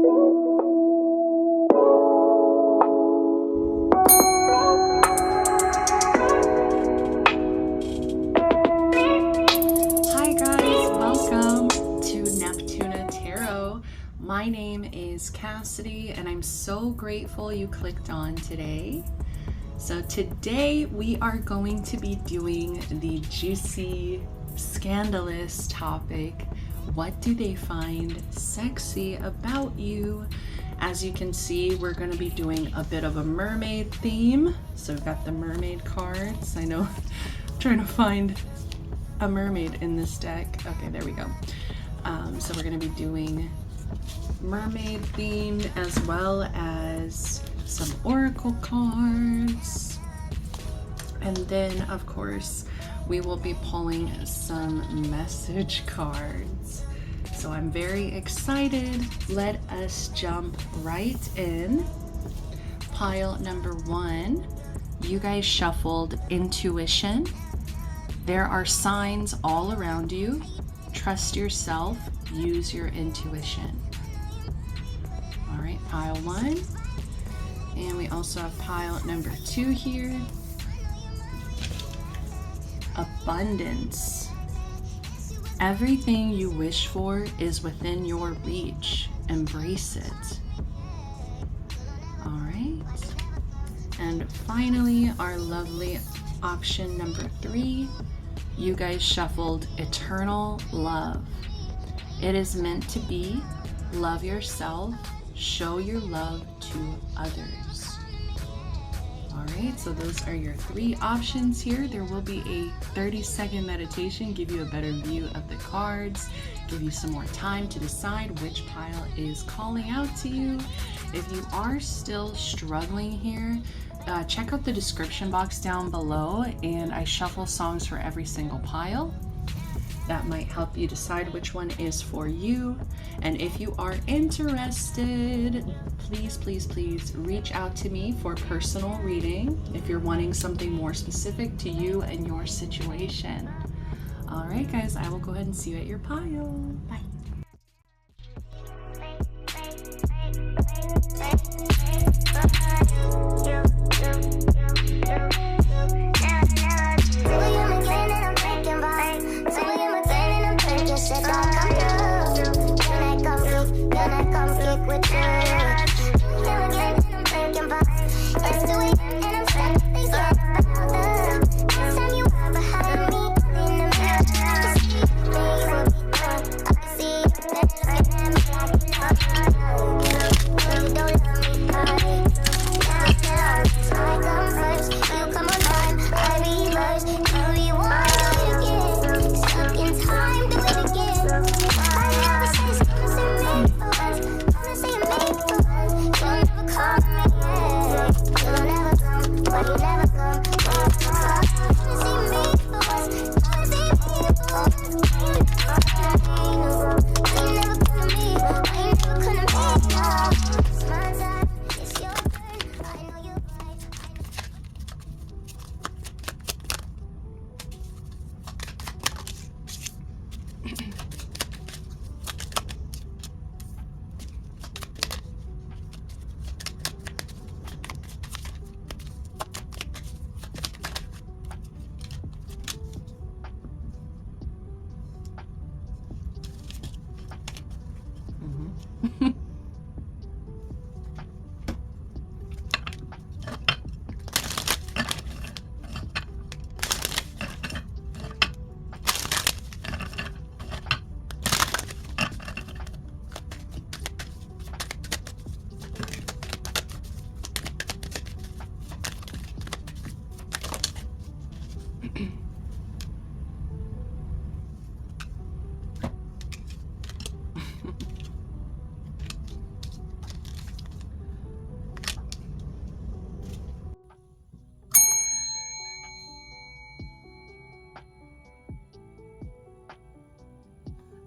My name is Cassidy, and I'm so grateful you clicked on today. So today we are going to be doing the juicy, scandalous topic, what do they find sexy about you? As you can see, we're going to be doing a bit of a mermaid theme. So we've got the mermaid cards. I know I'm trying to find a mermaid in this deck. Okay, there we go. So we're going to be doing mermaid themed, as well as some oracle cards, and then of course we will be pulling some message cards. So I'm very excited. Let us jump right in. Pile number 1, you guys shuffled intuition. There are signs all around you. Trust yourself, use your intuition. All right, pile 1. And we also have pile number 2 here. Abundance. Everything you wish for is within your reach. Embrace it. All right. And finally, our lovely option number 3. You guys shuffled eternal love. It is meant to be. Love yourself. Show your love to others. All right, so those are your 3 options here. There will be a 30-second meditation, give you a better view of the cards, give you some more time to decide which pile is calling out to you. If you are still struggling here, check out the description box down below, and I shuffle songs for every single pile. That might help you decide which one is for you. And if you are interested, please reach out to me for personal reading if you're wanting something more specific to you and your situation. All right, guys, I will go ahead and see you at your pile. Bye.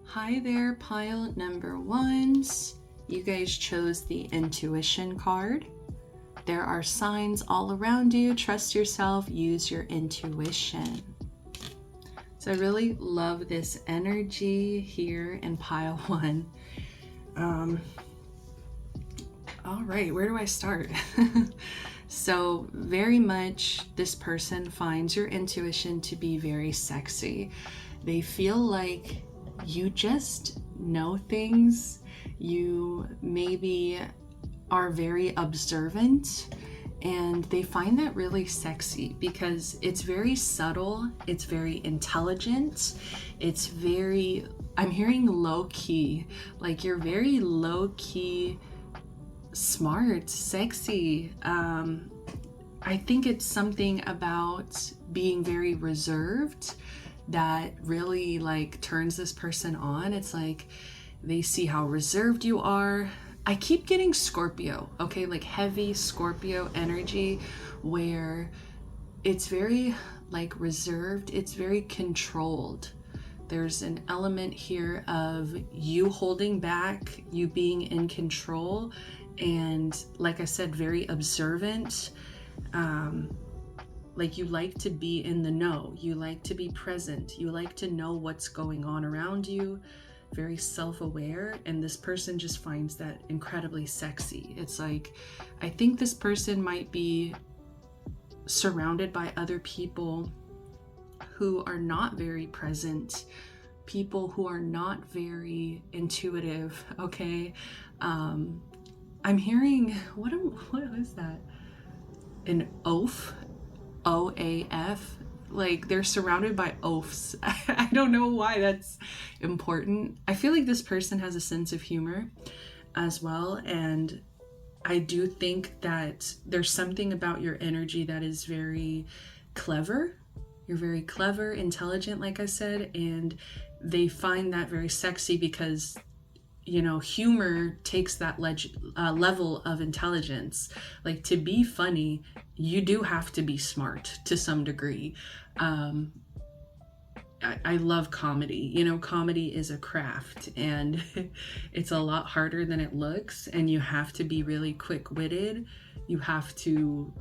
Hi there, pile number 1s. You guys chose the intuition card. There are signs all around you. Trust yourself, use your intuition. So I really love this energy here in pile 1. All right, where do I start? So very much this person finds your intuition to be very sexy. They feel like you just know things. You maybe are very observant, and they find that really sexy because it's very subtle, it's very intelligent, it's very, I'm hearing low key, like you're very low key, smart, sexy. I think it's something about being very reserved that really like turns this person on. It's like they see how reserved you are. I keep getting Scorpio, okay, like heavy Scorpio energy where it's very like reserved, it's very controlled. There's an element here of you holding back, you being in control, and like I said, very observant. Like you like to be in the know, you like to be present, you like to know what's going on around you, very self-aware, and this person just finds that incredibly sexy. It's like, I think this person might be surrounded by other people who are not very present, people who are not very intuitive, okay? I'm hearing, what is that? An oaf, O-A-F, like they're surrounded by oafs. I don't know why that's important. I feel like this person has a sense of humor as well, and I do think that there's something about your energy that is very clever. You're very clever, intelligent, like I said, and they find that very sexy because, you know, humor takes that level of intelligence. Like to be funny, you do have to be smart to some degree. I love comedy. You know, comedy is a craft and it's a lot harder than it looks, and you have to be really quick-witted. You have to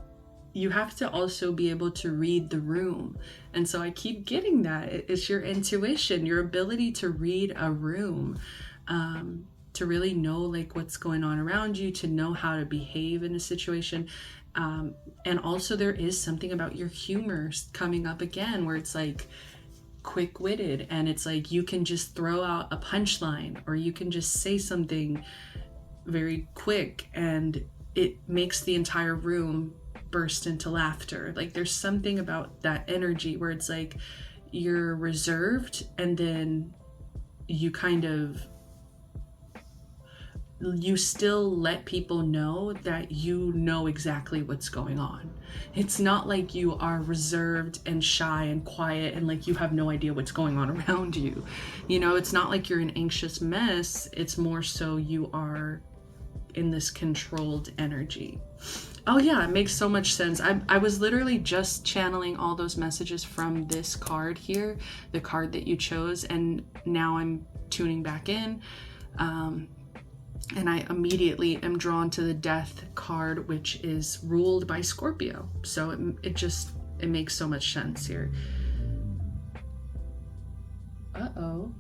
also be able to read the room. And so I keep getting that. It's your intuition, your ability to read a room, to really know like what's going on around you, to know how to behave in a situation. And also there is something about your humor coming up again, where it's like quick-witted, and it's like you can just throw out a punchline, or you can just say something very quick and it makes the entire room burst into laughter. Like there's something about that energy where it's like you're reserved, and then you kind of, you still let people know that you know exactly what's going on. It's not like you are reserved and shy and quiet and like you have no idea what's going on around you. You know, it's not like you're an anxious mess. It's more so you are in this controlled energy. Oh yeah, it makes so much sense. I was literally just channeling all those messages from this card here, the card that you chose, and now I'm tuning back in. And I immediately am drawn to the Death card, which is ruled by Scorpio. So it makes so much sense here. Uh-oh,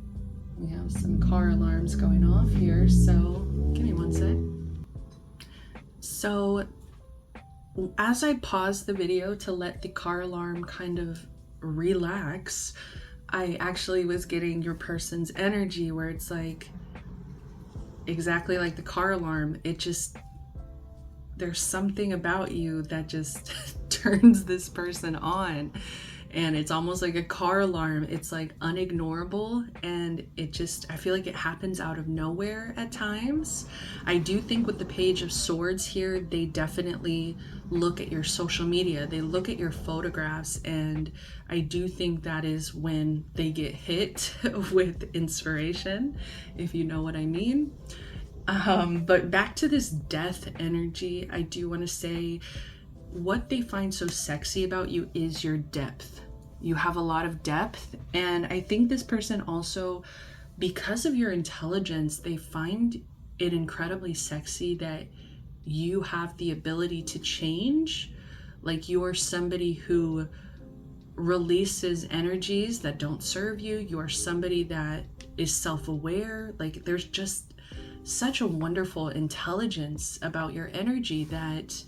we have some car alarms going off here, so give me one sec. So as I paused the video to let the car alarm kind of relax, I actually was getting your person's energy where it's like, exactly like the car alarm, it just, there's something about you that just turns this person on, and it's almost like a car alarm. It's like unignorable, and it just, I feel like it happens out of nowhere at times. I do think with the Page of Swords here, they definitely look at your social media, they look at your photographs, and I do think that is when they get hit with inspiration, if you know what I mean. But back to this Death energy, I do want to say what they find so sexy about you is your depth. You have a lot of depth, and I think this person also, because of your intelligence, they find it incredibly sexy that you have the ability to change. Like you are somebody who releases energies that don't serve you. You are somebody that is self-aware. Like there's just such a wonderful intelligence about your energy that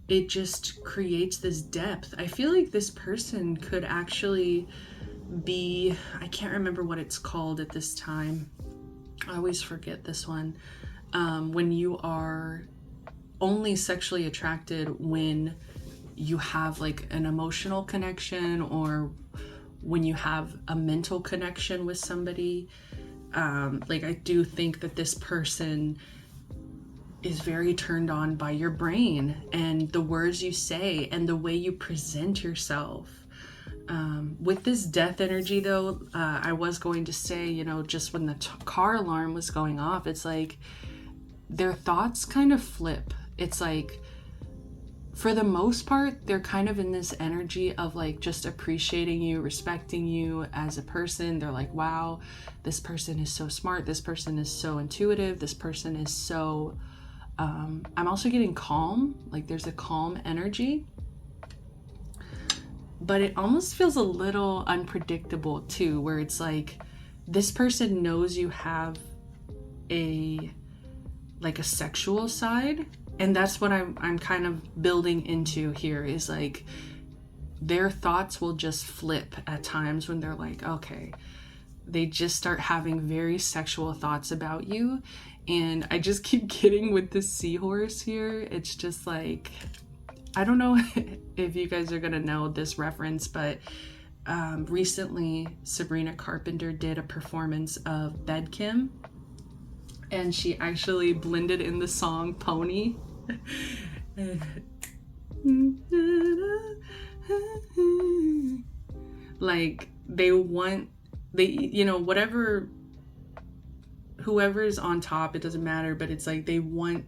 it just creates this depth. I feel like this person could actually be, I can't remember what it's called at this time. I always forget this one. When you are only sexually attracted when you have like an emotional connection, or when you have a mental connection with somebody. Like I do think that this person is very turned on by your brain and the words you say and the way you present yourself. With this death energy though, I was going to say, you know, just when the car alarm was going off, it's like their thoughts kind of flip. It's like, for the most part, they're kind of in this energy of like just appreciating you, respecting you as a person. They're like, wow, this person is so smart. This person is so intuitive. This person is so, I'm also getting calm. Like there's a calm energy, but it almost feels a little unpredictable too, where it's like, this person knows you have a sexual side. And that's what I'm kind of building into here, is like their thoughts will just flip at times when they're like, okay, they just start having very sexual thoughts about you. And I just keep getting with the seahorse here. It's just like, I don't know if you guys are gonna know this reference, but recently Sabrina Carpenter did a performance of Bedkim, and she actually blended in the song Pony. Like they you know, whatever, whoever's on top, it doesn't matter, but it's like they want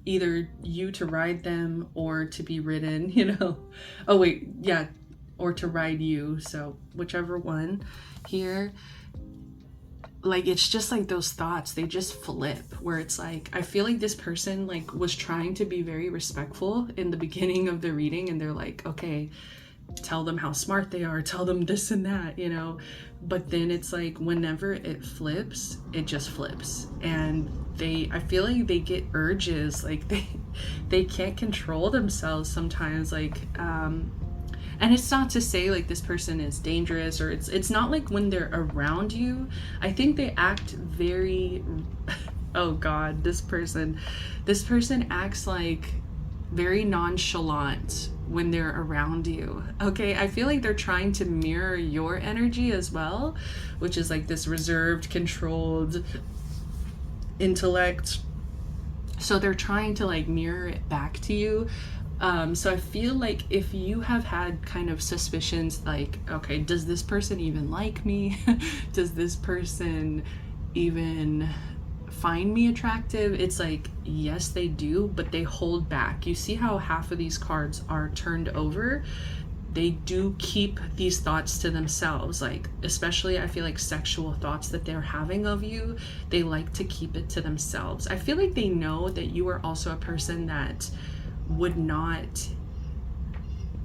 either you to ride them or to be ridden, you know. Oh wait, yeah, or to ride you, so whichever one here. Like it's just like those thoughts, they just flip, where it's like, I feel like this person like was trying to be very respectful in the beginning of the reading, and they're like, okay, tell them how smart they are, tell them this and that, you know. But then it's like whenever it flips, it just flips, and I feel like they get urges, like they can't control themselves sometimes, like and it's not to say like this person is dangerous, or it's not like when they're around you. I think they act very, oh God, this person acts like very nonchalant when they're around you. Okay, I feel like they're trying to mirror your energy as well, which is like this reserved, controlled intellect. So they're trying to like mirror it back to you. So I feel like if you have had kind of suspicions like, okay, does this person even like me? Does this person even find me attractive? It's like, yes, they do, but they hold back. You see how half of these cards are turned over? They do keep these thoughts to themselves, like especially I feel like sexual thoughts that they're having of you, they like to keep it to themselves. I feel like they know that you are also a person that would not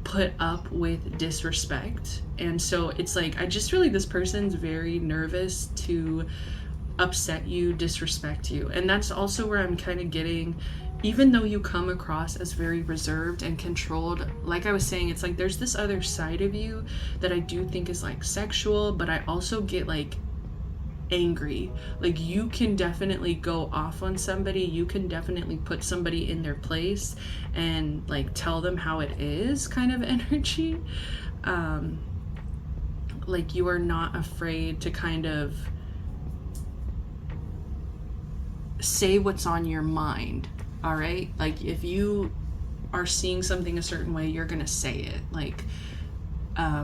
put up with disrespect, and so it's like, I just feel like this person's very nervous to upset you, disrespect you. And that's also where I'm kind of getting, even though you come across as very reserved and controlled, like I was saying, it's like there's this other side of you that I do think is like sexual, but I also get like angry. Like you can definitely go off on somebody, you can definitely put somebody in their place and like tell them how it is, kind of energy. Like you are not afraid to kind of say what's on your mind. All right, like if you are seeing something a certain way, you're gonna say it. Like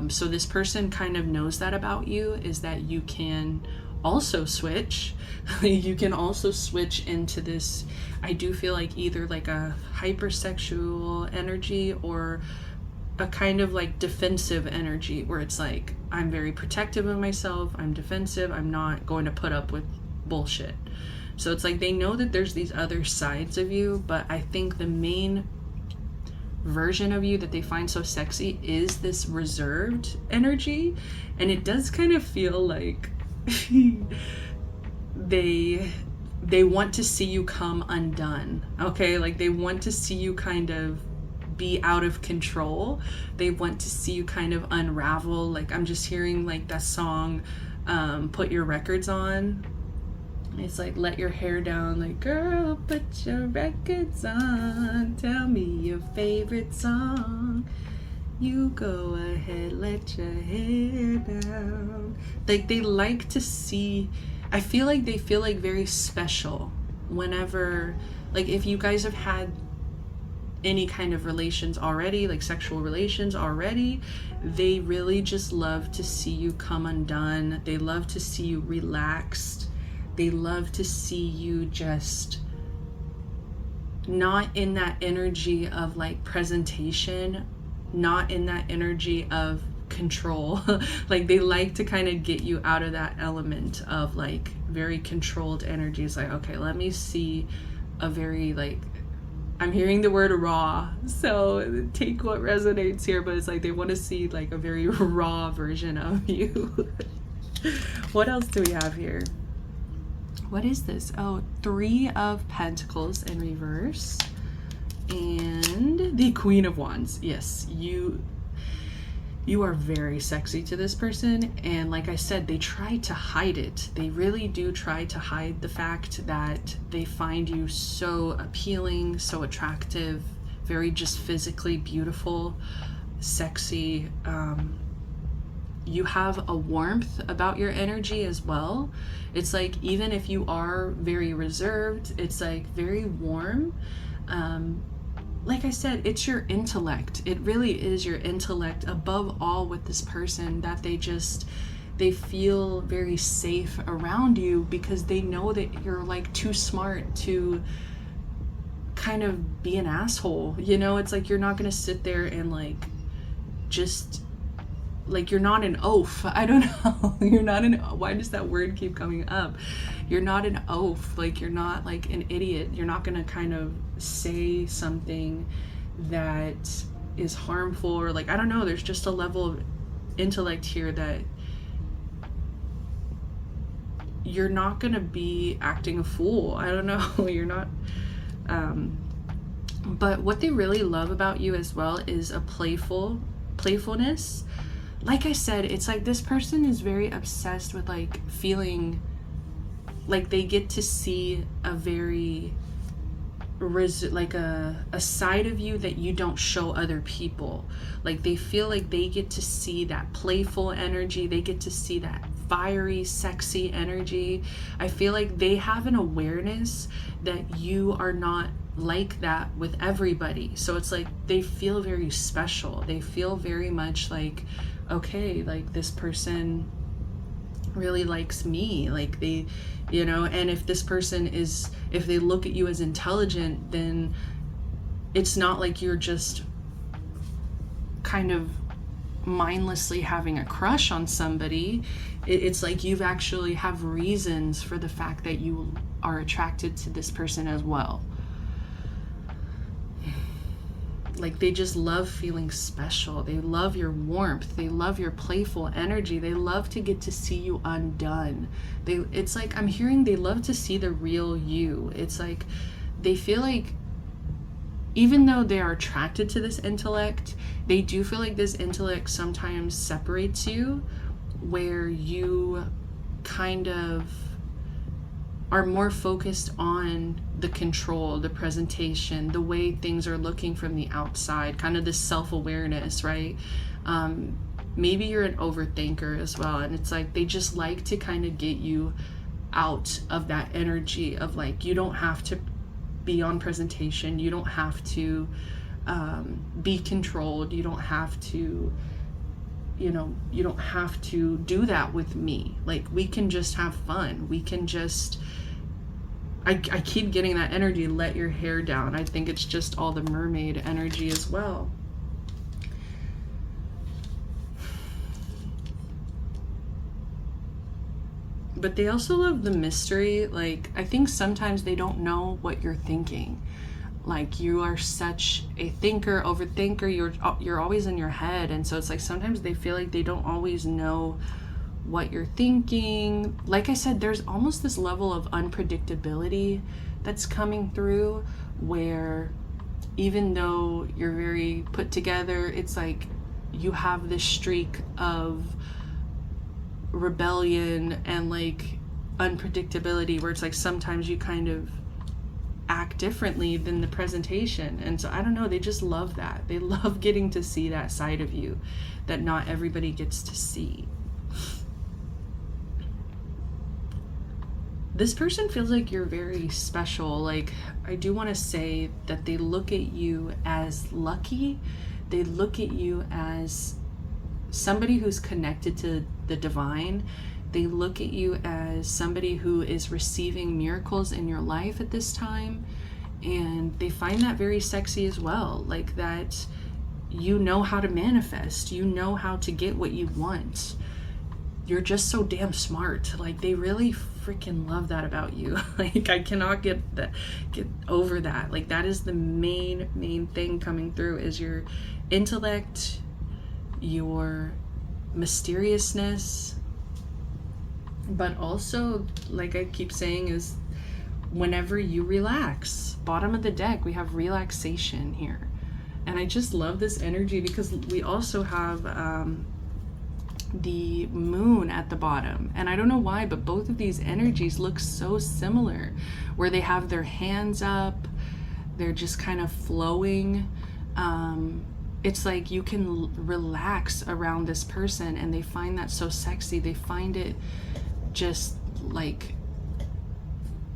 so this person kind of knows that about you, is that you can also switch. You can also switch into this, I do feel like either like a hypersexual energy or a kind of like defensive energy, where it's like, I'm very protective of myself, I'm defensive, I'm not going to put up with bullshit. So it's like they know that there's these other sides of you, but I think the main version of you that they find so sexy is this reserved energy. And it does kind of feel like they they want to see you come undone, okay? Like they want to see you kind of be out of control. They want to see you kind of unravel. Like I'm just hearing like that song, Put Your Records On. It's like, let your hair down, like, girl, put your records on, tell me your favorite song, you go ahead, let your hair down. Like they like to see, I feel like they feel like very special whenever, like if you guys have had any kind of relations already, like sexual relations already, they really just love to see you come undone. They love to see you relaxed. They love to see you just not in that energy of like presentation, not in that energy of control. Like they like to kind of get you out of that element of like very controlled energies. Like, okay, let me see a very like, I'm hearing the word raw, so take what resonates here, but it's like they want to see like a very raw version of you. What else do we have here? What is this? Oh, 3 of Pentacles in reverse and the Queen of Wands. Yes, you are very sexy to this person, and like I said, they try to hide it. They really do try to hide the fact that they find you so appealing, so attractive, very just physically beautiful, sexy. You have a warmth about your energy as well. It's like, even if you are very reserved, it's like very warm. Like I said, it's your intellect. It really is your intellect above all with this person, that they feel very safe around you because they know that you're like too smart to kind of be an asshole. You know, it's like you're not gonna sit there and like just like, you're not an oaf. I don't know. You're not an, why does that word keep coming up? You're not an oaf. Like you're not like an idiot. You're not gonna kind of say something that is harmful, or like, I don't know, there's just a level of intellect here that you're not gonna be acting a fool. I don't know. You're not, but what they really love about you as well is a playfulness. Like I said, it's like this person is very obsessed with like feeling like they get to see a very like a side of you that you don't show other people. Like they feel like they get to see that playful energy, they get to see that fiery, sexy energy. I feel like they have an awareness that you are not like that with everybody. So it's like they feel very special. They feel very much like, okay, like this person really likes me. Like they, you know, and if this person is, if they look at you as intelligent, then it's not like you're just kind of mindlessly having a crush on somebody. It's like you've actually have reasons for the fact that you are attracted to this person as well. Like they just love feeling special. They love your warmth. They love your playful energy. They love to get to see you undone. It's like, I'm hearing they love to see the real you. It's like they feel like, even though they are attracted to this intellect, they do feel like this intellect sometimes separates you, where you kind of are more focused on the control, the presentation, the way things are looking from the outside, kind of this self-awareness, right? Maybe you're an overthinker as well, and it's like they just like to kind of get you out of that energy of like, you don't have to be on presentation, you don't have to be controlled, you don't have to, you know, you don't have to do that with me. Like we can just have fun. We can just, I keep getting that energy, let your hair down. I think it's just all the mermaid energy as well. But they also love the mystery. Like I think sometimes they don't know what you're thinking. Like you are such a thinker, overthinker, you're always in your head, and so it's like sometimes they feel like they don't always know what you're thinking. Like I said, there's almost this level of unpredictability that's coming through, where even though you're very put together, it's like you have this streak of rebellion and like unpredictability, where it's like sometimes you kind of act differently than the presentation. And so I don't know, they just love that. They love getting to see that side of you that not everybody gets to see. This person feels like you're very special. Like, I do want to say that they look at you as lucky. They look at you as somebody who's connected to the divine. They look at you as somebody who is receiving miracles in your life at this time. And they find that very sexy as well. Like that you know how to manifest. You know how to get what you want. You're just so damn smart. Like, they really freaking love that about you. Like, I cannot get over that. Like, that is the main thing coming through, is your intellect, your mysteriousness, but also, like I keep saying, is whenever you relax. Bottom of the deck, we have relaxation here. And I just love this energy because we also have the moon at the bottom. And I don't know why, but both of these energies look so similar, where they have their hands up, they're just kind of flowing. It's like you can relax around this person, and they find that so sexy. They find it just like,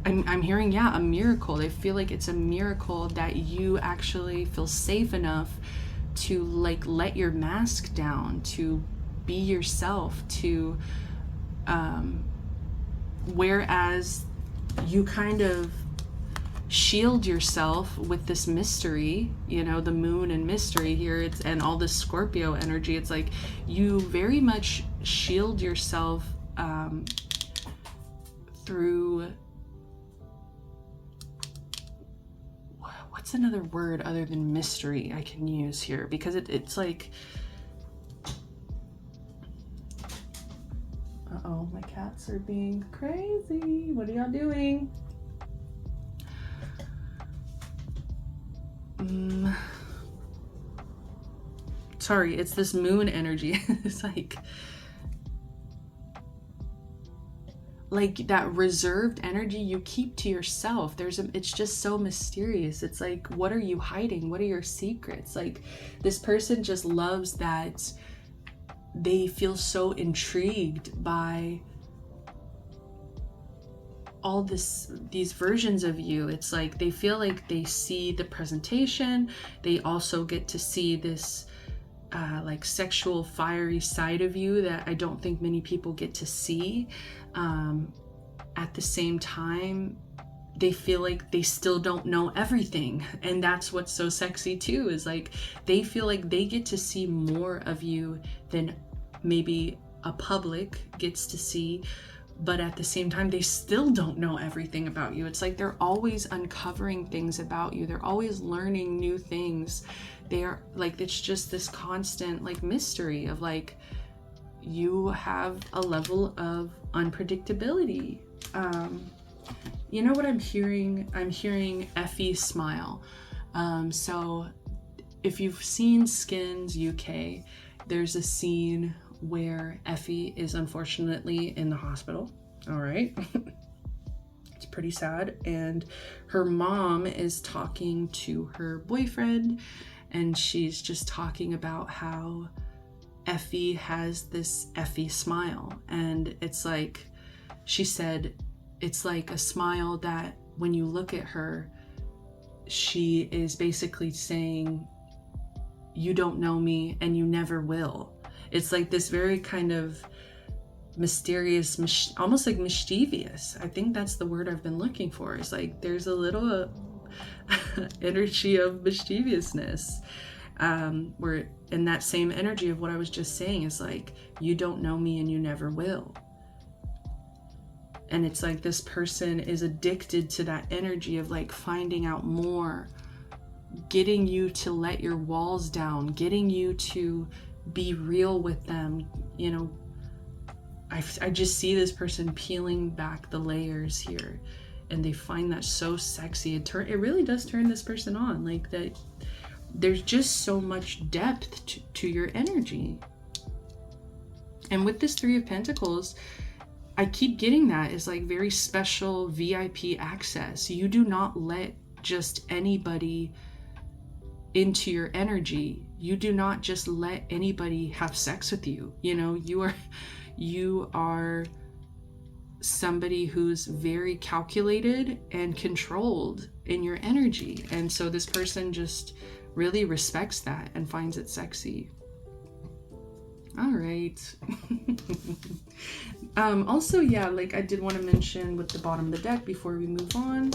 I'm hearing, yeah, a miracle. They feel like it's a miracle that you actually feel safe enough to like let your mask down, to be yourself, to whereas you kind of shield yourself with this mystery, you know, the moon and mystery here, it's, and all this Scorpio energy. It's like you very much shield yourself through, what's another word other than mystery I can use here, because it's like, uh-oh, my cats are being crazy. What are y'all doing? Sorry, it's this moon energy. It's like that reserved energy you keep to yourself. It's just so mysterious. It's like, what are you hiding? What are your secrets? Like, this person just loves that they feel so intrigued by all these versions of you. It's like they feel like they see the presentation. They also get to see this like sexual fiery side of you that I don't think many people get to see. At the same time, they feel like they still don't know everything, and that's what's so sexy too, is like they feel like they get to see more of you than maybe a public gets to see, but at the same time they still don't know everything about you. It's like they're always uncovering things about you. They're always learning new things. They're like, it's just this constant like mystery of like, you have a level of unpredictability. You know what I'm hearing? I'm hearing Effie smile. So if you've seen Skins UK, there's a scene where Effie is unfortunately in the hospital. All right. It's pretty sad. And her mom is talking to her boyfriend, and she's just talking about how Effie has this Effie smile. And it's like, she said, it's like a smile that when you look at her, she is basically saying, you don't know me and you never will. It's like this very kind of mysterious, almost like mischievous. I think that's the word I've been looking for. It's like there's a little energy of mischievousness, where in that same energy of what I was just saying is like, you don't know me and you never will. And it's like this person is addicted to that energy of like finding out more, getting you to let your walls down, getting you to be real with them, you know, I just see this person peeling back the layers here, and they find that so sexy. It really does turn this person on. Like that, there's just so much depth to your energy. And with this Three of Pentacles, I keep getting that is like very special VIP access. You do not let just anybody into your energy. You do not just let anybody have sex with you. You know, you are somebody who's very calculated and controlled in your energy. And so this person just really respects that and finds it sexy. All right. Also, yeah, like I did want to mention with the bottom of the deck before we move on,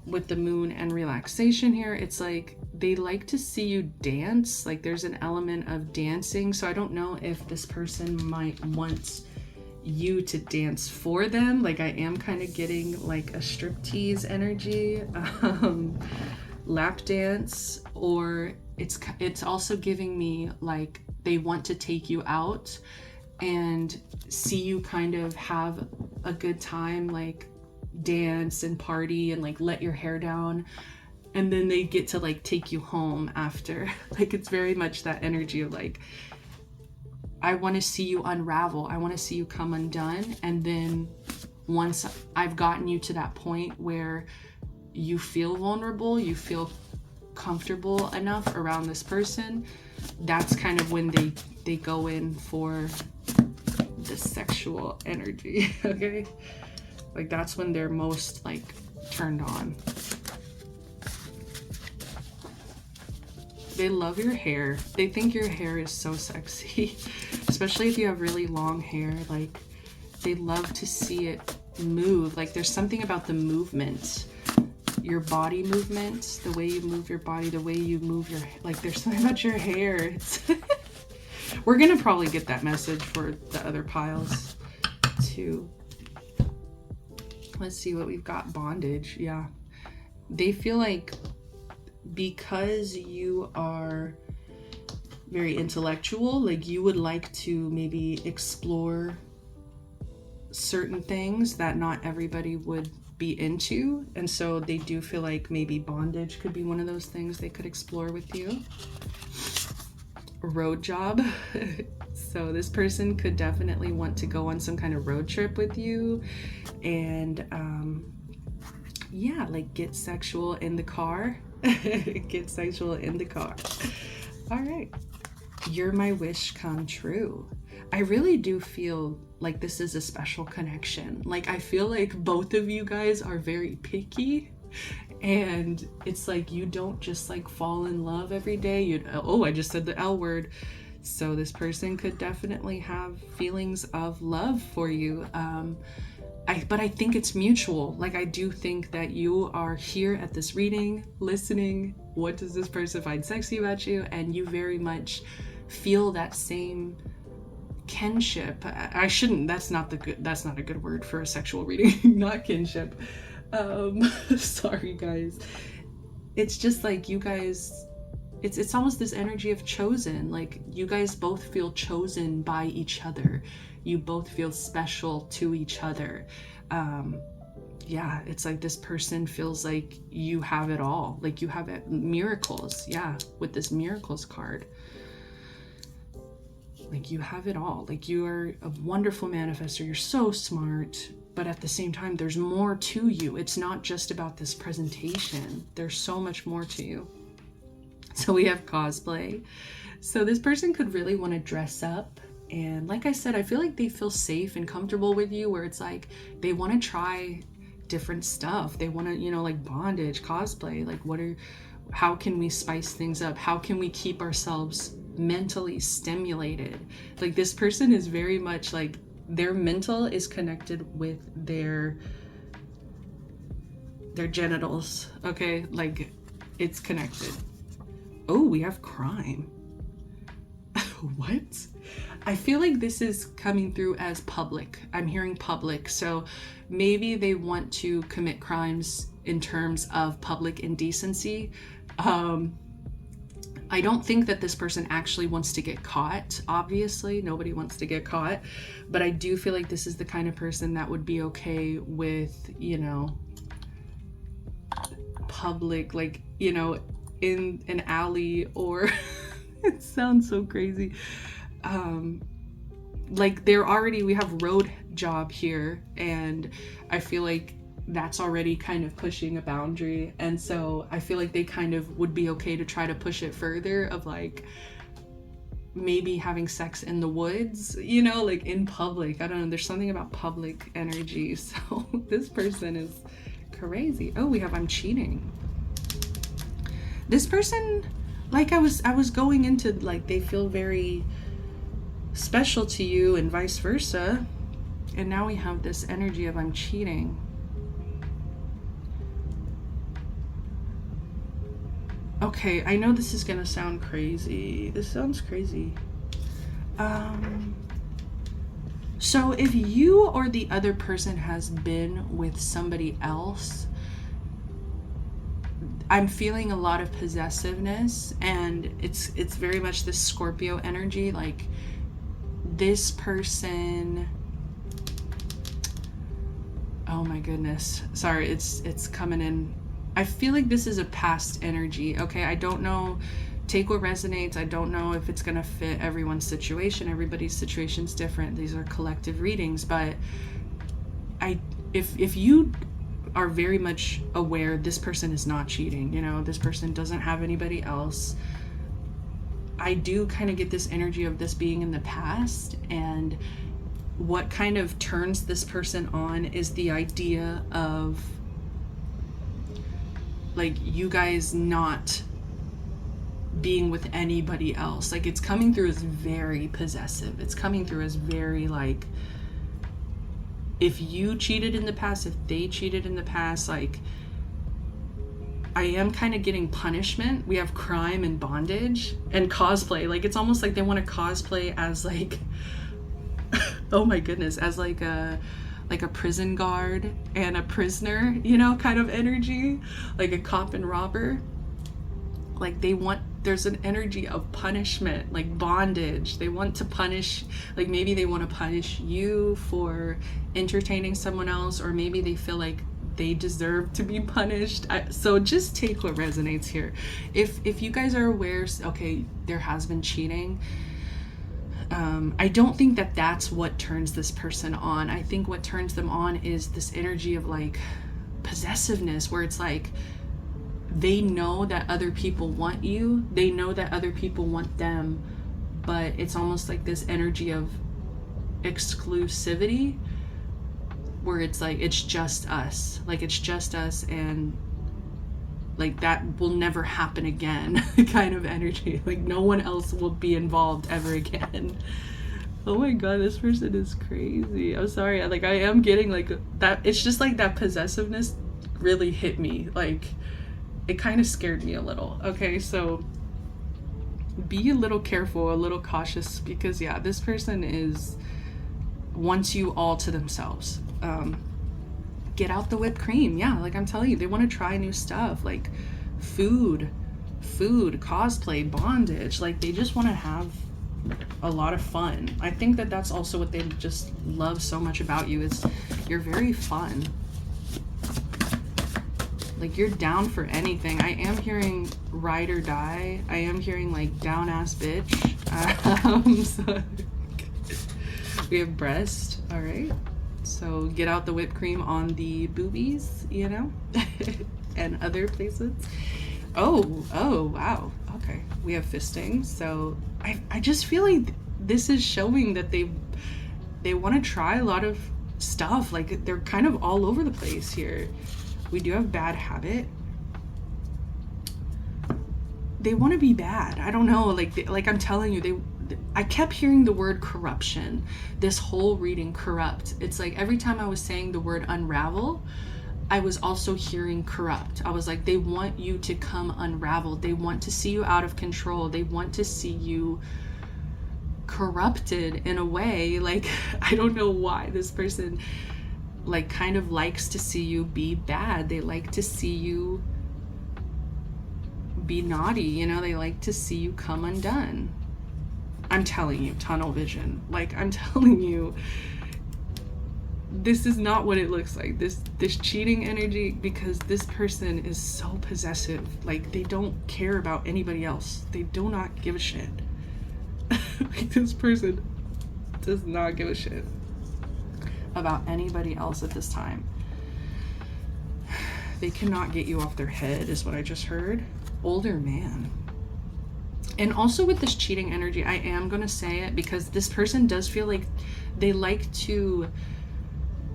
with the moon and relaxation here, it's like they like to see you dance. Like there's an element of dancing. So I don't know if this person might want you to dance for them. Like I am kind of getting like a striptease energy, lap dance, or it's also giving me like they want to take you out and see you kind of have a good time, like dance and party and like let your hair down, and then they get to like take you home after. Like it's very much that energy of like, I want to see you unravel, I want to see you come undone, and then once I've gotten you to that point where you feel vulnerable, you feel comfortable enough around this person, that's kind of when they go in for the sexual energy. Okay, like that's when they're most like turned on. They love your hair. They think your hair is so sexy, especially if you have really long hair. Like they love to see it move. Like there's something about the movement, your body movement, the way you move your body, the way you move your, like there's something about your hair. It's we're gonna probably get that message for the other piles too. Let's see what we've got. Bondage. Yeah, they feel like because you are very intellectual, like you would like to maybe explore certain things that not everybody would be into, and so they do feel like maybe bondage could be one of those things they could explore with you. Road job. So this person could definitely want to go on some kind of road trip with you, and yeah, like get sexual in the car. Get sexual in the car. All right, you're my wish come true. I really do feel like this is a special connection. Like I feel like both of you guys are very picky, and it's like you don't just like fall in love every day. Oh, I just said the L word. So this person could definitely have feelings of love for you. But I think it's mutual. Like I do think that you are here at this reading, listening. What does this person find sexy about you? And you very much feel that same kinship. That's not a good word for a sexual reading. Not kinship. Sorry guys. It's just like you guys, it's almost this energy of chosen. Like you guys both feel chosen by each other. You both feel special to each other. Yeah, it's like this person feels like you have it all. Like you have it, miracles. Yeah, with this miracles card. Like you have it all. Like you are a wonderful manifestor. You're so smart, but at the same time, there's more to you. It's not just about this presentation. There's so much more to you. So we have cosplay. So this person could really want to dress up. And like I said, I feel like they feel safe and comfortable with you, where it's like they want to try different stuff. They want to, you know, like bondage, cosplay. Like how can we spice things up? How can we keep ourselves mentally stimulated? Like this person is very much like their mental is connected with their genitals. Okay, like it's connected. Oh, we have crime. What? I feel like this is coming through as public. I'm hearing public. So maybe they want to commit crimes in terms of public indecency. I don't think that this person actually wants to get caught. Obviously, nobody wants to get caught. But I do feel like this is the kind of person that would be okay with, you know, public, like, you know, in an alley, or it sounds so crazy. Like we have road job here, and I feel like that's already kind of pushing a boundary, and so I feel like they kind of would be okay to try to push it further, of like maybe having sex in the woods, you know, like in public. I don't know, there's something about public energy. So this person is crazy. Oh, we have I'm cheating. This person, like I was going into, like, they feel very special to you and vice versa, and now we have this energy of I'm cheating. Okay, I know this is gonna sound crazy. This sounds crazy. So if you or the other person has been with somebody else, I'm feeling a lot of possessiveness, and it's very much this Scorpio energy. Like, this person, oh my goodness, sorry, it's coming in. I feel like this is a past energy. Okay, I don't know, take what resonates. I don't know if it's gonna fit everyone's situation. Everybody's situation's different. These are collective readings, but if you are very much aware this person is not cheating, you know, this person doesn't have anybody else, I do kind of get this energy of this being in the past, and what kind of turns this person on is the idea of, like, you guys not being with anybody else. Like, it's coming through as very possessive. It's coming through as very, like, if you cheated in the past, if they cheated in the past, like, I am kind of getting punishment. We have crime and bondage and cosplay. Like, it's almost like they want to cosplay as, like, oh my goodness, as like a prison guard and a prisoner, you know, kind of energy, like a cop and robber. Like, there's an energy of punishment, like bondage. They want to punish, like, maybe they want to punish you for entertaining someone else, or maybe they feel like they deserve to be punished. So just take what resonates here. If you guys are aware, okay, there has been cheating, I don't think that that's what turns this person on. I think what turns them on is this energy of, like, possessiveness, where it's like they know that other people want you, they know that other people want them, but it's almost like this energy of exclusivity, where it's like, it's just us, like, it's just us, and like that will never happen again kind of energy. Like, no one else will be involved ever again. Oh my god, this person is crazy. I'm sorry, like, I am getting like that. It's just like that possessiveness really hit me. Like, it kind of scared me a little. Okay, so be a little careful, a little cautious, because yeah, this person wants you all to themselves. Get out the whipped cream. Yeah, like I'm telling you, they want to try new stuff, like food, cosplay, bondage. Like, they just want to have a lot of fun. I think that that's also what they just love so much about you, is you're very fun. Like, you're down for anything. I am hearing ride or die. I am hearing, like, down ass bitch. So we have breast. All right. So get out the whipped cream on the boobies, you know, and other places. Oh, wow. Okay. We have fisting. So I just feel like this is showing that they want to try a lot of stuff. Like, they're kind of all over the place here. We do have bad habit. They want to be bad. I don't know. Like I'm telling you, I kept hearing the word corruption. This whole reading, corrupt. It's like every time I was saying the word unravel, I was also hearing corrupt. I was like, they want you to come unraveled. They want to see you out of control. They want to see you corrupted in a way. Like, I don't know why this person, like, kind of likes to see you be bad. They like to see you be naughty, you know, they like to see you come undone. I'm telling you, tunnel vision. Like, I'm telling you, this is not what it looks like. This cheating energy, because this person is so possessive. Like, they don't care about anybody else. They do not give a shit. Like, this person does not give a shit about anybody else at this time. They cannot get you off their head, is what I just heard. Older man. And also with this cheating energy, I am going to say it because this person does feel like they like to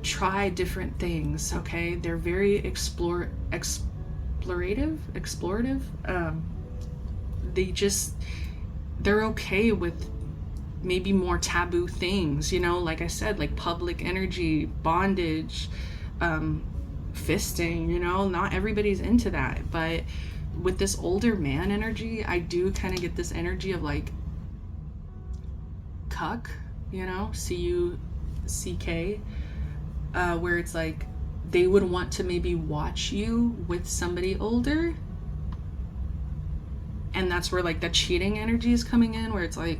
try different things, okay? They're very explorative. They're okay with maybe more taboo things, you know, like I said, like public energy, bondage, fisting, you know, not everybody's into that. But with this older man energy, I do kind of get this energy of like cuck, you know, C-U-C-K, where it's like they would want to maybe watch you with somebody older. And that's where like the cheating energy is coming in, where it's like,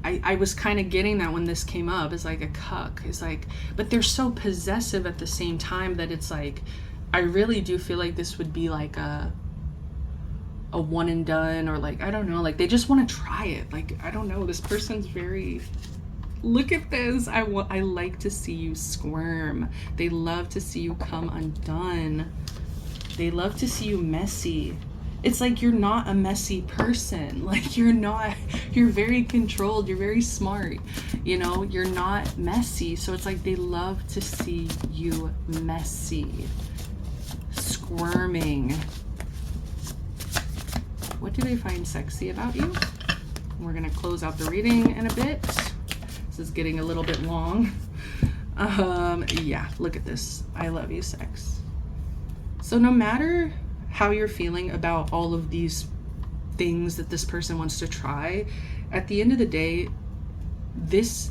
I was kind of getting that when this came up, is like a cuck. It's like, but they're so possessive at the same time that it's like, I really do feel like this would be like a one and done, or like, I don't know, like they just want to try it. Like, I don't know, this person's very, look at this. I like to see you squirm. They love to see you come undone. They love to see you messy. It's like you're not a messy person. Like you're very controlled. You're very smart. You know, you're not messy. So it's like they love to see you messy, squirming. What do they find sexy about you? We're going to close out the reading in a bit. This is getting a little bit long. Yeah, look at this. I love you, sex. So no matter how you're feeling about all of these things that this person wants to try, at the end of the day, this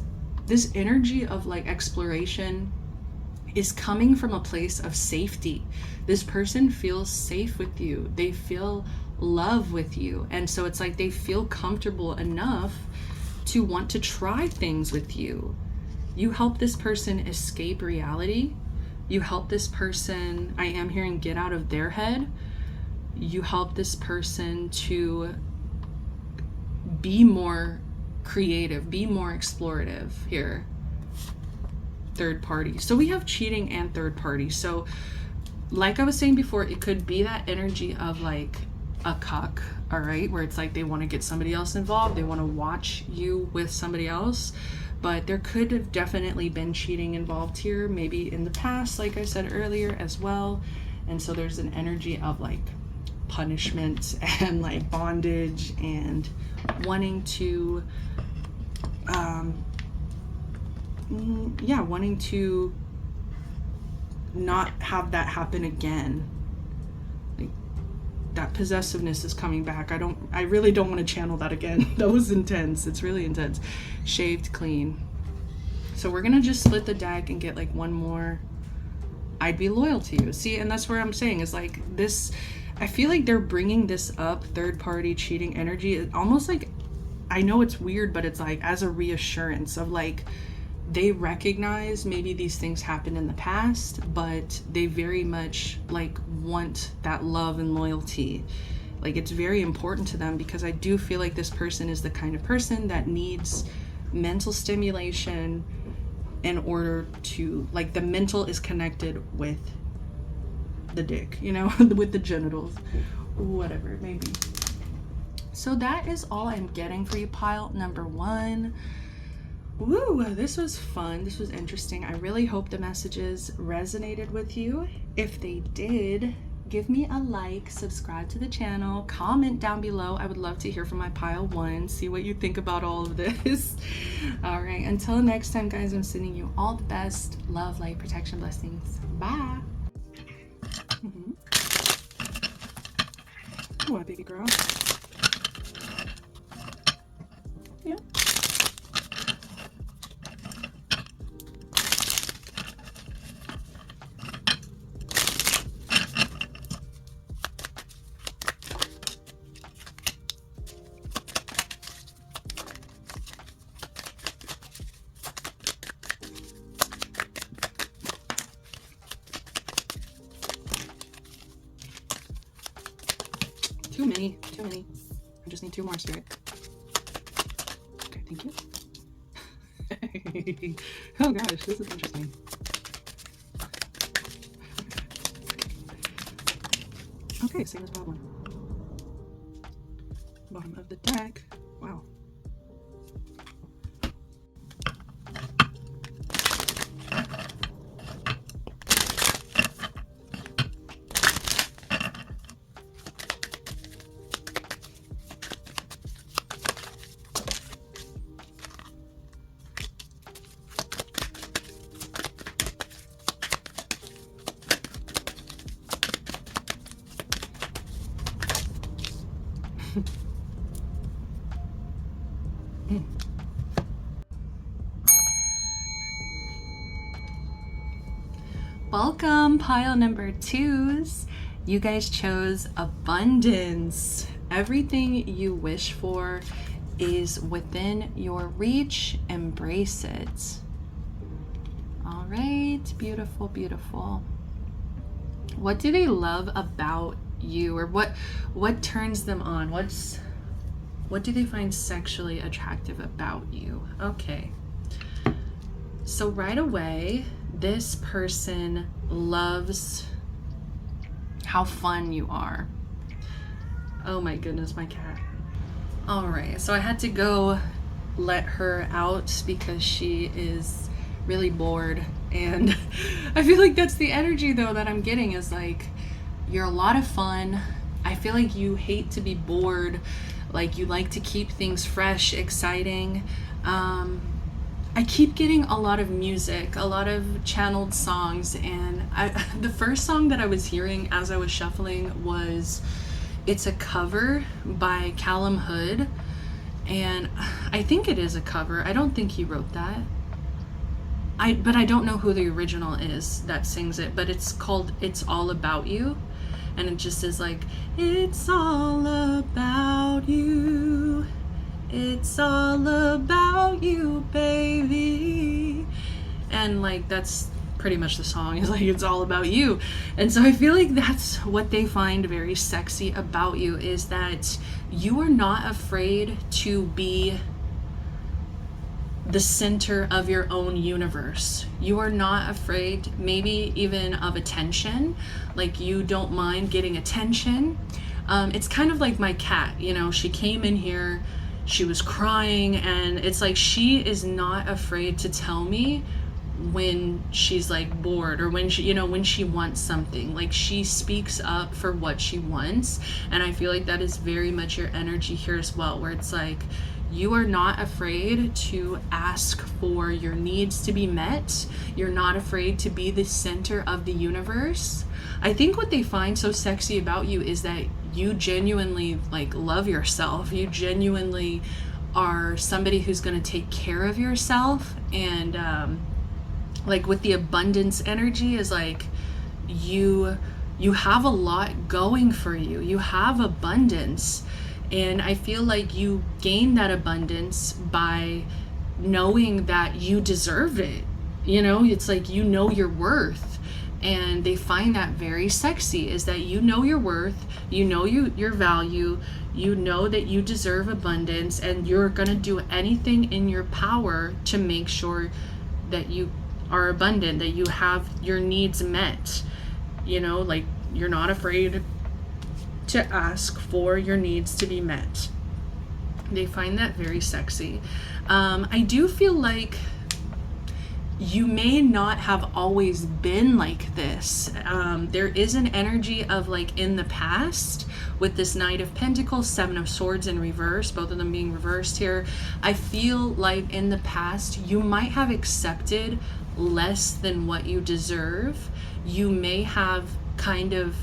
energy of like exploration is coming from a place of safety. This person feels safe with you. They feel love with you. And so it's like they feel comfortable enough to want to try things with you. You help this person escape reality. You help this person, I am hearing, get out of their head. You help this person to be more creative, be more explorative here. Third party. So we have cheating and third party. So like I was saying before, it could be that energy of like a cuck, all right, where it's like they want to get somebody else involved. They want to watch you with somebody else. But there could have definitely been cheating involved here, maybe in the past, like I said earlier as well. And so there's an energy of like punishment and like bondage and wanting to wanting to not have that happen again. Like that possessiveness is coming back. I really don't want to channel that again. That was intense. It's really intense. Shaved clean. So we're gonna just split the deck and get like one more. I'd be loyal to you. See, and that's where I'm saying is like this, I feel like they're bringing this up, third party cheating energy. It's almost like, I know it's weird, but it's like as a reassurance of like, they recognize maybe these things happened in the past, but they very much like want that love and loyalty. Like it's very important to them, because I do feel like this person is the kind of person that needs mental stimulation in order to, like, the mental is connected with the dick, you know, with the genitals, whatever it may be. So that is all I'm getting for you, pile number one. Woo, this was fun. This was interesting. I really hope the messages resonated with you. If they did, give me a like, subscribe to the channel, comment down below. I would love to hear from my pile one, see what you think about all of this. All right, until next time, guys, I'm sending you all the best. Love, light, protection, blessings. Bye. What, baby girl? Yeah. Too many. I just need 2 more, Spirit. Okay, thank you. Oh gosh, this is interesting. Okay, same as bottom. Bottom of the deck. Wow. Welcome, pile number 2s. You guys chose abundance. Everything you wish for is within your reach. Embrace it. All right, beautiful, beautiful. What do they love about you, or what turns them on? What do they find sexually attractive about you? Okay. So right away, this person loves how fun you are. Oh my goodness, my cat. All right, so I had to go let her out because she is really bored, and I feel like that's the energy though that I'm getting, is like, you're a lot of fun. I feel like you hate to be bored, like you like to keep things fresh, exciting. I keep getting a lot of music, a lot of channeled songs, and the first song that I was hearing as I was shuffling was, it's a cover by Callum Hood, and I think it is a cover. I don't think he wrote that. But I don't know who the original is that sings it, but it's called It's All About You, and it just is like, it's all about you. It's all about you, baby. And like, that's pretty much the song, is like, it's all about you. And so I feel like that's what they find very sexy about you, is that you are not afraid to be the center of your own universe. You are not afraid, maybe even of attention. Like, you don't mind getting attention. It's kind of like my cat, you know, she came in here, she was crying, and it's like, she is not afraid to tell me when she's like bored, or when she, you know, when she wants something. Like, she speaks up for what she wants, and I feel like that is very much your energy here as well, where it's like, you are not afraid to ask for your needs to be met. You're not afraid to be the center of the universe. I think what they find so sexy about you is that you genuinely like love yourself. You genuinely are somebody who's going to take care of yourself, and like with the abundance energy is like, you have a lot going for you. You have abundance. And I feel like you gain that abundance by knowing that you deserve it. You know, it's like, you know your worth. And they find that very sexy, is that you know your worth, you know your value, you know that you deserve abundance, and you're gonna do anything in your power to make sure that you are abundant, that you have your needs met. You know, like, you're not afraid to ask for your needs to be met. They find that very sexy. I do feel like you may not have always been like this. There is an energy of like, in the past, with this Knight of Pentacles, Seven of Swords in reverse, both of them being reversed here. I feel like in the past, you might have accepted less than what you deserve. You may have kind of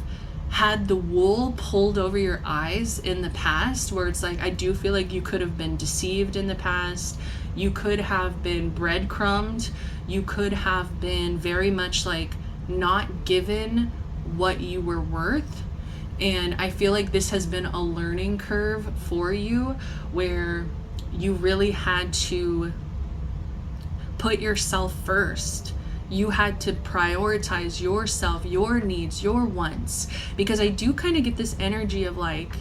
had the wool pulled over your eyes in the past, where it's like, I do feel like you could have been deceived in the past. You could have been breadcrumbed. You could have been very much like not given what you were worth. And I feel like this has been a learning curve for you, where you really had to put yourself first. You had to prioritize yourself, your needs, your wants, because I do kind of get this energy of like,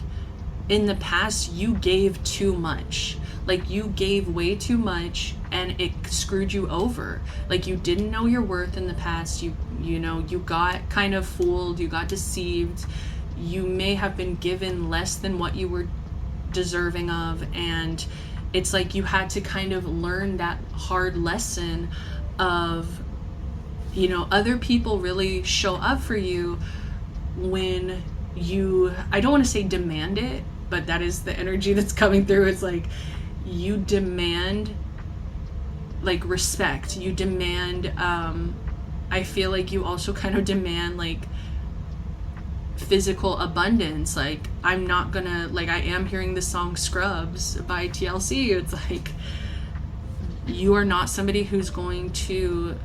in the past you gave too much. Like you gave way too much and it screwed you over. Like you didn't know your worth in the past. You know, you got kind of fooled, you got deceived. You may have been given less than what you were deserving of, and it's like you had to kind of learn that hard lesson of, you know, other people really show up for you when you, I don't want to say demand it, but that is the energy that's coming through. It's like you demand like respect, you demand I feel like you also kind of demand like physical abundance. Like I'm not gonna, like I am hearing the song Scrubs by TLC. It's like you are not somebody who's going to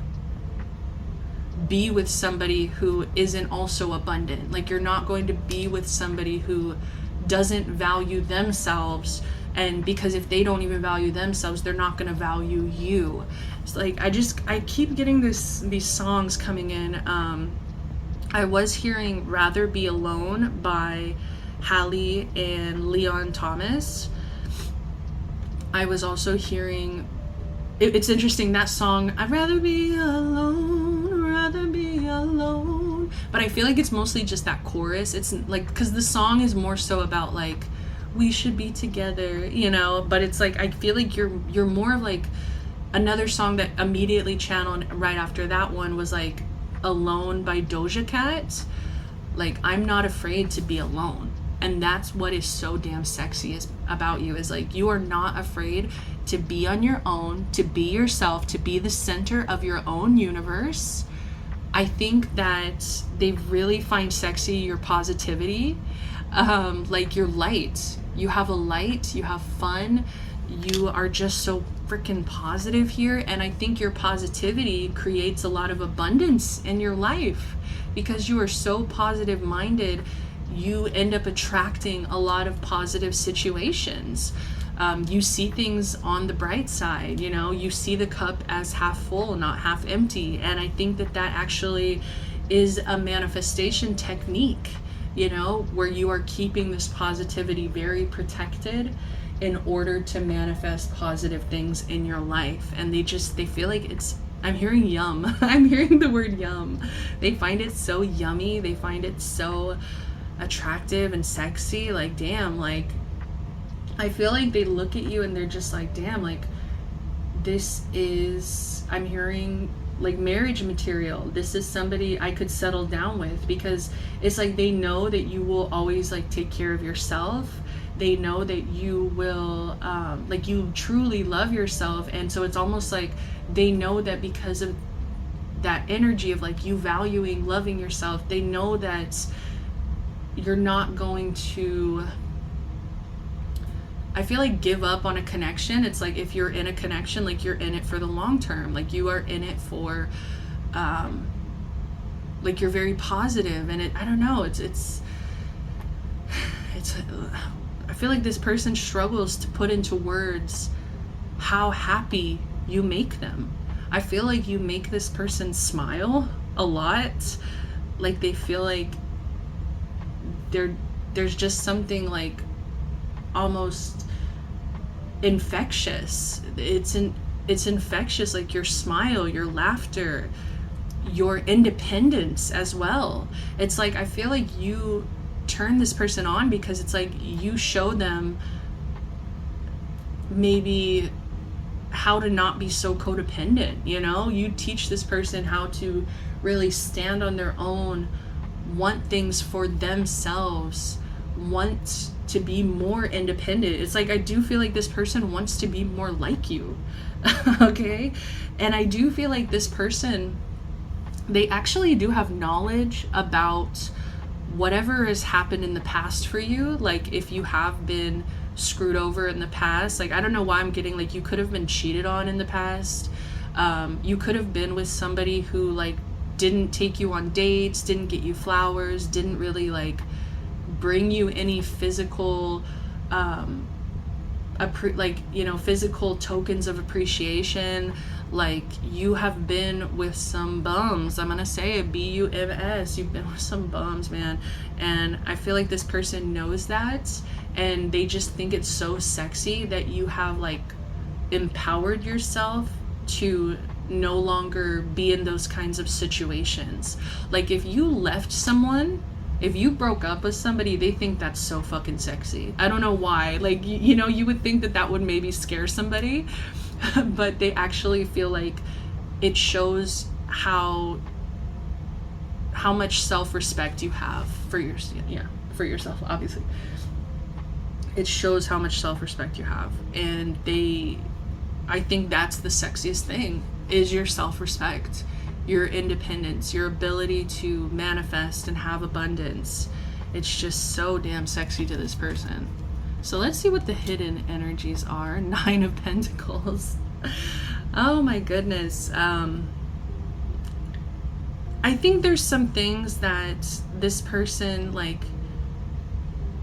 be with somebody who isn't also abundant. Like you're not going to be with somebody who doesn't value themselves, and because if they don't even value themselves, they're not going to value you. It's like I keep getting these songs coming in. I was hearing Rather Be Alone by Hallie and Leon Thomas. I was also hearing, it's interesting, that song, I'd rather be alone, rather be alone. But I feel like it's mostly just that chorus. It's like, because the song is more so about like, we should be together, you know, but it's like, I feel like you're more of like, another song that immediately channeled right after that one was like Alone by Doja Cat. Like, I'm not afraid to be alone. And that's what is so damn sexy about you, is like you are not afraid to be on your own, to be yourself, to be the center of your own universe. I think that they really find sexy your positivity, like your light. You have a light, you have fun, you are just so freaking positive here. And I think your positivity creates a lot of abundance in your life because you are so positive minded. You end up attracting a lot of positive situations. You see things on the bright side, you know, you see the cup as half full, not half empty. And I think that actually is a manifestation technique, you know, where you are keeping this positivity very protected in order to manifest positive things in your life. And they feel like it's, I'm hearing yum. I'm hearing the word yum. They find it so yummy. They find it so attractive and sexy. Like, damn, like, I feel like they look at you and they're just like, damn, like, this is, I'm hearing like marriage material. This is somebody I could settle down with, because it's like they know that you will always like take care of yourself. They know that you will like you truly love yourself. And so it's almost like they know that because of that energy of like you valuing loving yourself, they know that you're not going to, I feel like, give up on a connection. It's like if you're in a connection, like you're in it for the long term. Like you are in it for like you're very positive. And I don't know, it's I feel like this person struggles to put into words how happy you make them. I feel like you make this person smile a lot. Like they feel like there's just something like almost infectious. It's infectious, like your smile, your laughter, your independence as well. It's like I feel like you turn this person on because it's like you show them maybe how to not be so codependent, you know? You teach this person how to really stand on their own, want things for themselves, want to be more independent. It's like I do feel like this person wants to be more like you. Okay? And I do feel like this person, they actually do have knowledge about whatever has happened in the past for you. Like if you have been screwed over in the past, like I don't know why I'm getting like you could have been cheated on in the past. You could have been with somebody who like didn't take you on dates, didn't get you flowers, didn't really like bring you any physical like, you know, physical tokens of appreciation. Like, you have been with some bums. I'm gonna say it, B-U-M-S. You've been with some bums, man. And I feel like this person knows that, and they just think it's so sexy that you have like empowered yourself to no longer be in those kinds of situations. Like, if you left someone, if you broke up with somebody, they think that's so fucking sexy. I don't know why. Like, you know, you would think that that would maybe scare somebody, but they actually feel like it shows how much self-respect you have for for yourself, obviously. It shows how much self-respect you have, and I think that's the sexiest thing, is your self-respect, your independence, your ability to manifest and have abundance. It's just so damn sexy to this person. So let's see what the hidden energies are. 9 of Pentacles. Oh my goodness. I think there's some things that this person like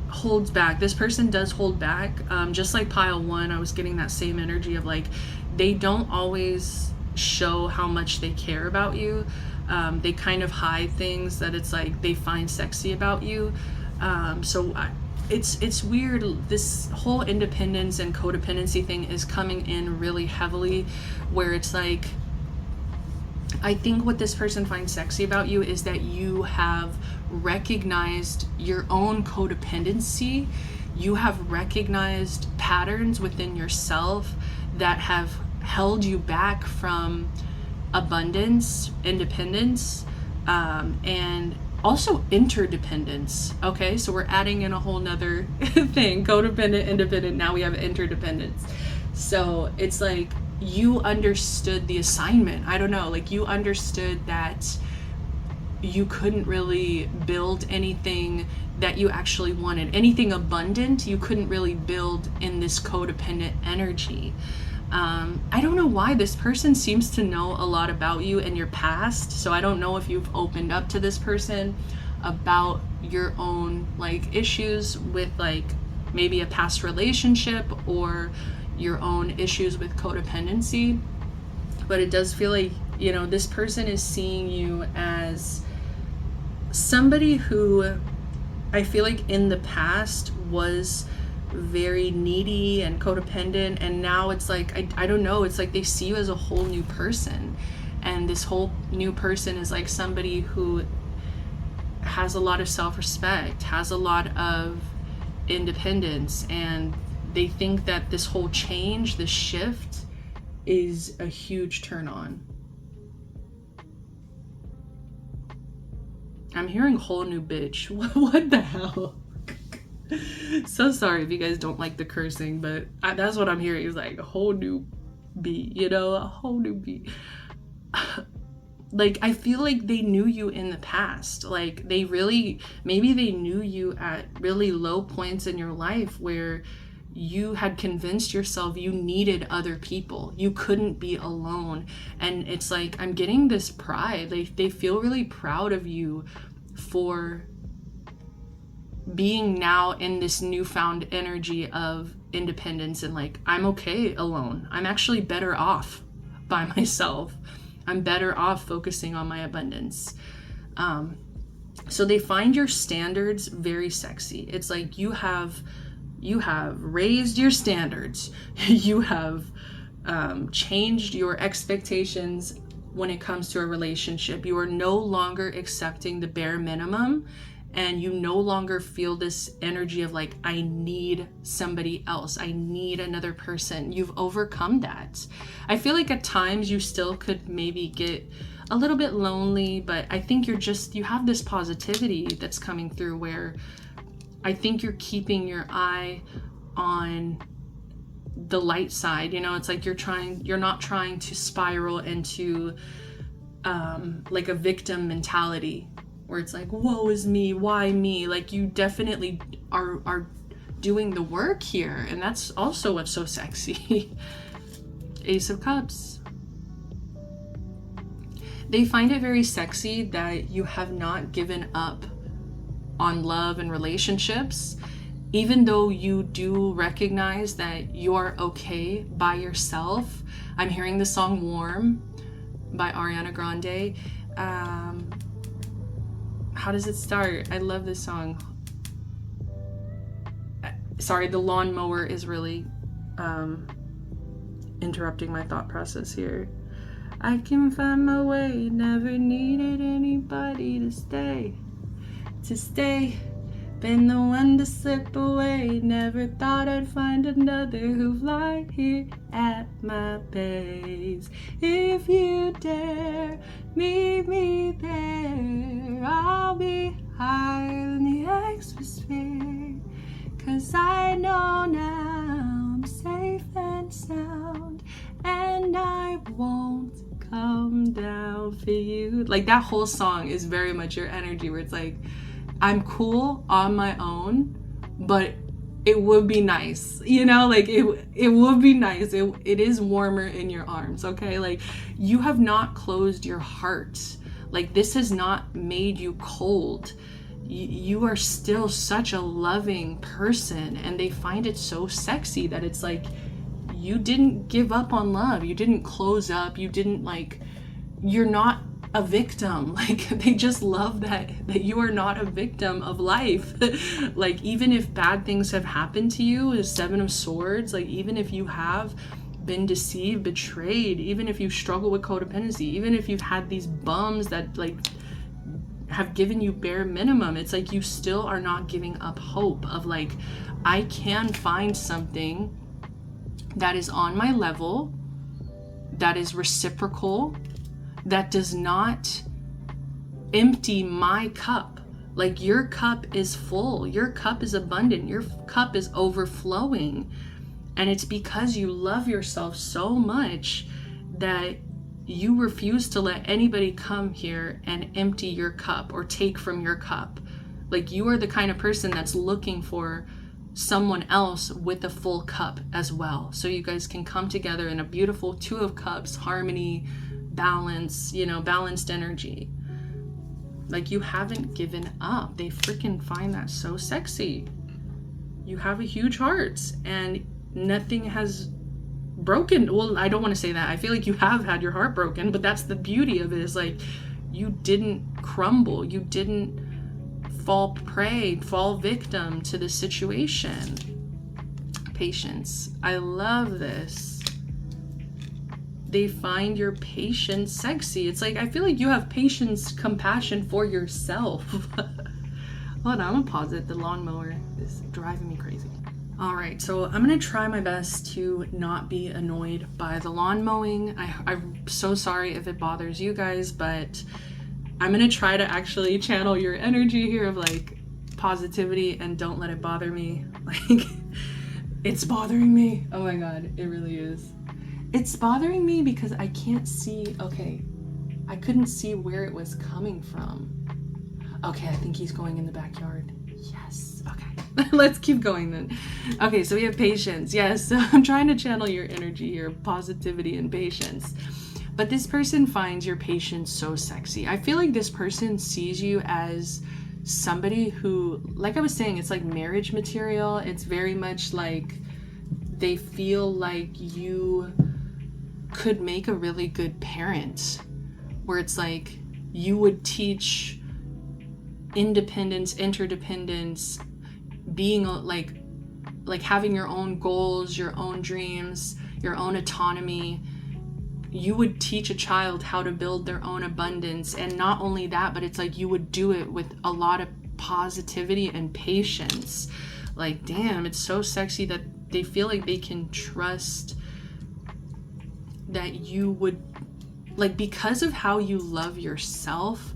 holds back. This person does hold back. Just like pile 1, I was getting that same energy of like, they don't always show how much they care about you. They kind of hide things that it's like they find sexy about you. It's weird. This whole independence and codependency thing is coming in really heavily, where it's like, I think what this person finds sexy about you is that you have recognized your own codependency. You have recognized patterns within yourself that have held you back from abundance, independence, and also interdependence. Okay, so we're adding in a whole nother thing. Codependent, independent, now we have interdependence. So it's like, you understood the assignment. I don't know, like, you understood that you couldn't really build anything that you actually wanted. Anything abundant, you couldn't really build in this codependent energy. I don't know why. This person seems to know a lot about you and your past. So I don't know if you've opened up to this person about your own like issues with like maybe a past relationship or your own issues with codependency. But it does feel like, you know, this person is seeing you as somebody who I feel like in the past was very needy and codependent, and now it's like, I don't know, it's like they see you as a whole new person, and this whole new person is like somebody who has a lot of self-respect, has a lot of independence, and they think that this whole change, this shift, is a huge turn on. I'm hearing whole new bitch. What the hell? So sorry if you guys don't like the cursing, but that's what I'm hearing, is like a whole new beat, you know, a whole new beat. Like, I feel like they knew you in the past. Like, maybe they knew you at really low points in your life where you had convinced yourself you needed other people. You couldn't be alone. And it's like, I'm getting this pride. They feel really proud of you for being now in this newfound energy of independence, and like, I'm okay alone. I'm actually better off by myself. I'm better off focusing on my abundance. So they find your standards very sexy. It's like you have raised your standards. You have changed your expectations when it comes to a relationship. You are no longer accepting the bare minimum, and you no longer feel this energy of like, I need somebody else. I need another person. You've overcome that. I feel like at times you still could maybe get a little bit lonely, but I think you have this positivity that's coming through, where I think you're keeping your eye on the light side. You know, it's like you're not trying to spiral into like a victim mentality, where it's like, woe is me, why me? Like, you definitely are doing the work here, and that's also what's so sexy. Ace of Cups. They find it very sexy that you have not given up on love and relationships. even though you do recognize that you're okay by yourself. I'm hearing the song Warm by Ariana Grande. How does it start? I love this song. Sorry, the lawnmower is really interrupting my thought process here. I can find my way, never needed anybody to stay. Been the one to slip away, never thought I'd find another who'd lie here at my base. If you dare meet me there, I'll be higher than the atmosphere. 'Cause I know now I'm safe and sound, and I won't come down for you. Like, that whole song is very much your energy, where it's like, I'm cool on my own, but it would be nice, you know, like it would be nice. It is warmer in your arms, okay? Like, you have not closed your heart. Like, this has not made you cold. You are still such a loving person, and they find it so sexy that it's like, you didn't give up on love. You didn't close up. You didn't, like, you're not a victim. Like, they just love that you are not a victim of life. Like, even if bad things have happened to you, the Seven of Swords, like, even if you have been deceived, betrayed, even if you struggle with codependency, even if you've had these bums that, like, have given you bare minimum, it's like, you still are not giving up hope of, like, I can find something that is on my level, that is reciprocal, that does not empty my cup. Like, your cup is full, your cup is abundant, your cup is overflowing. And it's because you love yourself so much that you refuse to let anybody come here and empty your cup or take from your cup. Like, you are the kind of person that's looking for someone else with a full cup as well, so you guys can come together in a beautiful Two of Cups, harmony, balance, you know, balanced energy. Like, you haven't given up. They freaking find that so sexy. You have a huge heart, and nothing has broken. Well, I don't want to say that. I feel like you have had your heart broken, but that's the beauty of it, is like, you didn't crumble. You didn't fall victim to the situation. Patience. I love this. They find your patience sexy. It's like, I feel like you have patience, compassion for yourself. Hold on, I'm gonna pause it. The lawnmower is driving me crazy. All right, so I'm gonna try my best to not be annoyed by the lawn mowing. I'm so sorry if it bothers you guys, but I'm gonna try to actually channel your energy here of, like, positivity, and don't let it bother me. Like, it's bothering me. Oh my God, it really is. It's bothering me because I can't see, okay, I couldn't see where it was coming from. Okay, I think he's going in the backyard. Yes, okay. Let's keep going then. Okay, so we have patience. Yes, so I'm trying to channel your energy here, positivity and patience. But this person finds your patience so sexy. I feel like this person sees you as somebody who, like I was saying, it's like marriage material. It's very much like they feel like you could make a really good parent, where it's like you would teach independence, interdependence, being like having your own goals, your own dreams, your own autonomy. You would teach a child how to build their own abundance. And not only that, but it's like you would do it with a lot of positivity and patience. Like, damn, it's so sexy that they feel like they can trust that you would, like, because of how you love yourself,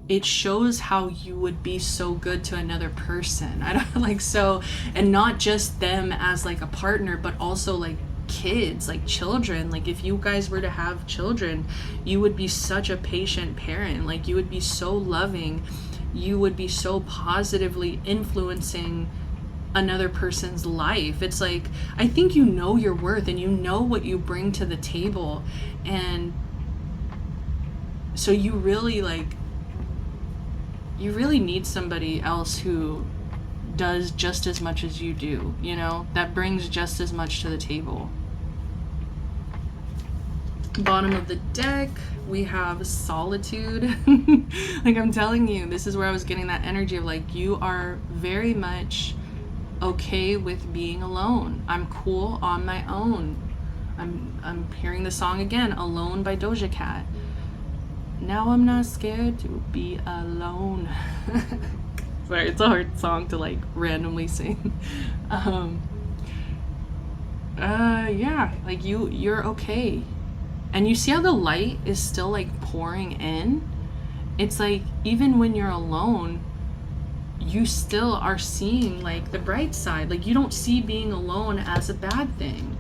it shows how you would be so good to another person. I don't like, so, and not just them as like a partner, but also like kids, like children. Like, if you guys were to have children, you would be such a patient parent. Like, you would be so loving. You would be so positively influencing another person's life. It's like, I think you know your worth and you know what you bring to the table. And so you really need somebody else who does just as much as you do, you know, that brings just as much to the table. Bottom of the deck, we have solitude. Like, I'm telling you, this is where I was getting that energy of like, you are very much okay with being alone. I'm cool on my own. I'm hearing the song again, Alone by Doja Cat. Now I'm not scared to be alone. Sorry, it's a hard song to like randomly sing. Yeah, like you're okay. And you see how the light is still like pouring in? It's like, even when you're alone, you still are seeing like the bright side. Like, you don't see being alone as a bad thing.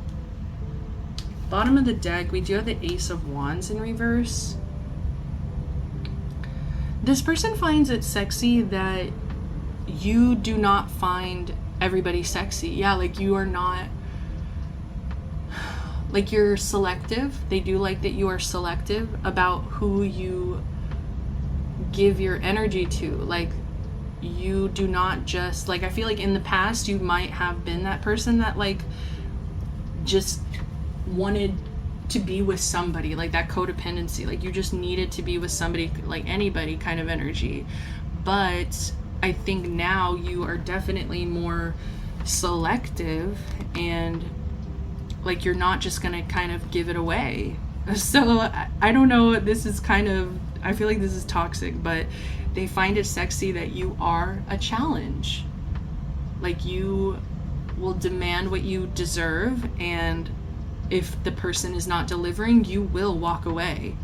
Bottom of the deck, we do have the Ace of Wands in reverse. This person finds it sexy that you do not find everybody sexy. Yeah, like, you are not, like, you're selective. They do like that you are selective about who you give your energy to. Like, you do not just, like, I feel like in the past you might have been that person that like just wanted to be with somebody, like that codependency, like you just needed to be with somebody, like anybody kind of energy. But I think now you are definitely more selective, and like you're not just gonna kind of give it away. So I don't know, this is kind of, I feel like this is toxic, but they find it sexy that you are a challenge. Like, you will demand what you deserve, and if the person is not delivering, you will walk away.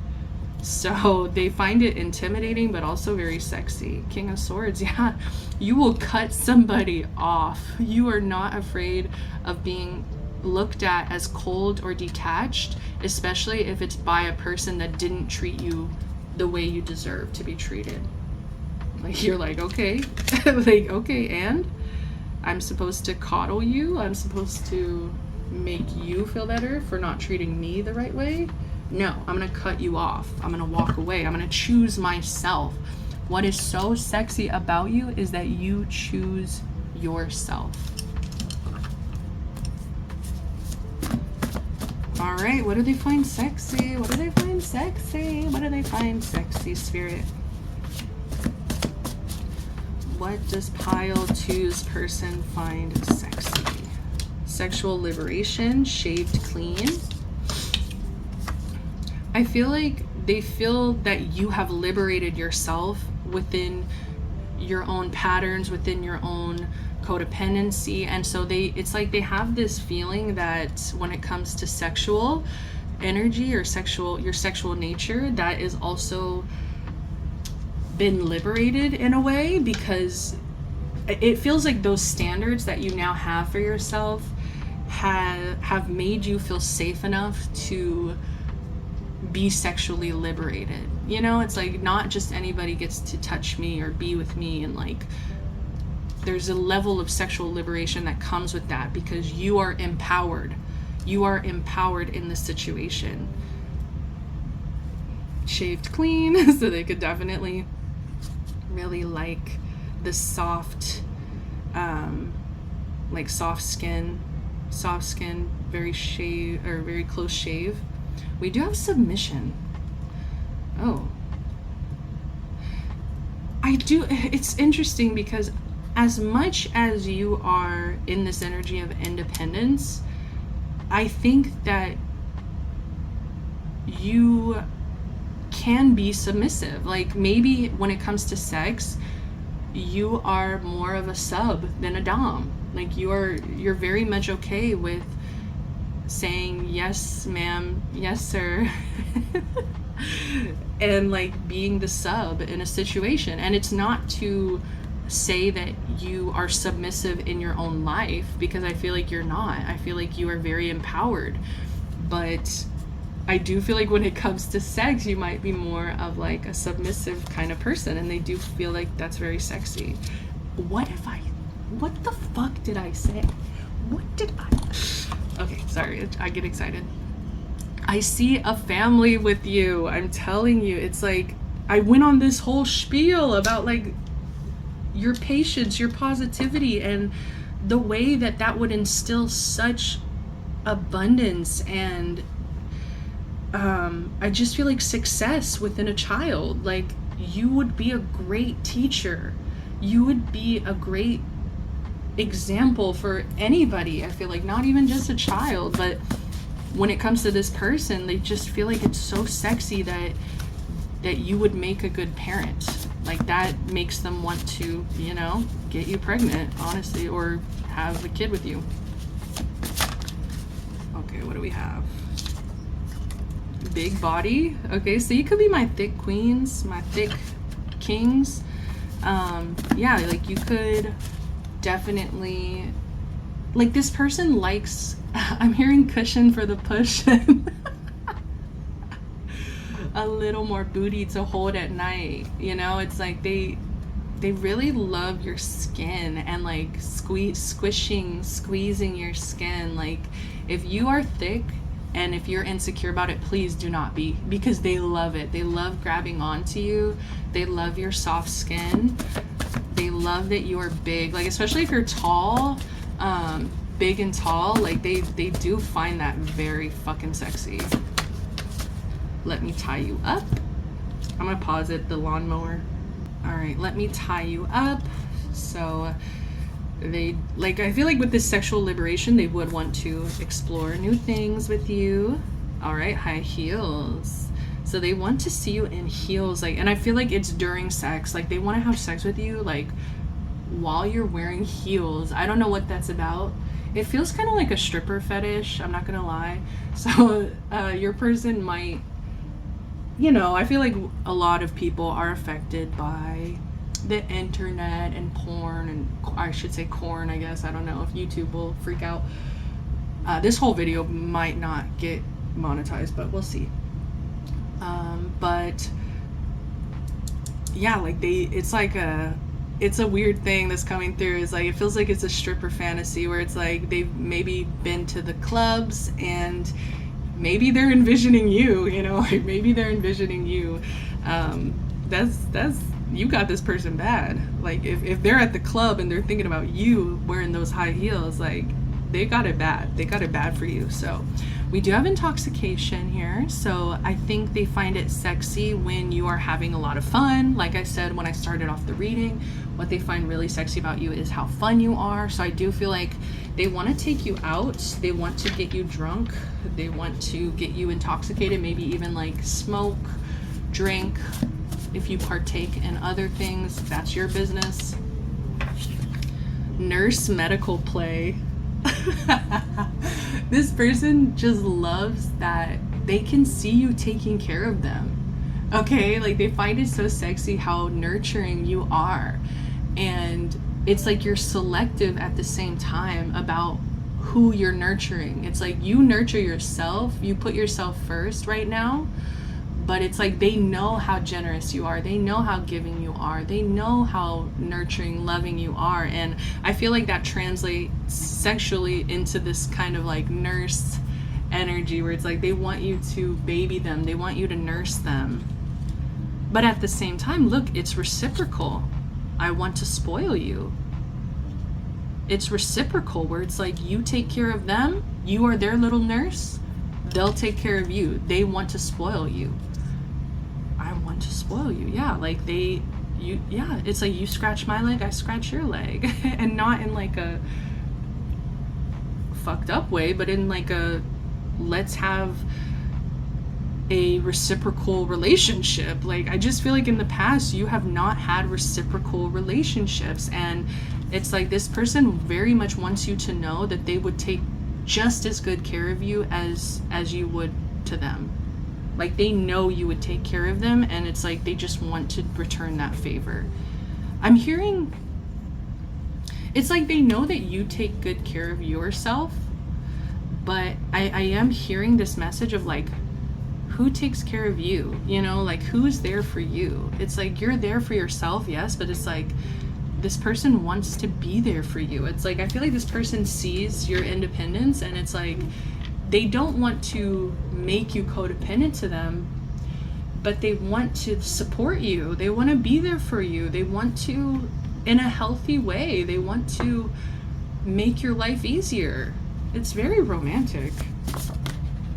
So they find it intimidating, but also very sexy. King of Swords, yeah. You will cut somebody off. You are not afraid of being looked at as cold or detached, especially if it's by a person that didn't treat you the way you deserve to be treated. Like, you're like, okay, like, okay, and I'm supposed to coddle you? I'm supposed to make you feel better for not treating me the right way? No, I'm gonna cut you off. I'm gonna walk away. I'm gonna choose myself. What is so sexy about you is that you choose yourself. All right, what do they find sexy? What do they find sexy? What do they find sexy, Spirit? What does pile two's person find sexy? Sexual liberation, shaved clean. I feel like they feel that you have liberated yourself within your own patterns, within your own codependency, and so it's like they have this feeling that when it comes to sexual energy or your sexual nature, that is also been liberated in a way, because it feels like those standards that you now have for yourself have made you feel safe enough to be sexually liberated. You know, it's like not just anybody gets to touch me or be with me, and like there's a level of sexual liberation that comes with that, because you are empowered. You are empowered in the situation. Shaved clean, so they could definitely really like the soft, like soft skin, very close shave. We do have submission. Oh, I do. It's interesting because as much as you are in this energy of independence, I think that you can be submissive. Like, maybe when it comes to sex, you are more of a sub than a dom. Like, you're very much okay with saying yes ma'am, yes sir, and like being the sub in a situation. And it's not to say that you are submissive in your own life, because I feel like you're not. I feel like you are very empowered, but I do feel like when it comes to sex, you might be more of like a submissive kind of person, and they do feel like that's very sexy. What the fuck did I say? Okay, sorry, I get excited. I see a family with you. I'm telling you, it's like I went on this whole spiel about like your patience, your positivity, and the way that that would instill such abundance and I just feel like success within a child. Like, you would be a great teacher. You would be a great example for anybody. I feel like not even just a child, but when it comes to this person, they just feel like it's so sexy that you would make a good parent. Like, that makes them want to, you know, get you pregnant, honestly, or have a kid with you. Okay, what do we have? Big body. Okay, so you could be my thick queens, my thick kings. Yeah, like, you could definitely, like, this person likes, I'm hearing cushion for the push. A little more booty to hold at night, you know. It's like they really love your skin and like squeezing your skin. Like, if you are thick and if you're insecure about it, please do not be, because they love it. They love grabbing onto you. They love your soft skin. They love that you are big, like, especially if you're tall, big and tall. Like, they do find that very fucking sexy. Let me tie you up. I'm gonna pause it, the lawnmower. All right, let me tie you up. So they, like, I feel like with this sexual liberation, they would want to explore new things with you. All right, high heels. So they want to see you in heels, like, and I feel like it's during sex. Like, they want to have sex with you, like, while you're wearing heels. I don't know what that's about. It feels kind of like a stripper fetish, I'm not gonna lie. So your person might, you know, I feel like a lot of people are affected by the internet and porn, and I should say corn, I guess. I don't know if YouTube will freak out. This whole video might not get monetized, but we'll see. But yeah, like, it's a weird thing that's coming through. It's like, it feels like it's a stripper fantasy where it's like they've maybe been to the clubs and maybe they're envisioning you, you know, like, maybe they're envisioning you. That's you got this person bad. Like, if they're at the club and they're thinking about you wearing those high heels, like, they got it bad. They got it bad for you. So we do have intoxication here. So I think they find it sexy when you are having a lot of fun. Like I said when I started off the reading, what they find really sexy about you is how fun you are. So I do feel like they want to take you out. They want to get you drunk. They want to get you intoxicated, maybe even like smoke, drink. If you partake in other things, that's your business. Nurse medical play. This person just loves that they can see you taking care of them. Okay, like, they find it so sexy how nurturing you are. And it's like you're selective at the same time about who you're nurturing. It's like you nurture yourself, you put yourself first right now, but it's like they know how generous you are. They know how giving you are. They know how nurturing, loving you are. And I feel like that translates sexually into this kind of like nurse energy where it's like they want you to baby them. They want you to nurse them. But at the same time, look, it's reciprocal. I want to spoil you. It's reciprocal where it's like you take care of them. You are their little nurse. They'll take care of you. They want to spoil you. I want to spoil you. Yeah, like it's like you scratch my leg, I scratch your leg. And not in like a fucked up way, but in like a let's have a reciprocal relationship. Like, I just feel like in the past you have not had reciprocal relationships, and it's like this person very much wants you to know that they would take just as good care of you as you would to them. Like, they know you would take care of them, and it's like they just want to return that favor. I'm hearing it's like they know that you take good care of yourself, but I am hearing this message of like, who takes care of you? You know, like, who's there for you? It's like you're there for yourself, yes, but it's like this person wants to be there for you. It's like I feel like this person sees your independence, and it's like they don't want to make you codependent to them, but they want to support you. They want to be there for you. They want to in a healthy way. They want to make your life easier. It's very romantic.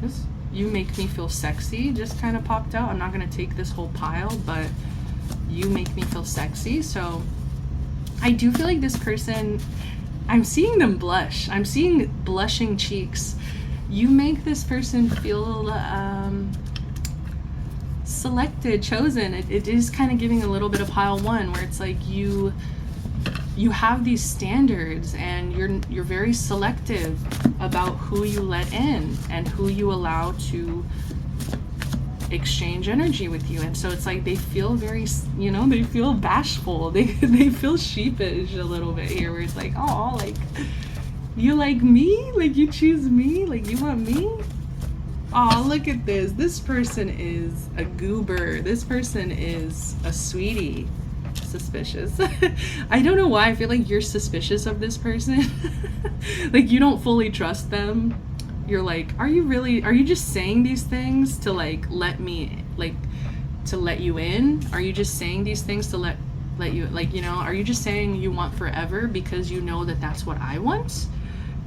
This, you make me feel sexy just kind of popped out. I'm not going to take this whole pile, but you make me feel sexy. So I do feel like this person, I'm seeing them blush. I'm seeing blushing cheeks. You make this person feel selected, chosen. It is kind of giving a little bit of pile one, where it's like you have these standards and you're very selective about who you let in and who you allow to exchange energy with you. And so it's like they feel very, they feel bashful. They feel sheepish a little bit here, where it's like, oh, like, you like me? Like, you choose me? Like, you want me? Oh, look at this. This person is a goober. This person is a sweetie. Suspicious. I don't know why. I feel like you're suspicious of this person. Like, you don't fully trust them. You're like, are you just saying these things to like let you in? Are you just saying these things to let you, like, are you just saying you want forever because you know that that's what I want?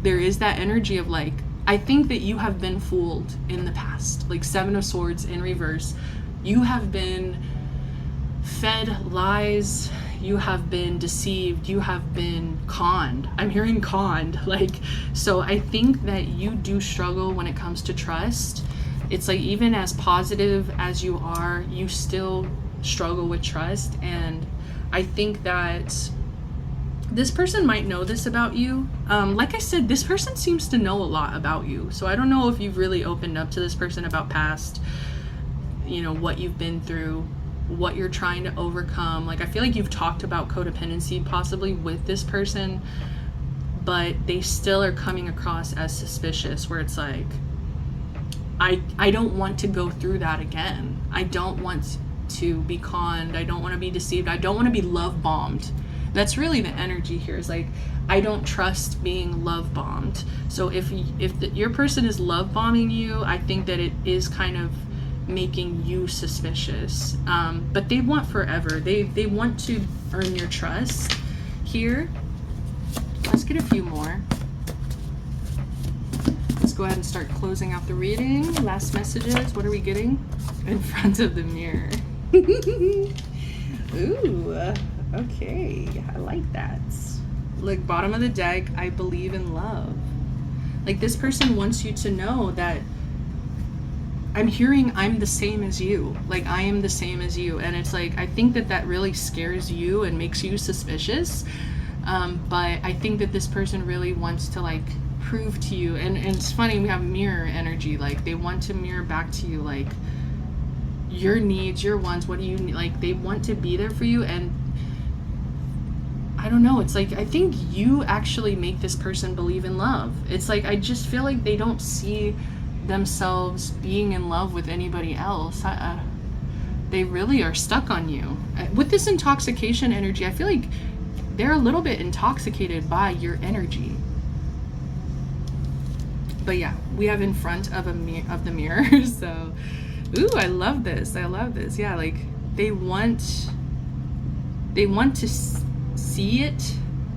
There is that energy of like, I think that you have been fooled in the past. Like, Seven of Swords in reverse. You have been fed lies. You have been deceived. You have been conned. I'm hearing conned. Like, so I think that you do struggle when it comes to trust. It's like, even as positive as you are, you still struggle with trust. And I think that this person might know this about you. Like I said, this person seems to know a lot about you. So I don't know if you've really opened up to this person about past, what you've been through, what you're trying to overcome. Like, I feel like you've talked about codependency possibly with this person, but they still are coming across as suspicious, where it's like, I don't want to go through that again. I don't want to be conned. I don't want to be deceived. I don't want to be love bombed. That's really the energy here, is like, I don't trust being love bombed. So if your person is love bombing you, I think that it is kind of making you suspicious. But they want forever. They want to earn your trust here. Let's get a few more. Let's go ahead and start closing out the reading. Last messages. What are we getting? In front of the mirror. Ooh, okay. I like that. Look, bottom of the deck, I believe in love. Like, this person wants you to know that I'm hearing I'm the same as you. Like, I am the same as you. And it's like, I think that really scares you and makes you suspicious. But I think that this person really wants to, like, prove to you. And it's funny, we have mirror energy. Like, they want to mirror back to you, like, your needs, your wants. What do you need? Like, they want to be there for you. And I don't know. It's like, I think you actually make this person believe in love. It's like, I just feel like they don't see themselves being in love with anybody else. They really are stuck on you. With this intoxication energy, I feel like they're a little bit intoxicated by your energy. But yeah, we have in front of the mirror. So, ooh, I love this. I love this. Yeah, like, they want to see it.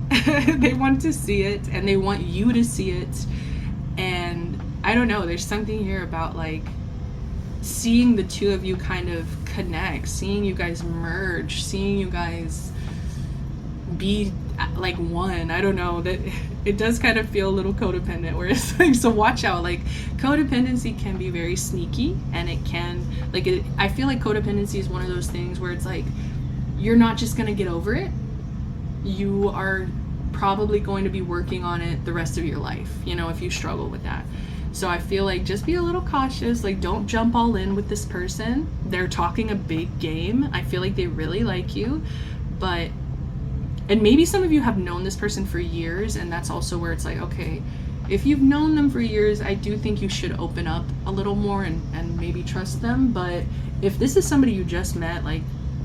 They want to see it, and they want you to see it. And I don't know, there's something here about, like, seeing the two of you kind of connect, seeing you guys merge, seeing you guys be like one. I don't know, that it does kind of feel a little codependent, where it's like, so watch out. Like, codependency can be very sneaky, and it can, like, I feel like codependency is one of those things where it's like, you're not just gonna get over it. You are probably going to be working on it the rest of your life, if you struggle with that. So I feel like, just be a little cautious. Like, don't jump all in with this person. They're talking a big game. I feel like they really like you, and maybe some of you have known this person for years, and that's also where it's like, okay, if you've known them for years, I do think you should open up a little more and maybe trust them. But if this is somebody you just met, like,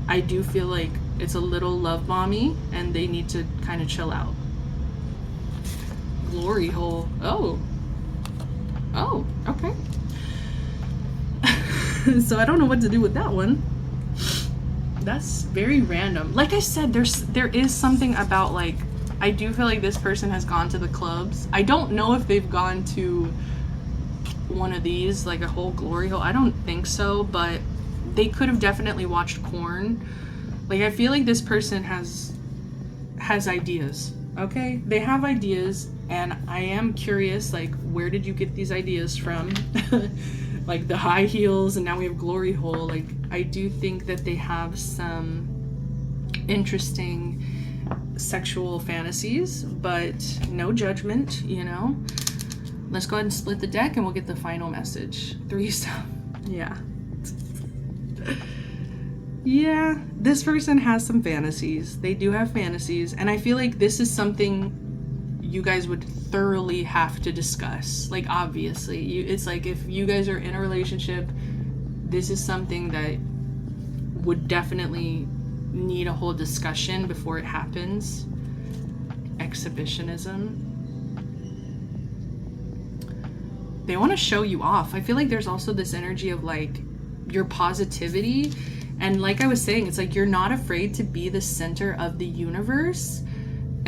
I do feel like it's a little love bomby, and they need to kind of chill out. Glory hole. Oh, okay. So I don't know what to do with that one. That's very random. Like I said, there is something about, like, I do feel like this person has gone to the clubs. I don't know if they've gone to one of these, like a whole glory hole. I don't think so, but they could have definitely watched Korn. Like, I feel like this person has ideas, okay? They have ideas, and I am curious, like, where did you get these ideas from? Like the high heels, and now we have glory hole. Like, I do think that they have some interesting sexual fantasies, but no judgment, you know? Let's go ahead and split the deck and we'll get the final message. Threesome. Yeah. Yeah, this person has some fantasies. They do have fantasies, and I feel like this is something you guys would thoroughly have to discuss. Like, obviously, it's like if you guys are in a relationship, this is something that would definitely need a whole discussion before it happens. Exhibitionism. They want to show you off. I feel like there's also this energy of, like, your positivity. And like I was saying, it's like you're not afraid to be the center of the universe.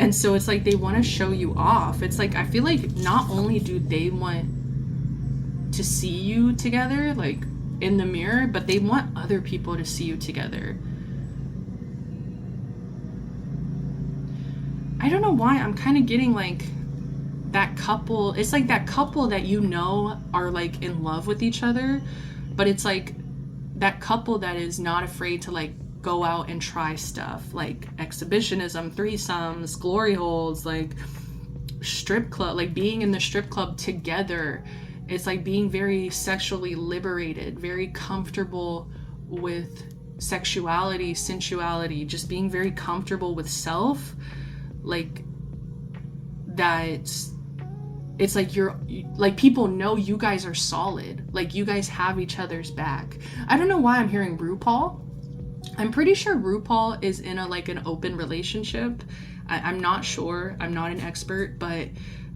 And so it's like they want to show you off. It's like, I feel like not only do they want to see you together, like, in the mirror, but they want other people to see you together. I don't know why, I'm kind of getting, like, that couple. It's like that couple that you know are, like, in love with each other, but it's like that couple that is not afraid to, like, go out and try stuff, like exhibitionism, threesomes, glory holes, like strip club, like being in the strip club together. It's like being very sexually liberated, very comfortable with sexuality, sensuality, just being very comfortable with self. Like, that it's like you're like, people know you guys are solid, like you guys have each other's back. I don't know why I'm hearing RuPaul. I'm pretty sure RuPaul is in an open relationship. I'm not sure. I'm not an expert, but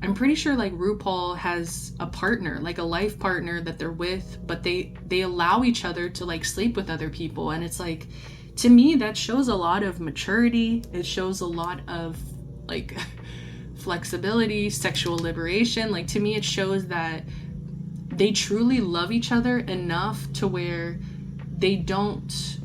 I'm pretty sure, like, RuPaul has a partner, like a life partner that they're with, but they allow each other to, like, sleep with other people. And it's like, to me, that shows a lot of maturity. It shows a lot of, like, flexibility, sexual liberation. Like, to me, it shows that they truly love each other enough to where they don't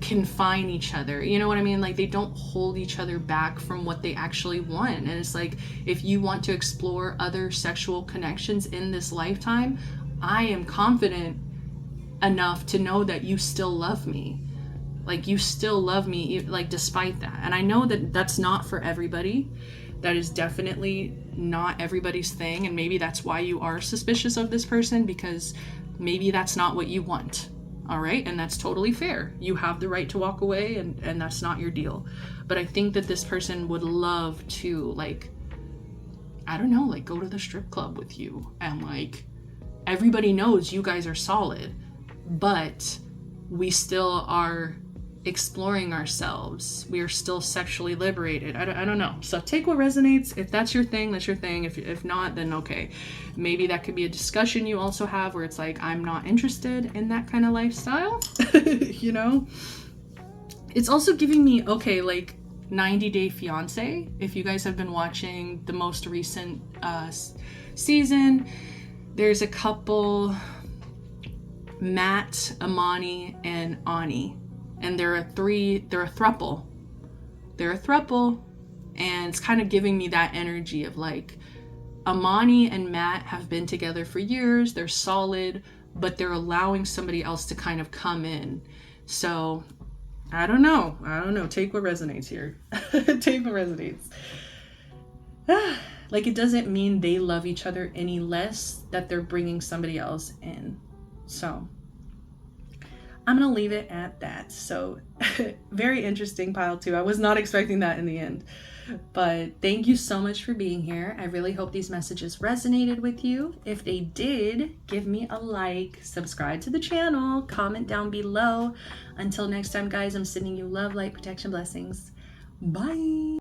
confine each other, you know what I mean? Like, they don't hold each other back from what they actually want. And it's like, if you want to explore other sexual connections in this lifetime, I am confident enough to know that you still love me. Like, you still love me, like, despite that. And I know that that's not for everybody. That is definitely not everybody's thing, and maybe that's why you are suspicious of this person, because maybe that's not what you want. All right, and that's totally fair. You have the right to walk away, and that's not your deal. But I think that this person would love to, like, I don't know, like, go to the strip club with you, and, like, everybody knows you guys are solid, but we still are exploring ourselves. We are still sexually liberated. I don't know. So take what resonates. If that's your thing, that's your thing. If not, then okay. Maybe that could be a discussion you also have where it's like, I'm not interested in that kind of lifestyle. You know? It's also giving me, okay, like 90 Day Fiance. If you guys have been watching the most recent season, there's a couple, Matt, Amani, and Ani. And they're a throuple. They're a throuple, and it's kind of giving me that energy of, like, Amani and Matt have been together for years. They're solid, but they're allowing somebody else to kind of come in. So, I don't know. Take what resonates here. Take what resonates. Like, it doesn't mean they love each other any less that they're bringing somebody else in. So, I'm going to leave it at that. So, very interesting pile two. I was not expecting that in the end. But thank you so much for being here. I really hope these messages resonated with you. If they did, give me a like, subscribe to the channel, comment down below. Until next time, guys, I'm sending you love, light, protection, blessings. Bye.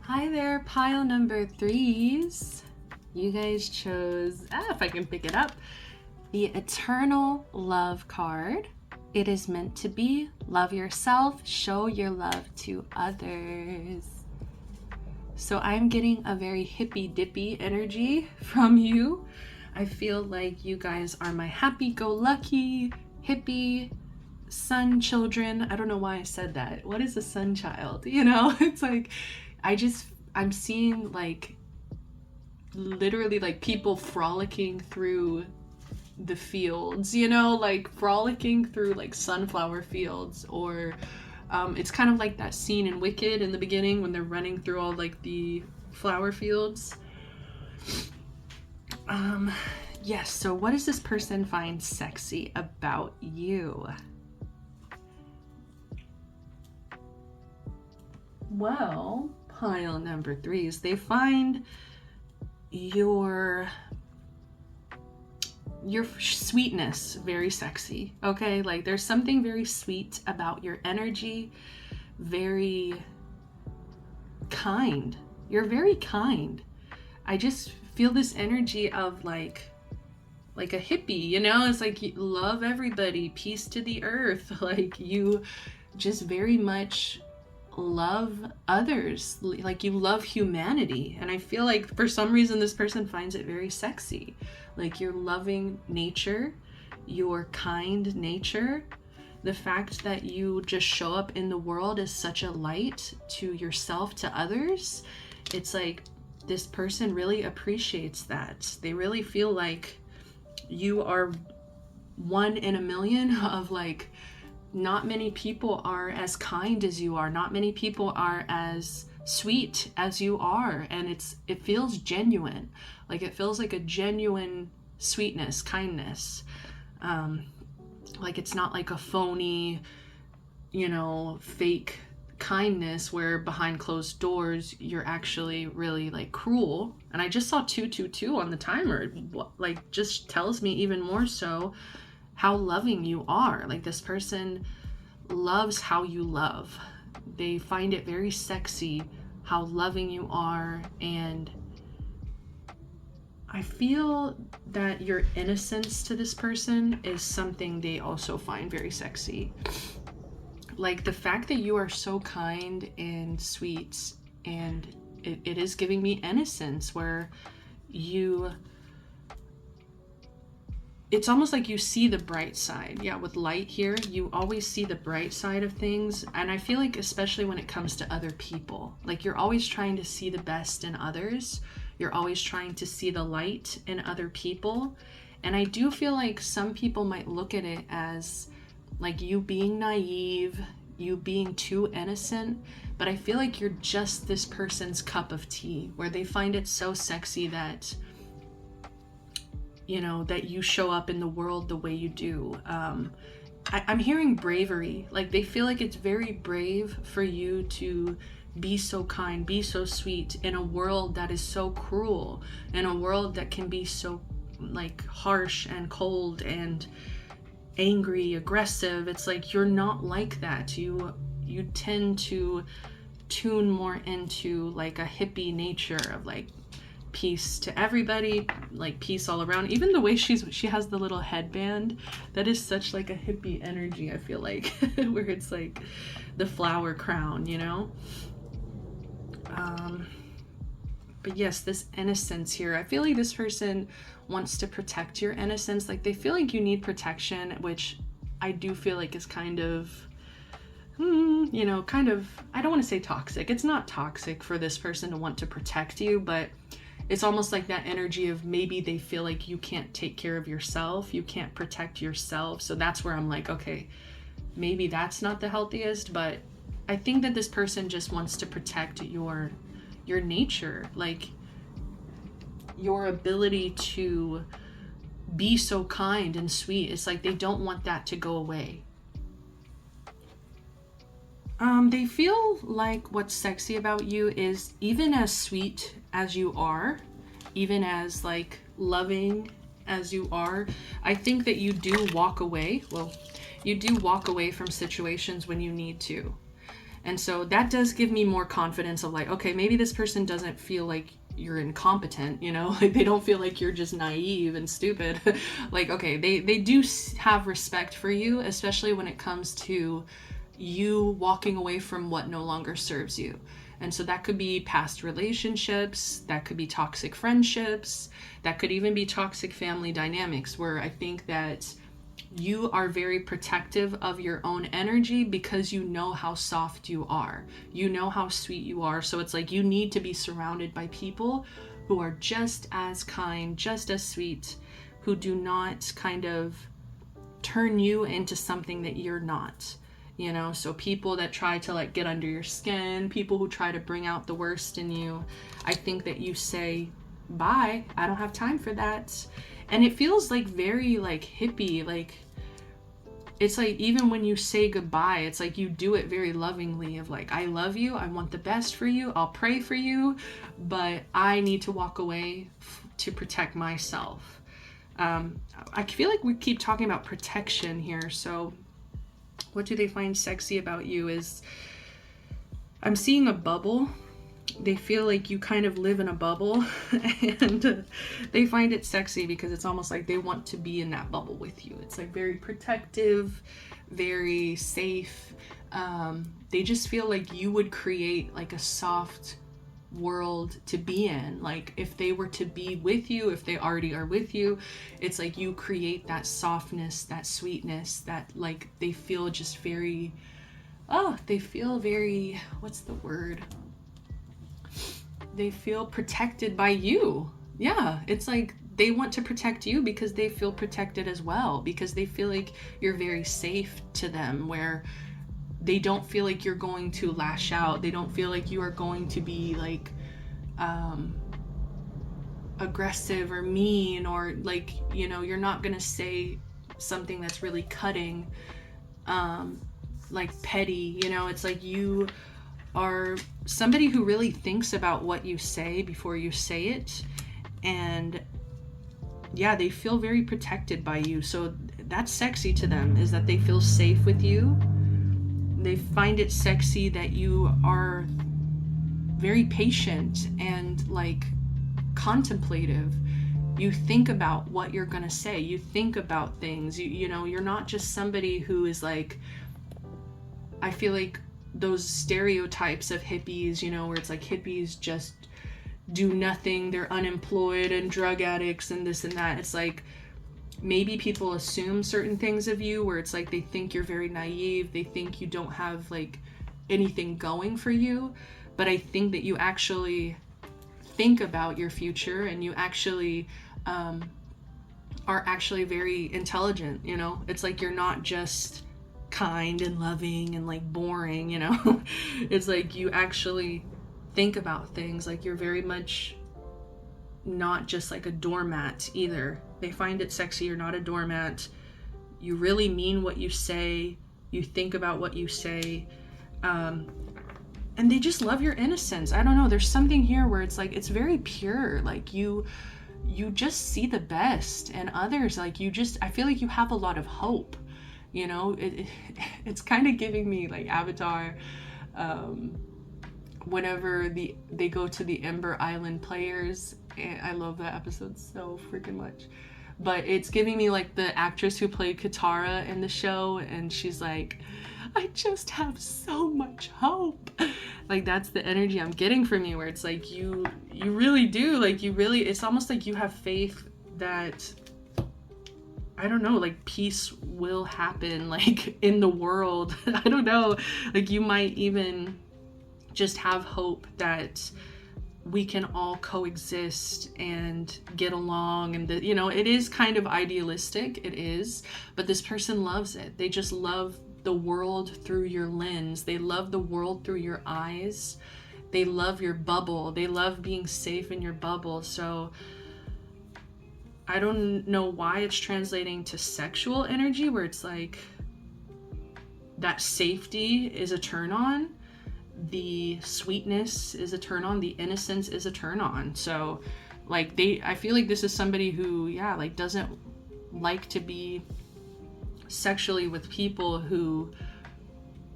Hi there, pile number 3s. You guys chose, if I can pick it up, the Eternal Love card. It is meant to be. Love yourself, show your love to others. So I'm getting a very hippy-dippy energy from you. I feel like you guys are my happy-go-lucky, hippie sun children. I don't know why I said that. What is a sun child? You know, it's like, I'm seeing like literally like people frolicking through the fields, you know, like frolicking through like sunflower fields, or it's kind of like that scene in Wicked in the beginning when they're running through all like the flower fields. Yes, so what does this person find sexy about you? Well, pile number 3s, they find your sweetness very sexy. Okay, like there's something very sweet about your energy, very kind. You're very kind. I just feel this energy of like a hippie, you know? It's like you love everybody, peace to the earth. Like you just very much love others, like you love humanity. And I feel like for some reason this person finds it very sexy. Like you're loving nature, your kind nature, the fact that you just show up in the world as such a light to yourself, to others. It's like this person really appreciates that. They really feel like you are one in a million of like, not many people are as kind as you are. Not many people are as sweet as you are. And it feels genuine. Like it feels like a genuine sweetness, kindness. Like it's not like a phony, you know, fake kindness where behind closed doors you're actually really like cruel. And I just saw 222 on the timer. Like just tells me even more so how loving you are. Like this person loves how you love. They find it very sexy how loving you are, and I feel that your innocence to this person is something they also find very sexy. Like the fact that you are so kind and sweet, and it is giving me innocence where it's almost like you see the bright side. Yeah, with light here, you always see the bright side of things. And I feel like especially when it comes to other people, like you're always trying to see the best in others. You're always trying to see the light in other people. And I do feel like some people might look at it as like you being naive, you being too innocent. But I feel like you're just this person's cup of tea, where they find it so sexy that, you know, that you show up in the world the way you do. I'm hearing bravery. Like they feel like it's very brave for you to be so kind, be so sweet in a world that is so cruel, in a world that can be so like harsh and cold and angry, aggressive. It's like you're not like that. You tend to tune more into like a hippie nature of like peace to everybody, like peace all around. Even the way she has the little headband, that is such like a hippie energy, I feel like, where it's like the flower crown, you know. But yes, this innocence here, I feel like this person wants to protect your innocence. Like they feel like you need protection, which I do feel like is kind of, kind of, I don't want to say toxic. It's not toxic for this person to want to protect you, but it's almost like that energy of maybe they feel like you can't take care of yourself, you can't protect yourself. So that's where I'm like, okay, maybe that's not the healthiest, but I think that this person just wants to protect your nature, like your ability to be so kind and sweet. It's like they don't want that to go away. They feel like what's sexy about you is even as sweet as you are, even as like loving as you are, I think that you do walk away. Well, you do walk away from situations when you need to. And so that does give me more confidence of like, okay, maybe this person doesn't feel like you're incompetent, like they don't feel like you're just naive and stupid. Like, okay, they do have respect for you, especially when it comes to you walking away from what no longer serves you. And so that could be past relationships, that could be toxic friendships, that could even be toxic family dynamics, where I think that you are very protective of your own energy because you know how soft you are. You know how sweet you are. So it's like you need to be surrounded by people who are just as kind, just as sweet, who do not kind of turn you into something that you're not. So people that try to like get under your skin, people who try to bring out the worst in you, I think that you say, bye, I don't have time for that. And it feels like very like hippie, like it's like even when you say goodbye, it's like you do it very lovingly of like, I love you, I want the best for you, I'll pray for you, but I need to walk away to protect myself. I feel like we keep talking about protection here, so what do they find sexy about you is I'm seeing a bubble. They feel like you kind of live in a bubble and they find it sexy because it's almost like they want to be in that bubble with you. It's like very protective, very safe. They just feel like you would create like a soft world to be in. Like if they were to be with you, if they already are with you, it's like you create that softness, that sweetness, that like they feel just very, they feel very, what's the word? They feel protected by you. Yeah, it's like they want to protect you because they feel protected as well, because they feel like you're very safe to them, where they don't feel like you're going to lash out. They don't feel like you are going to be like aggressive or mean, or like, you're not going to say something that's really cutting, like petty. It's like you are somebody who really thinks about what you say before you say it. And yeah, they feel very protected by you. So that's sexy to them, is that they feel safe with you. They find it sexy that you are very patient and like contemplative. You think about what you're gonna say. You think about things. You're not just somebody who is like, I feel like those stereotypes of hippies, where it's like hippies just do nothing, they're unemployed and drug addicts and this and that. It's like maybe people assume certain things of you, where it's like they think you're very naive, they think you don't have like anything going for you. But I think that you actually think about your future, and you actually are actually very intelligent. It's like you're not just kind and loving and like boring. It's like you actually think about things. Like you're very much not just like a doormat either. They find it sexy. You're not a doormat. You really mean what you say. You think about what you say. And they just love your innocence. I don't know. There's something here where it's like, it's very pure. Like you just see the best in others. Like I feel like you have a lot of hope. It's kind of giving me like Avatar, whenever they go to the Ember Island Players. And I love that episode so freaking much. But it's giving me like the actress who played Katara in the show, and she's like, I just have so much hope. Like that's the energy I'm getting from you, where it's like you really do, like you really, it's almost like you have faith that, I don't know, like peace will happen like in the world. I don't know, like you might even just have hope that we can all coexist and get along, and that, you know, it is kind of idealistic, it is, but this person loves it. They just love the world through your lens. They love the world through your eyes. They love your bubble. They love being safe in your bubble. So I don't know why it's translating to sexual energy, where it's like that safety is a turn on, the sweetness is a turn on, the innocence is a turn on. So like I feel like this is somebody who, yeah, like doesn't like to be sexually with people who,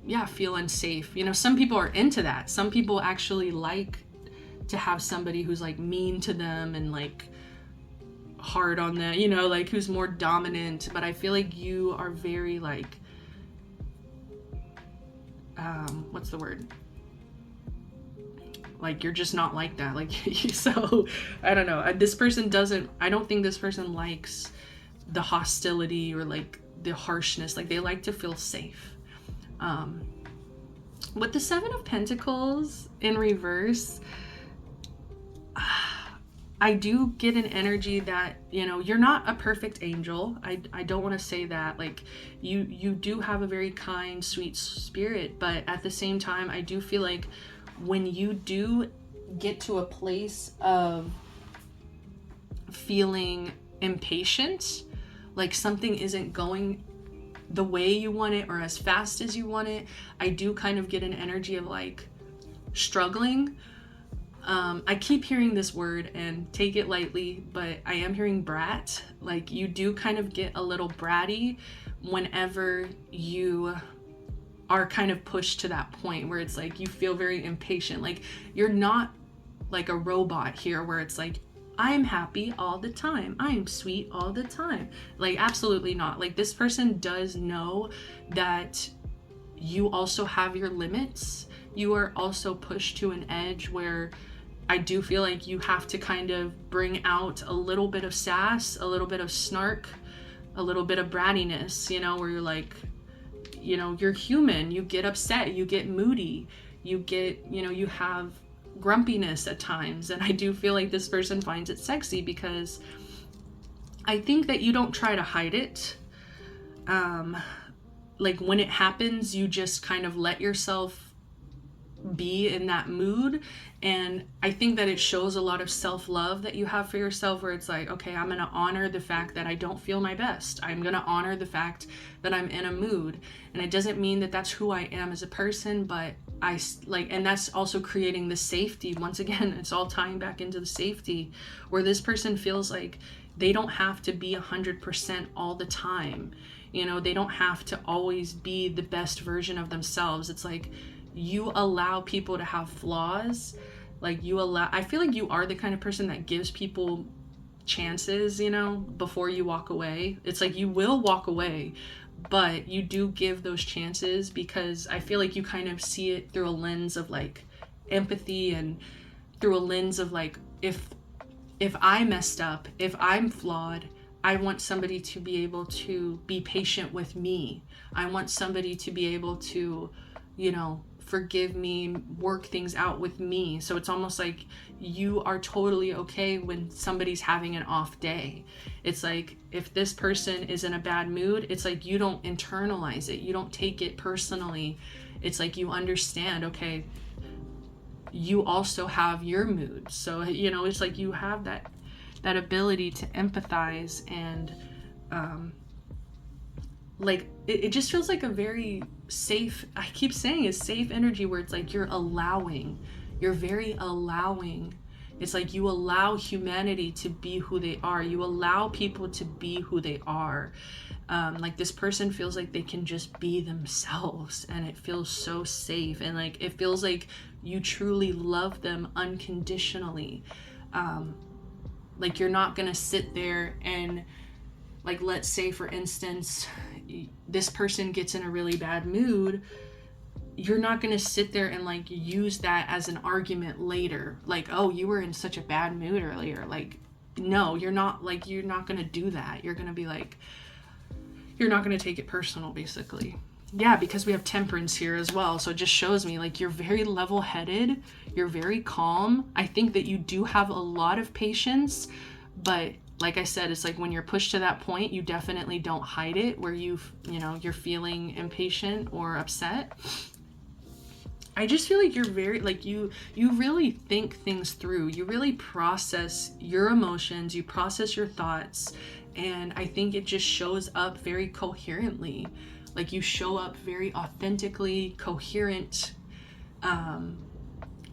yeah, feel unsafe. You know, some people are into that. Some people actually like to have somebody who's like mean to them and like hard on them, you know, like who's more dominant. But I feel like you are very like, what's the word? Like you're just not like that. Like, so I don't know. This person doesn't, I don't think this person likes the hostility or like the harshness. Like they like to feel safe. With the Seven of Pentacles in reverse, I do get an energy that, you know, you're not a perfect angel. I don't want to say that. Like you do have a very kind, sweet spirit, but at the same time, I do feel like when you do get to a place of feeling impatient, like something isn't going the way you want it or as fast as you want it, I do kind of get an energy of like struggling. I keep hearing this word, and take it lightly, but I am hearing brat. Like you do kind of get a little bratty whenever you are kind of pushed to that point where it's like you feel very impatient. Like you're not like a robot here where it's like, I'm happy all the time, I'm sweet all the time. Like absolutely not. Like this person does know that you also have your limits. You are also pushed to an edge where I do feel like you have to kind of bring out a little bit of sass, a little bit of snark, a little bit of brattiness, you know, where you're like, you know, you're human, you get upset, you get moody, you get, you know, you have grumpiness at times. And I do feel like this person finds it sexy because I think that you don't try to hide it. Like when it happens, you just kind of let yourself be in that mood. And I think that it shows a lot of self-love that you have for yourself, where it's like, okay, I'm going to honor the fact that I don't feel my best. I'm going to honor the fact that I'm in a mood. And it doesn't mean that that's who I am as a person, but I like, and that's also creating the safety. Once again, it's all tying back into the safety, where this person feels like they don't have to be 100% all the time. You know, they don't have to always be the best version of themselves. It's like, you allow people to have flaws. Like you allow, I feel like you are the kind of person that gives people chances, you know, before you walk away. It's like you will walk away, but you do give those chances because I feel like you kind of see it through a lens of like empathy, and through a lens of like, if I messed up, if I'm flawed, I want somebody to be able to be patient with me. I want somebody to be able to, you know, forgive me, work things out with me. So it's almost like you are totally okay when somebody's having an off day. It's like if this person is in a bad mood, it's like you don't internalize it. You don't take it personally. It's like you understand, okay, you also have your mood. So, you know, it's like you have that ability to empathize, and like it just feels like a very safe, I keep saying it's safe energy, where it's like you're very allowing. It's like you allow humanity to be who they are. You allow people to be who they are. Like this person feels like they can just be themselves, and it feels so safe, and like it feels like you truly love them unconditionally. Like you're not gonna sit there and like, let's say for instance, this person gets in a really bad mood, you're not going to sit there and like use that as an argument later. Like, oh, you were in such a bad mood earlier. Like, no, you're not going to do that. You're going to be like, you're not going to take it personal, basically. Yeah, because we have temperance here as well. So it just shows me like you're very level-headed. You're very calm. I think that you do have a lot of patience, but like I said, it's like when you're pushed to that point, you definitely don't hide it where you're feeling impatient or upset. I just feel like you're very, like, you really think things through. You really process your emotions, you process your thoughts, and I think it just shows up very coherently. Like, you show up very authentically, coherent,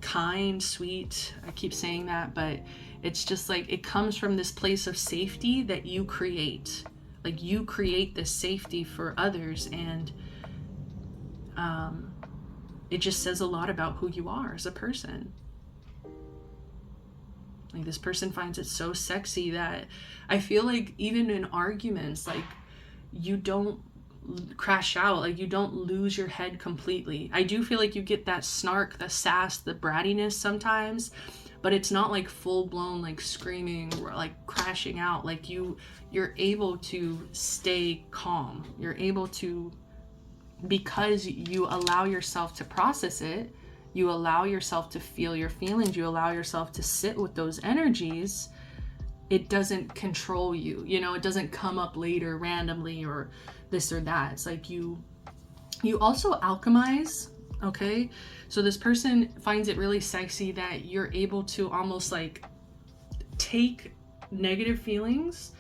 kind, sweet. I keep saying that, but it's just like it comes from this place of safety that you create. Like, you create this safety for others, and it just says a lot about who you are as a person. Like, this person finds it so sexy that I feel like even in arguments, like, you don't crash out, like, you don't lose your head completely. I do feel like you get that snark, the sass, the brattiness sometimes, but it's not like full-blown like screaming or like crashing out. Like, you're able to stay calm. You're able to, because you allow yourself to process it, you allow yourself to feel your feelings, you allow yourself to sit with those energies. It doesn't control you, it doesn't come up later randomly or this or that. It's like you also alchemize, okay? So this person finds it really sexy that you're able to almost like take negative feelings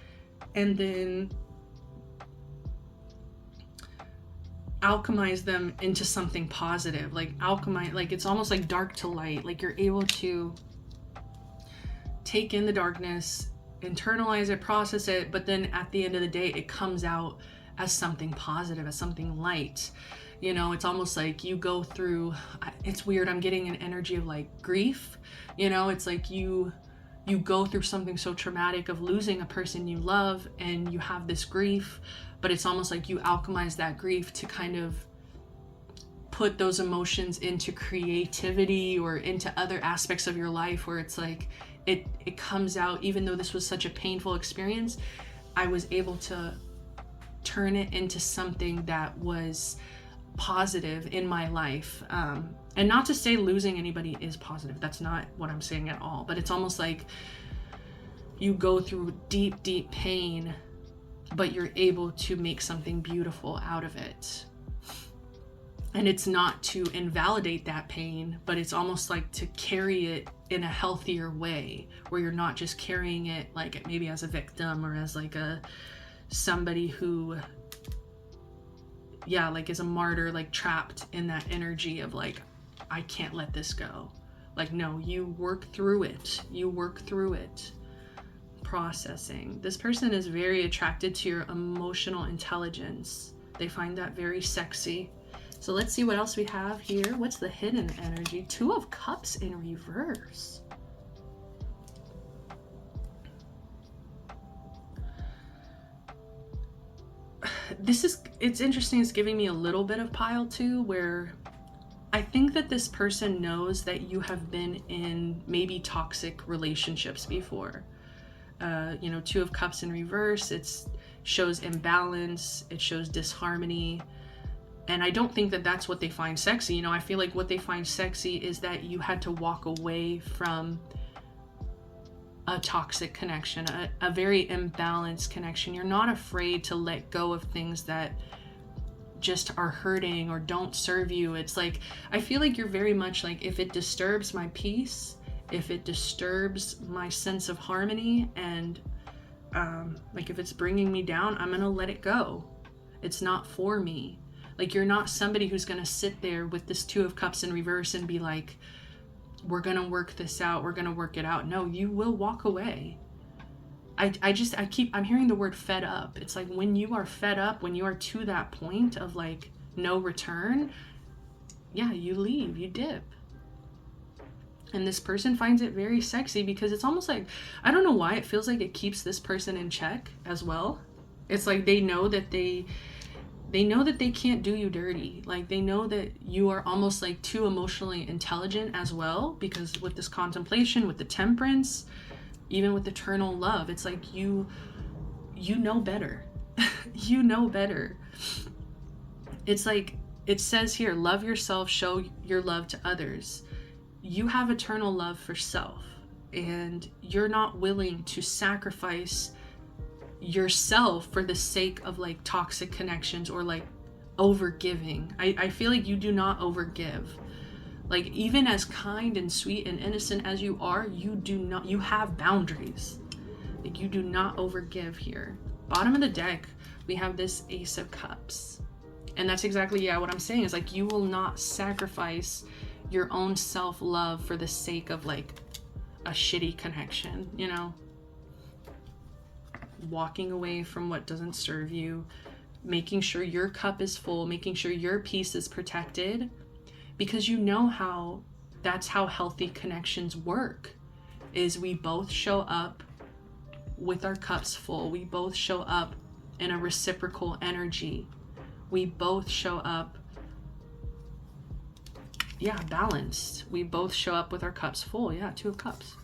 and then alchemize them into something positive. Like, alchemize, like, it's almost like dark to light. Like, you're able to take in the darkness, internalize it, process it, but then at the end of the day, it comes out as something positive, as something light. It's almost like you go through, it's weird, I'm getting an energy of like grief. It's like you go through something so traumatic of losing a person you love, and you have this grief, but it's almost like you alchemize that grief to kind of put those emotions into creativity or into other aspects of your life, where it's like it comes out. Even though this was such a painful experience, I was able to turn it into something that was positive in my life. And not to say losing anybody is positive, that's not what I'm saying at all, but it's almost like you go through deep, deep pain, but you're able to make something beautiful out of it. And it's not to invalidate that pain, but it's almost like to carry it in a healthier way, where you're not just carrying it like maybe as a victim or as like somebody who, like, is a martyr, like trapped in that energy of like, I can't let this go. Like, no, you work through it. Processing. This person is very attracted to your emotional intelligence. They find that very sexy. So let's see what else we have here. What's the hidden energy? 2 of Cups in reverse. It's interesting. It's giving me a little bit of pile too, where I think that this person knows that you have been in maybe toxic relationships before. 2 of Cups in reverse, it shows imbalance, it shows disharmony. And I don't think that that's what they find sexy. I feel like what they find sexy is that you had to walk away from a toxic connection, a very imbalanced connection. You're not afraid to let go of things that just are hurting or don't serve you. It's like, I feel like you're very much like, if it disturbs my peace, if it disturbs my sense of harmony, and like if it's bringing me down, I'm gonna let it go. It's not for me. Like, you're not somebody who's gonna sit there with this 2 of Cups in reverse and be like, we're gonna work this out, we're gonna work it out. No, you will walk away. I'm hearing the word fed up. It's like, when you are fed up, when you are to that point of like no return, you leave, you dip. And this person finds it very sexy because it's almost like, I don't know why, it feels like it keeps this person in check as well. It's like they know that they can't do you dirty. Like they know that you are almost like too emotionally intelligent as well, because with this contemplation, with the temperance, even with eternal love, it's like you know better. You know better. It's like it says here, love yourself, show your love to others. You have eternal love for self, and you're not willing to sacrifice yourself for the sake of like toxic connections or like overgiving. I feel like you do not overgive. Like even as kind and sweet and innocent as you are, you have boundaries. Like you do not overgive here. Bottom of the deck, we have this Ace of Cups. And that's exactly, what I'm saying is like you will not sacrifice your own self-love for the sake of like a shitty connection, you know? Walking away from what doesn't serve you, making sure your cup is full, making sure your peace is protected, because you know that's how healthy connections work, is we both show up with our cups full. We both show up in a reciprocal energy. We both show up, balanced. We both show up with our cups full. Two of Cups.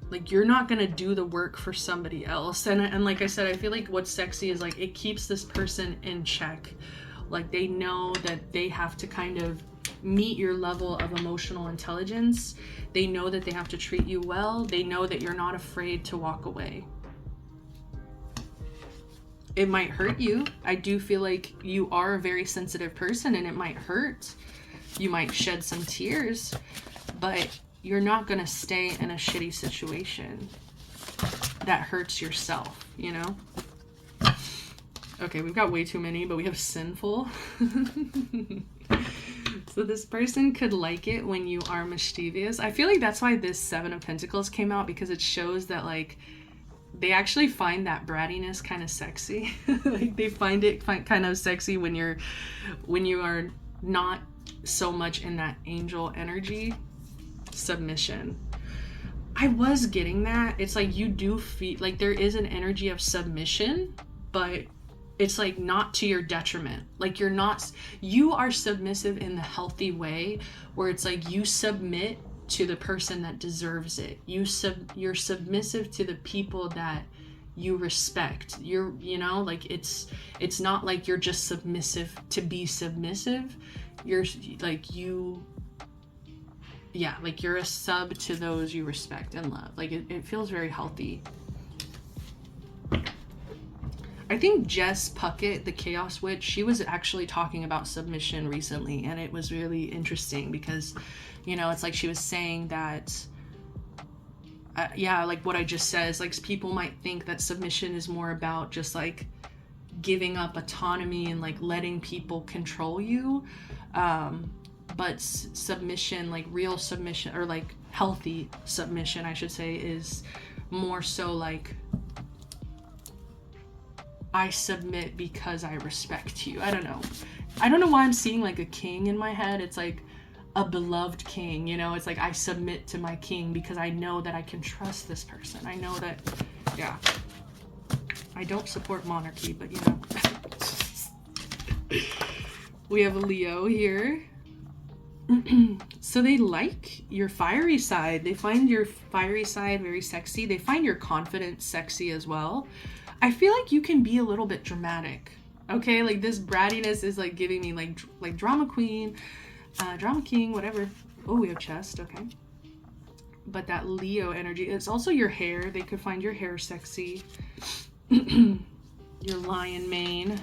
Like you're not gonna do the work for somebody else. And like I said, I feel like what's sexy is like it keeps this person in check. Like they know that they have to kind of meet your level of emotional intelligence. They know that they have to treat you well. They know that you're not afraid to walk away. It might hurt you. I do feel like you are a very sensitive person and it might hurt. You might shed some tears, but you're not gonna stay in a shitty situation that hurts yourself, you know? Okay, we've got way too many, but we have sinful. So this person could like it when you are mischievous. I feel like that's why this Seven of Pentacles came out, because it shows that like they actually find that brattiness kind of sexy. Like they find it kind of sexy when you are not so much in that angel energy. Submission. I was getting that. It's like you do feel like there is an energy of submission, but it's like not to your detriment. Like you are submissive in the healthy way, where it's like you submit to the person that deserves it. You're submissive to the people that you respect. Like it's not like you're just submissive to be submissive. You're like you're a sub to those you respect and love. Like it feels very healthy. I think Jess Puckett, the Chaos Witch, she was actually talking about submission recently, and it was really interesting because, it's like she was saying that, like what I just said is like people might think that submission is more about just like giving up autonomy and like letting people control you. But submission, like real submission, or like healthy submission, I should say, is more so like I submit because I respect you. I don't know why I'm seeing like a king in my head. It's like a beloved king, it's like I submit to my king because I know that I can trust this person. I know that, I don't support monarchy, but we have a Leo here. So they like your fiery side. They find your fiery side very sexy. They find your confidence sexy as well. I feel like you can be a little bit dramatic. Okay, like this brattiness is like giving me like drama queen, drama king, whatever. Oh, we have chest. Okay, but that Leo energy. It's also your hair. They could find your hair sexy. Your lion mane.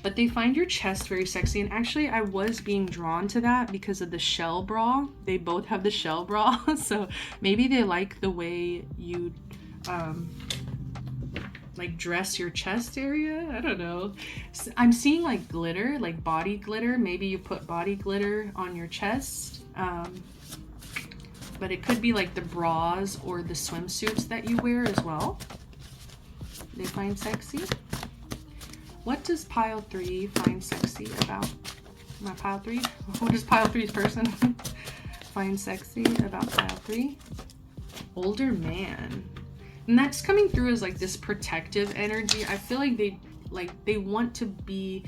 But they find your chest very sexy. And actually, I was being drawn to that because of the shell bra. They both have the shell bra. So maybe they like the way you like dress your chest area. I don't know. I'm seeing like glitter, like body glitter. Maybe you put body glitter on your chest. But it could be like the bras or the swimsuits that you wear as well. They find sexy. What does pile 3 find sexy about? My pile 3? What does pile 3's person find sexy about pile 3? Older man. And that's coming through as like this protective energy. I feel like they want to be,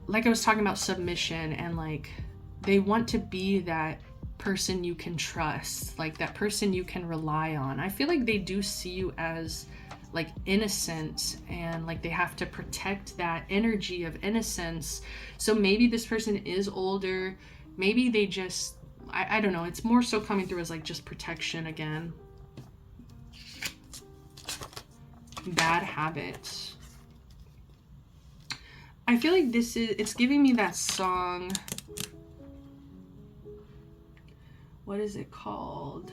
like I was talking about submission, and like they want to be that person you can trust, like that person you can rely on. I feel like they do see you as like innocent, and like they have to protect that energy of innocence. So maybe this person is older, maybe they just, I don't know, it's more so coming through as like just protection again. Bad habits. I feel like it's giving me that song, what is it called?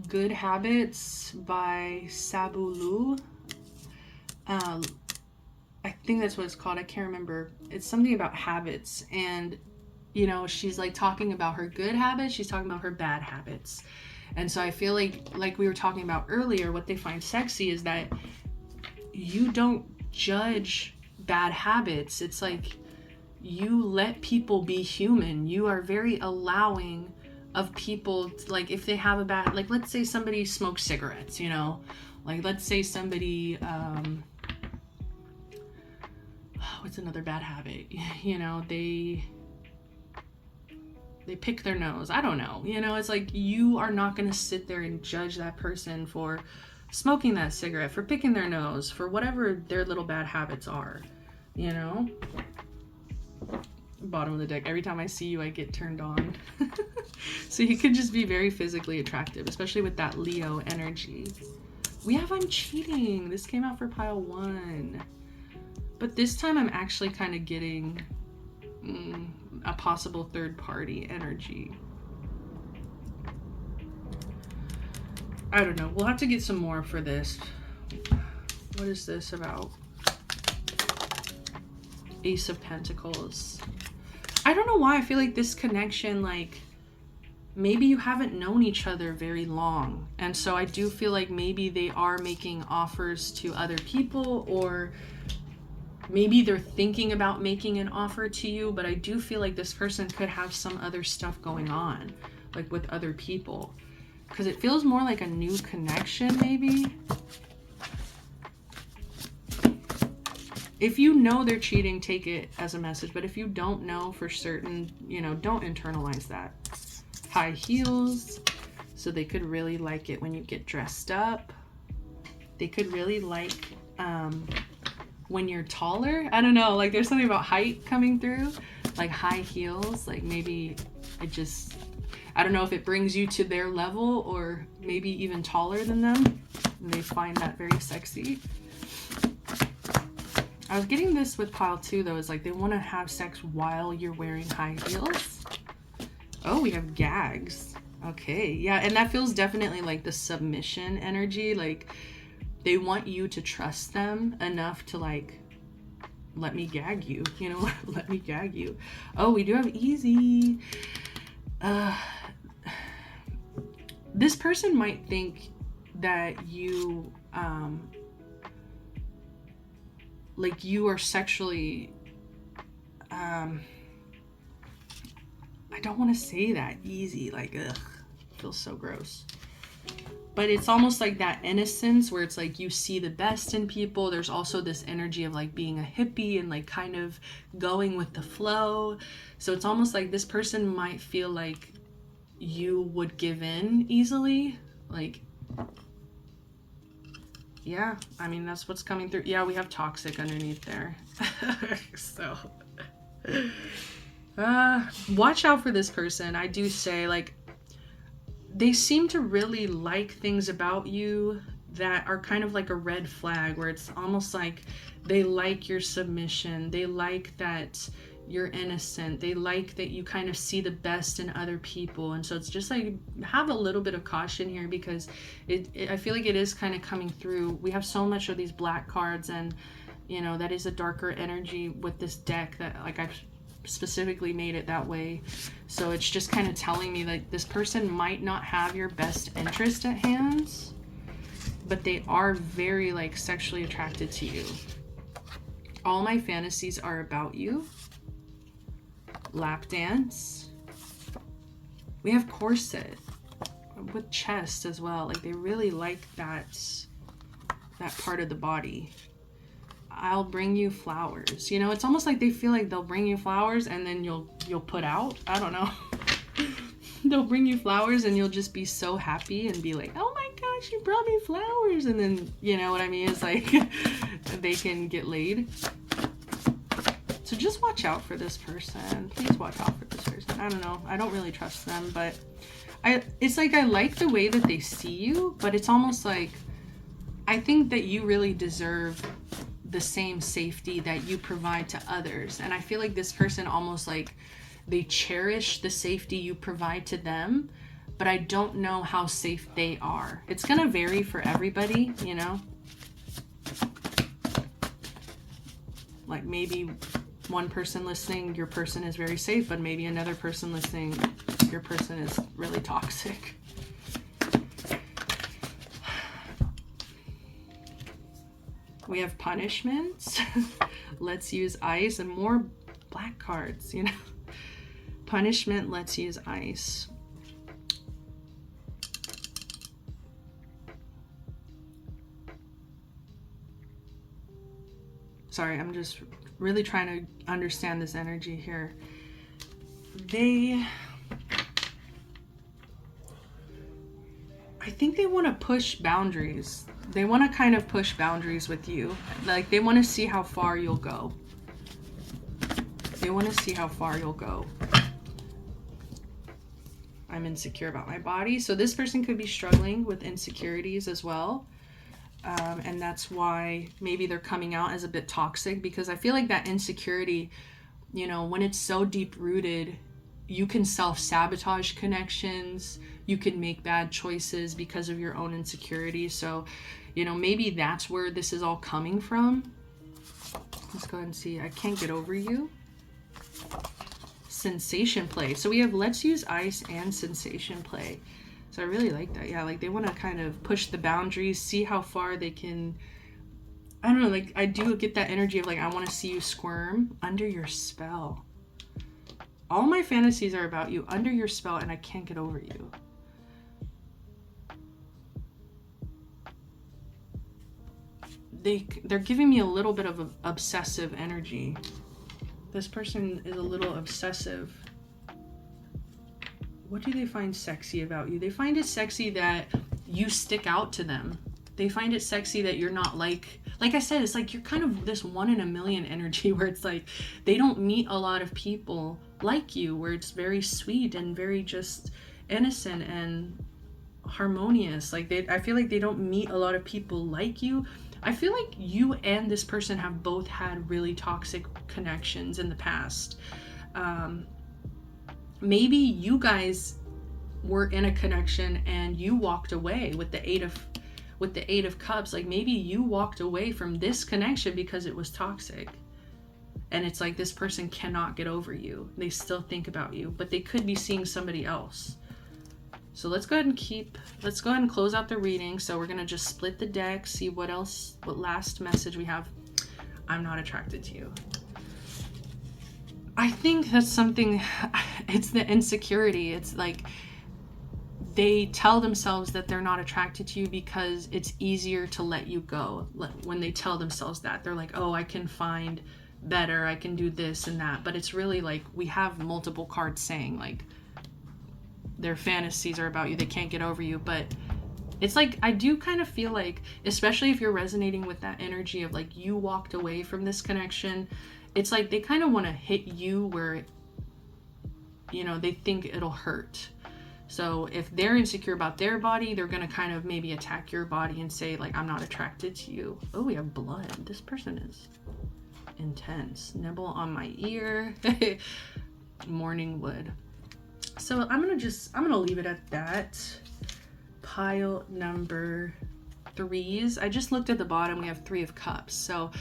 Good Habits by Sabulu. I think that's what it's called. I can't remember. It's something about habits, and you know, she's like talking about her good habits, she's talking about her bad habits. And so I feel like we were talking about earlier, what they find sexy is that you don't judge bad habits. It's like you let people be human. You are very allowing of people, like if they have a bad, like let's say somebody smokes cigarettes, you know, like let's say somebody what's another bad habit, you know, they pick their nose, I don't know, you know, it's like you are not going to sit there and judge that person for smoking that cigarette, for picking their nose, for whatever their little bad habits are, you know. Bottom of the deck, every time I see you I get turned on. So you could just be very physically attractive, especially with that Leo energy. We have I'm cheating. This came out for pile 1, but this time I'm actually kind of getting a possible third party energy. I don't know, we'll have to get some more for this. What is this about? Ace of Pentacles. I don't know why I feel like this connection, like maybe you haven't known each other very long, and so I do feel like maybe they are making offers to other people, or maybe they're thinking about making an offer to you, but I do feel like this person could have some other stuff going on, like with other people, because it feels more like a new connection maybe. If you know they're cheating, take it as a message. But if you don't know for certain, you know, don't internalize that. High heels. So they could really like it when you get dressed up. They could really like when you're taller. I don't know. Like there's something about height coming through. Like high heels. Like maybe it just, I don't know if it brings you to their level or maybe even taller than them. And they find that very sexy. I was getting this with pile 2 though, is like they want to have sex while you're wearing high heels. Oh, we have gags. Okay, yeah, and that feels definitely like the submission energy. Like they want you to trust them enough to like, let me gag you, you know, let me gag you. Oh, we do have easy. This person might think that you like you are sexually I don't want to say that easy, like ugh, feels so gross, but it's almost like that innocence where it's like you see the best in people. There's also this energy of like being a hippie and like kind of going with the flow. So it's almost like this person might feel like you would give in easily, like, yeah, I mean, that's what's coming through. Yeah, we have toxic underneath there. So, watch out for this person. I do say, like, they seem to really like things about you that are kind of like a red flag, where it's almost like they like your submission. They like that you're innocent. They like that you kind of see the best in other people. And so it's just like, have a little bit of caution here, because I feel like it is kind of coming through. We have so much of these black cards, and you know, that is a darker energy with this deck that like I've specifically made it that way. So it's just kind of telling me like this person might not have your best interest at hand, but they are very like sexually attracted to you. All my fantasies are about you. Lap dance. We have corset. with chest as well. Like they really like that part of the body. I'll bring you flowers. You know, it's almost like they feel like they'll bring you flowers and then you'll put out. I don't know. They'll bring you flowers and you'll just be so happy and be like, oh my gosh, you brought me flowers. And then, you know what I mean? It's like they can get laid. So just watch out for this person. Please watch out for this person. I don't know. I don't really trust them, but it's like I like the way that they see you, but it's almost like I think that you really deserve the same safety that you provide to others. And I feel like this person almost like they cherish the safety you provide to them, but I don't know how safe they are. It's gonna vary for everybody, you know? Like maybe one person listening, your person is very safe, but maybe another person listening, your person is really toxic. We have punishments. Let's use ice, and more black cards, you know? Punishment, let's use ice. Sorry, I'm just really trying to understand this energy here. I think they want to push boundaries. They want to kind of push boundaries with you. Like they want to see how far you'll go. They want to see how far you'll go. I'm insecure about my body. So this person could be struggling with insecurities as well. And that's why maybe they're coming out as a bit toxic, because I feel like that insecurity, you know, when it's so deep rooted, you can self-sabotage connections. You can make bad choices because of your own insecurities. So, you know, maybe that's where this is all coming from. Let's go ahead and see. I can't get over you. Sensation play. So we have let's use ice and sensation play. So I really like that. Yeah, like they want to kind of push the boundaries, see how far they can. I don't know, like I do get that energy of like I want to see you squirm under your spell. All my fantasies are about you under your spell, and I can't get over you. They're giving me a little bit of obsessive energy. This person is a little obsessive. What do they find sexy about you? They find it sexy that you stick out to them. They find it sexy that you're not like I said, it's like you're kind of this 1 in a million energy where it's like they don't meet a lot of people like you, where it's very sweet and very just innocent and harmonious. Like I feel like they don't meet a lot of people like you. I feel like you and this person have both had really toxic connections in the past. Maybe you guys were in a connection and you walked away with the Eight of Cups. Like maybe you walked away from this connection because it was toxic. And it's like this person cannot get over you. They still think about you, but they could be seeing somebody else. So let's go ahead and close out the reading. So we're going to just split the deck, see what last message we have. I'm not attracted to you. I think that's something, it's the insecurity. It's like they tell themselves that they're not attracted to you because it's easier to let you go. When they tell themselves that, they're like, oh, I can find better, I can do this and that. But it's really like we have multiple cards saying like their fantasies are about you, they can't get over you. But it's like I do kind of feel like, especially if you're resonating with that energy of like you walked away from this connection, it's like they kind of want to hit you where, you know, they think it'll hurt. So if they're insecure about their body, they're going to kind of maybe attack your body and say like, I'm not attracted to you. Oh, we have blood. This person is intense. Nibble on my ear. Morning wood. So I'm going to leave it at that. Pile number 3s. I just looked at the bottom. We have 3 of Cups. So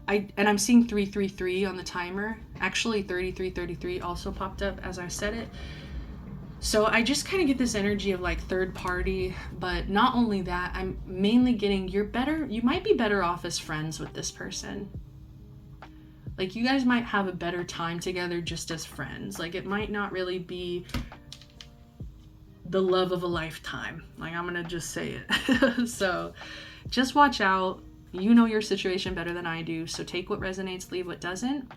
I'm seeing 333 on the timer. Actually 3333 also popped up as I said it. So I just kind of get this energy of like third party, but not only that, I'm mainly getting you might be better off as friends with this person. Like you guys might have a better time together just as friends. Like it might not really be the love of a lifetime. Like, I'm gonna just say it. So just watch out. You know your situation better than I do, so take what resonates, leave what doesn't.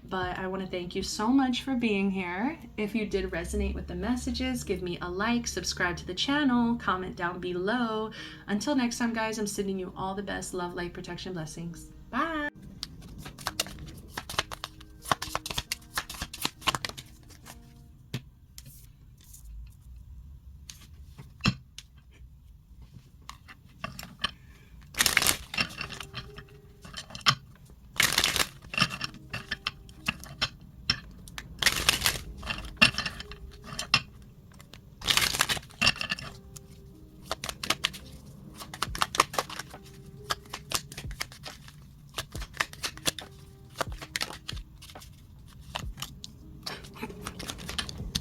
But I want to thank you so much for being here. If you did resonate with the messages, give me a like, subscribe to the channel, comment down below. Until next time, guys, I'm sending you all the best love, light, protection, blessings. Bye.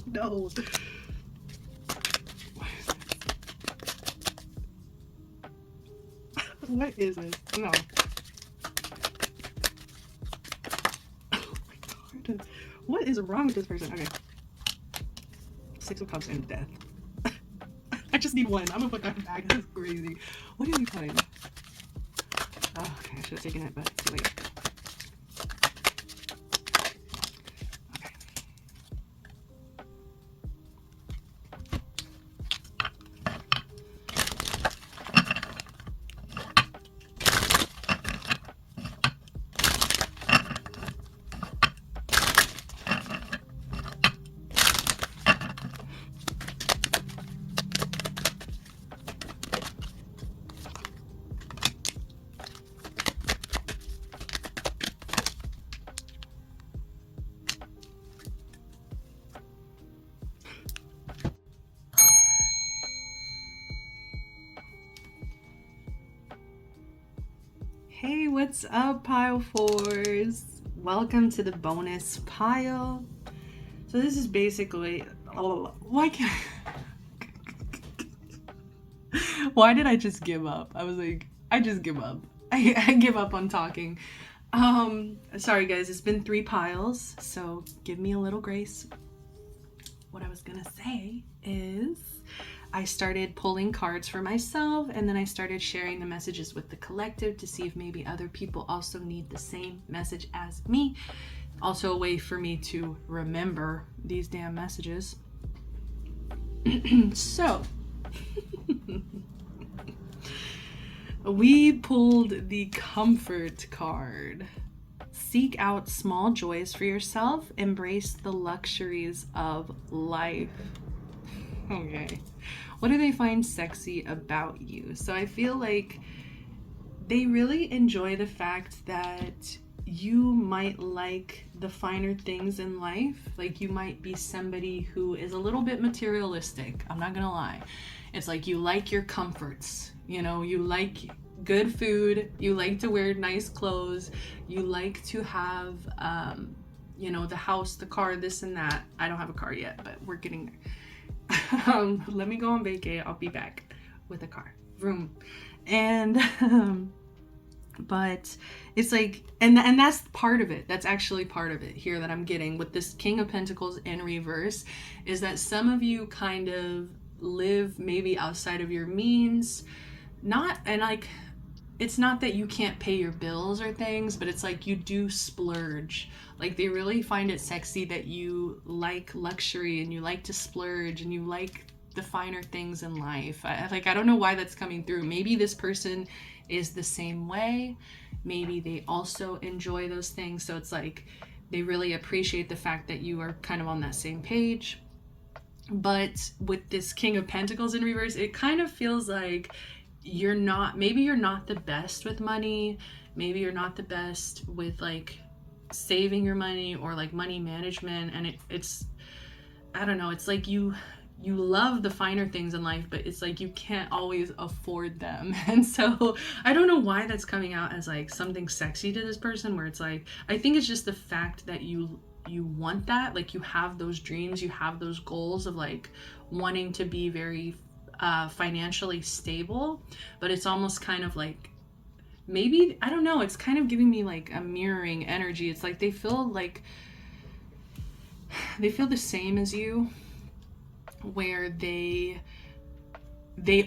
No. What is this? No. Oh my god. What is wrong with this person? Okay. Six of Cups and Death. I just need one. I'm gonna put that back. This is crazy. What are you putting? Oh, okay, I should have taken it, but it's too late. Hey, what's up, pile fours? Welcome to the bonus pile. So this is basically, why can't why did I just give up? I was like, I just give up. I give up on talking. Sorry guys, it's been 3 piles, so give me a little grace. What I was gonna say is I started pulling cards for myself, and then I started sharing the messages with the collective to see if maybe other people also need the same message as me. Also a way for me to remember these damn messages. So we pulled the Comfort card. Seek out small joys for yourself. Embrace the luxuries of life. Okay. What do they find sexy about you? So I feel like they really enjoy the fact that you might like the finer things in life. Like, you might be somebody who is a little bit materialistic. I'm not gonna lie. It's like you like your comforts. You know, you like good food. You like to wear nice clothes. You like to have, you know, the house, the car, this and that. I don't have a car yet, but we're getting there. Let me go on vacay. I'll be back with a car. Vroom. And but it's like, and that's part of it. That's actually part of it here that I'm getting with this King of Pentacles in reverse, is that some of you kind of live maybe outside of your means. Not, and like, it's not that you can't pay your bills or things, but it's like you do splurge. Like, they really find it sexy that you like luxury and you like to splurge and you like the finer things in life. I don't know why that's coming through. Maybe this person is the same way. Maybe they also enjoy those things. So it's like they really appreciate the fact that you are kind of on that same page. But with this King of Pentacles in reverse, it kind of feels like maybe you're not the best with money. Maybe you're not the best with like saving your money or like money management. And it's, I don't know, it's like you love the finer things in life, but it's like you can't always afford them. And so I don't know why that's coming out as like something sexy to this person, where it's like, I think it's just the fact that you want that, like you have those dreams, you have those goals of like wanting to be very financially stable, but it's almost kind of like, maybe, I don't know, it's kind of giving me like a mirroring energy. It's like they feel the same as you, where they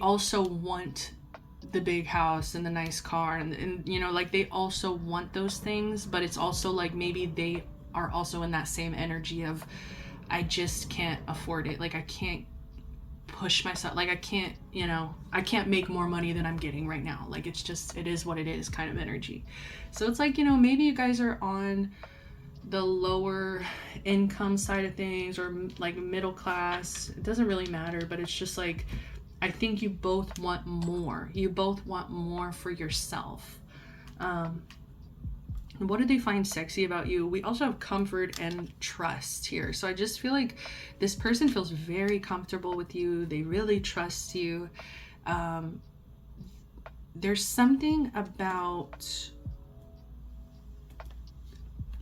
also want the big house and the nice car, and you know, like they also want those things, but it's also like maybe they are also in that same energy of, I just can't afford it. Like I can't push myself, like I can't, you know, I can't make more money than I'm getting right now. Like it's just, it is what it is kind of energy. So it's like, you know, maybe you guys are on the lower income side of things, or like middle class. It doesn't really matter, but it's just like, I think you both want more. You both want more for yourself. What do they find sexy about you? We also have comfort and trust here. So I just feel like this person feels very comfortable with you. They really trust you. There's something about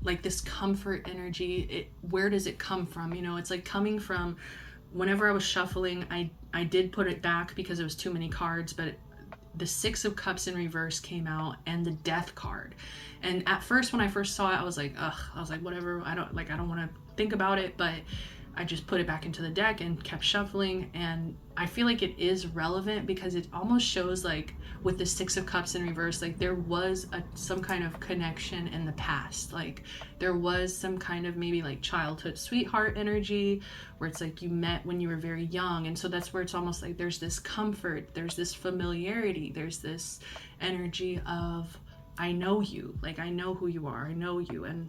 like this comfort energy. Where does it come from? You know, it's like coming from, whenever I was shuffling, I did put it back because it was too many cards, but the Six of Cups in reverse came out, and the Death card. And at first, when I first saw it, I was like, ugh, I was like, whatever, I don't want to think about it, but I just put it back into the deck and kept shuffling. And I feel like it is relevant because it almost shows, like with the Six of Cups in reverse, like there was some kind of connection in the past. Like there was some kind of maybe like childhood sweetheart energy where it's like you met when you were very young. And so that's where it's almost like there's this comfort, there's this familiarity, there's this energy of, I know you, like I know who you are, I know you, and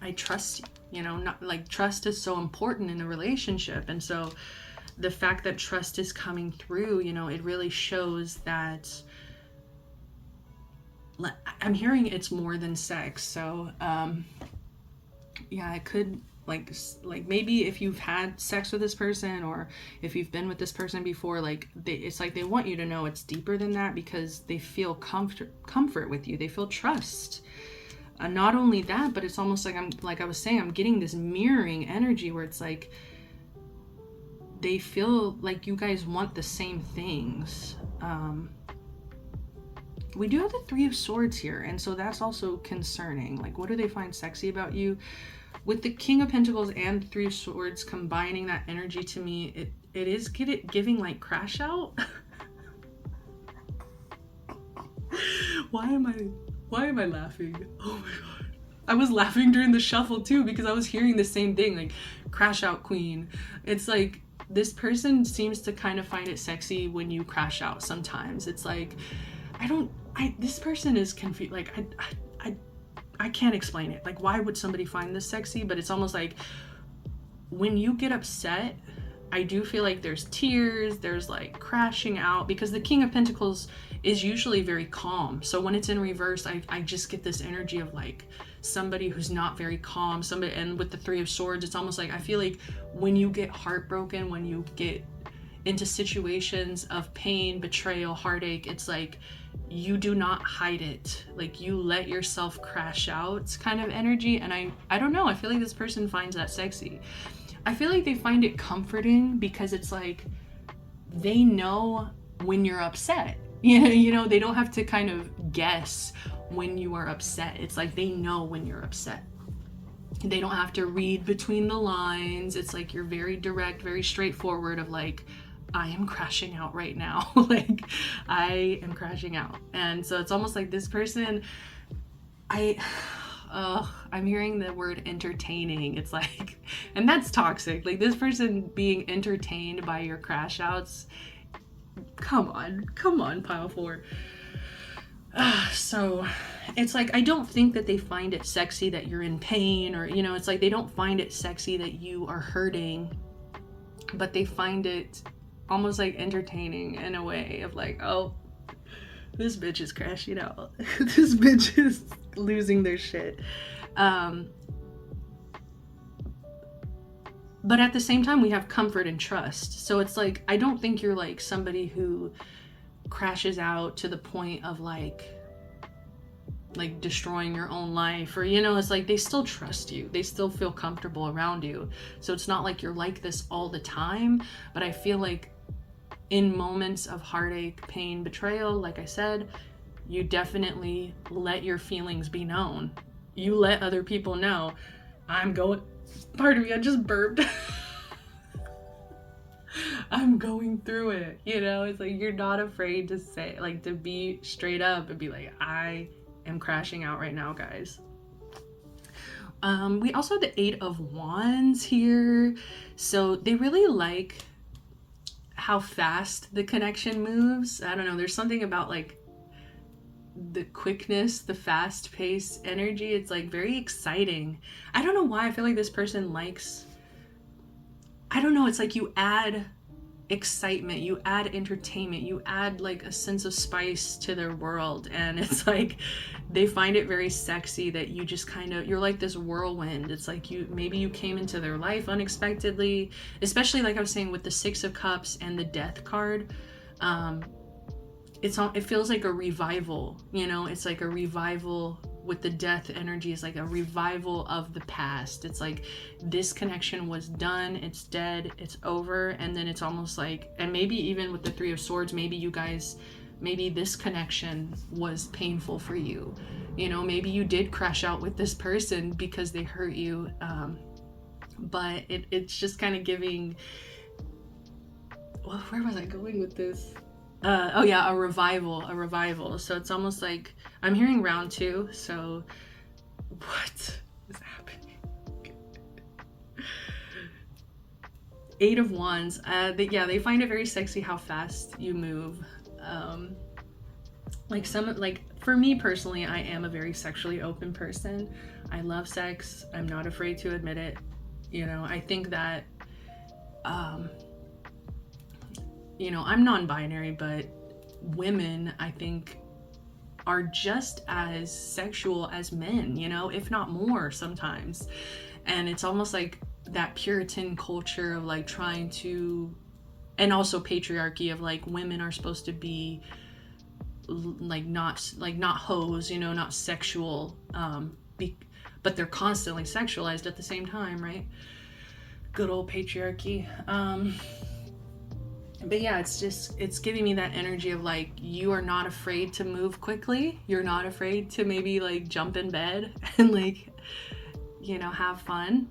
I trust you. You know, not like, trust is so important in a relationship. And so the fact that trust is coming through, you know, it really shows that I'm hearing it's more than sex. So yeah, it could like maybe if you've had sex with this person, or if you've been with this person before, like it's like they want you to know it's deeper than that, because they feel comfort with you, they feel trust. Not only that, but it's almost like I'm getting this mirroring energy where it's like they feel like you guys want the same things. We do have the Three of Swords here, and so that's also concerning. Like, what do they find sexy about you? With the King of Pentacles and Three of Swords combining that energy, to me, it is giving like crash out. Why am I laughing? Oh my god. I was laughing during the shuffle too, because I was hearing the same thing, like crash out queen. It's like this person seems to kind of find it sexy when you crash out sometimes. It's like, this person is confused. Like, I can't explain it. Like, why would somebody find this sexy? But it's almost like when you get upset, I do feel like there's tears, there's like crashing out, because the King of Pentacles is usually very calm. So when it's in reverse, I just get this energy of like somebody who's not very calm, somebody. And with the Three of Swords, it's almost like I feel like when you get heartbroken, when you get into situations of pain, betrayal, heartache, it's like you do not hide it. Like you let yourself crash out kind of energy. And I don't know, I feel like this person finds that sexy. I feel like they find it comforting because it's like they know when you're upset. You know, they don't have to kind of guess when you are upset. It's like they know when you're upset. They don't have to read between the lines. It's like you're very direct, very straightforward of like, I am crashing out right now. Like, I am crashing out. And so it's almost like this person, I'm hearing the word entertaining. It's like, and that's toxic. Like this person being entertained by your crash outs. Come on, pile four. So it's like, I don't think that they find it sexy that you're in pain, or, you know, it's like they don't find it sexy that you are hurting, but they find it almost like entertaining in a way of like, oh, this bitch is crashing out. This bitch is losing their shit. But at the same time, we have comfort and trust. So it's like, I don't think you're like somebody who crashes out to the point of like destroying your own life, or, you know, it's like they still trust you. They still feel comfortable around you. So it's not like you're like this all the time, but I feel like in moments of heartache, pain, betrayal, like I said, you definitely let your feelings be known. You let other people know, pardon me, I just burped. I'm going through it. You know, it's like you're not afraid to say, like, to be straight up and be like, I am crashing out right now, guys. We also have the Eight of Wands here. So they really like how fast the connection moves. I don't know, there's something about like the quickness, the fast paced energy. It's like very exciting. I don't know why. I feel like this person likes, I don't know, it's like you add excitement, you add entertainment, you add like a sense of spice to their world, and it's like they find it very sexy that you just kind of, you're like this whirlwind. It's like maybe you came into their life unexpectedly, especially like I was saying with the Six of Cups and the Death card. It feels like a revival, you know. It's like a revival with the Death energy. Is like a revival of the past. It's like this connection was done, it's dead, it's over. And then it's almost like, and maybe even with the Three of Swords, maybe you guys, maybe this connection was painful for you, you know. Maybe you did crash out with this person because they hurt you, but it's just kind of giving, well, where was I going with this? Oh yeah, a revival. So it's almost like I'm hearing round two. So what is happening? Eight of Wands. They find it very sexy how fast you move. Like for me personally, I am a very sexually open person. I love sex. I'm not afraid to admit it. You know, I think that you know, I'm non-binary, but women, I think, are just as sexual as men, you know, if not more sometimes. And it's almost like that Puritan culture of like trying to, and also patriarchy of like women are supposed to be not hoes, you know, not sexual, but they're constantly sexualized at the same time, right? Good old patriarchy. But yeah, it's giving me that energy of like, you are not afraid to move quickly. You're not afraid to maybe like jump in bed and like, you know, have fun.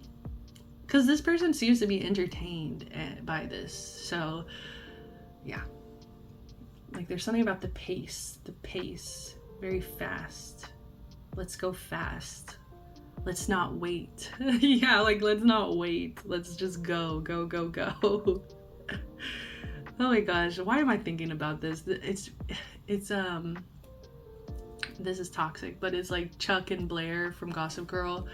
Because this person seems to be entertained by this. So yeah, like there's something about the pace, very fast. Let's go fast. Let's not wait. Yeah, like let's not wait. Let's just go. Oh my gosh, why am I thinking about this? It's this is toxic, but it's like Chuck and Blair from Gossip Girl,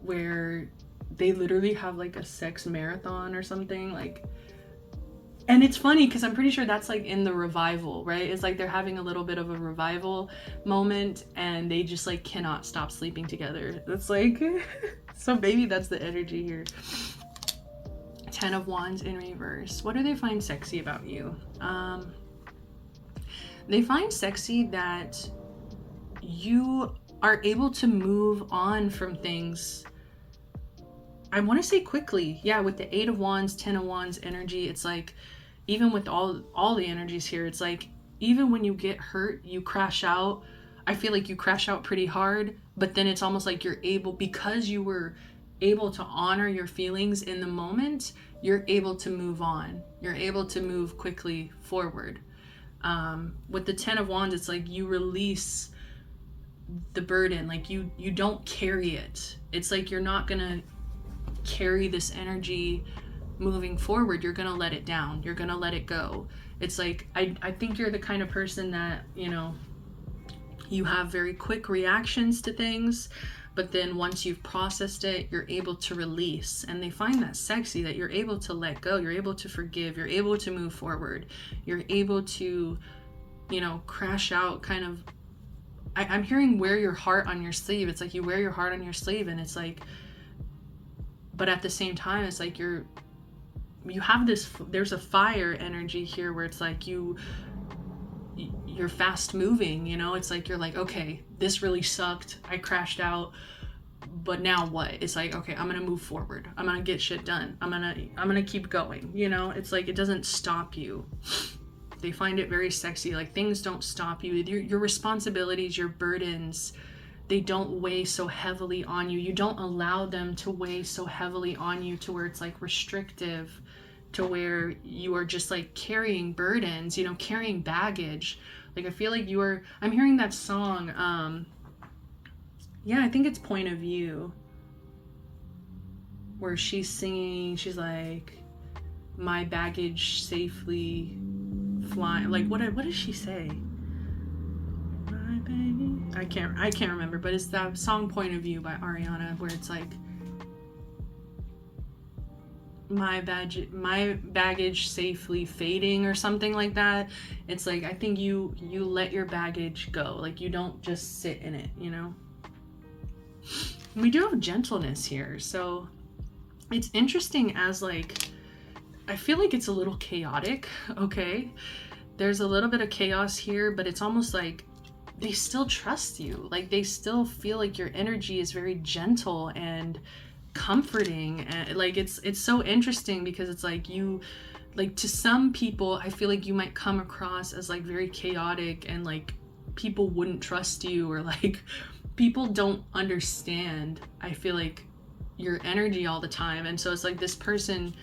where they literally have like a sex marathon or something, like, and it's funny because I'm pretty sure that's like in the revival, right? It's like they're having a little bit of a revival moment and they just like cannot stop sleeping together. It's like so maybe that's the energy here. Ten of Wands in reverse. What do they find sexy about you? They find sexy that you are able to move on from things, I want to say quickly. Yeah, with the Eight of Wands, Ten of Wands energy, it's like, even with all the energies here, it's like, even when you get hurt, you crash out. I feel like you crash out pretty hard, but then it's almost like you're able, because you were able to honor your feelings in the moment, you're able to move on. You're able to move quickly forward. With the Ten of Wands, it's like you release the burden. Like you don't carry it. It's like you're not gonna carry this energy moving forward. You're gonna let it down. You're gonna let it go. It's like, I think you're the kind of person that, you know, you have very quick reactions to things, but then once you've processed it, you're able to release. And they find that sexy, that you're able to let go, you're able to forgive, you're able to move forward, you're able to, you know, crash out kind of. I'm hearing wear your heart on your sleeve. It's like you wear your heart on your sleeve, and it's like, but at the same time, it's like you have this, there's a fire energy here where it's like you're fast moving, you know. It's like you're like, okay, this really sucked, I crashed out, but now what? It's like, okay, I'm gonna move forward, I'm gonna get shit done, I'm gonna keep going, you know. It's like it doesn't stop you. They find it very sexy, like things don't stop you. Your responsibilities, your burdens, they don't weigh so heavily on you. You don't allow them to weigh so heavily on you to where it's like restrictive to where you are just like carrying burdens, you know, carrying baggage. Like I feel like I'm hearing that song, yeah, I think it's Point of View, where she's singing, she's like, my baggage safely flying, like what does she say? My baggage, I can't remember, but it's that song Point of View by Ariana, where it's like, my baggage safely fading or something like that. It's like, I think you let your baggage go, like you don't just sit in it, you know. We do have gentleness here, so it's interesting as like, I feel like it's a little chaotic, okay? There's a little bit of chaos here, but it's almost like they still trust you. Like they still feel like your energy is very gentle and comforting, and like it's so interesting because it's like you, like to some people I feel like you might come across as like very chaotic and like people wouldn't trust you, or like people don't understand, I feel like, your energy all the time. And so it's like this person,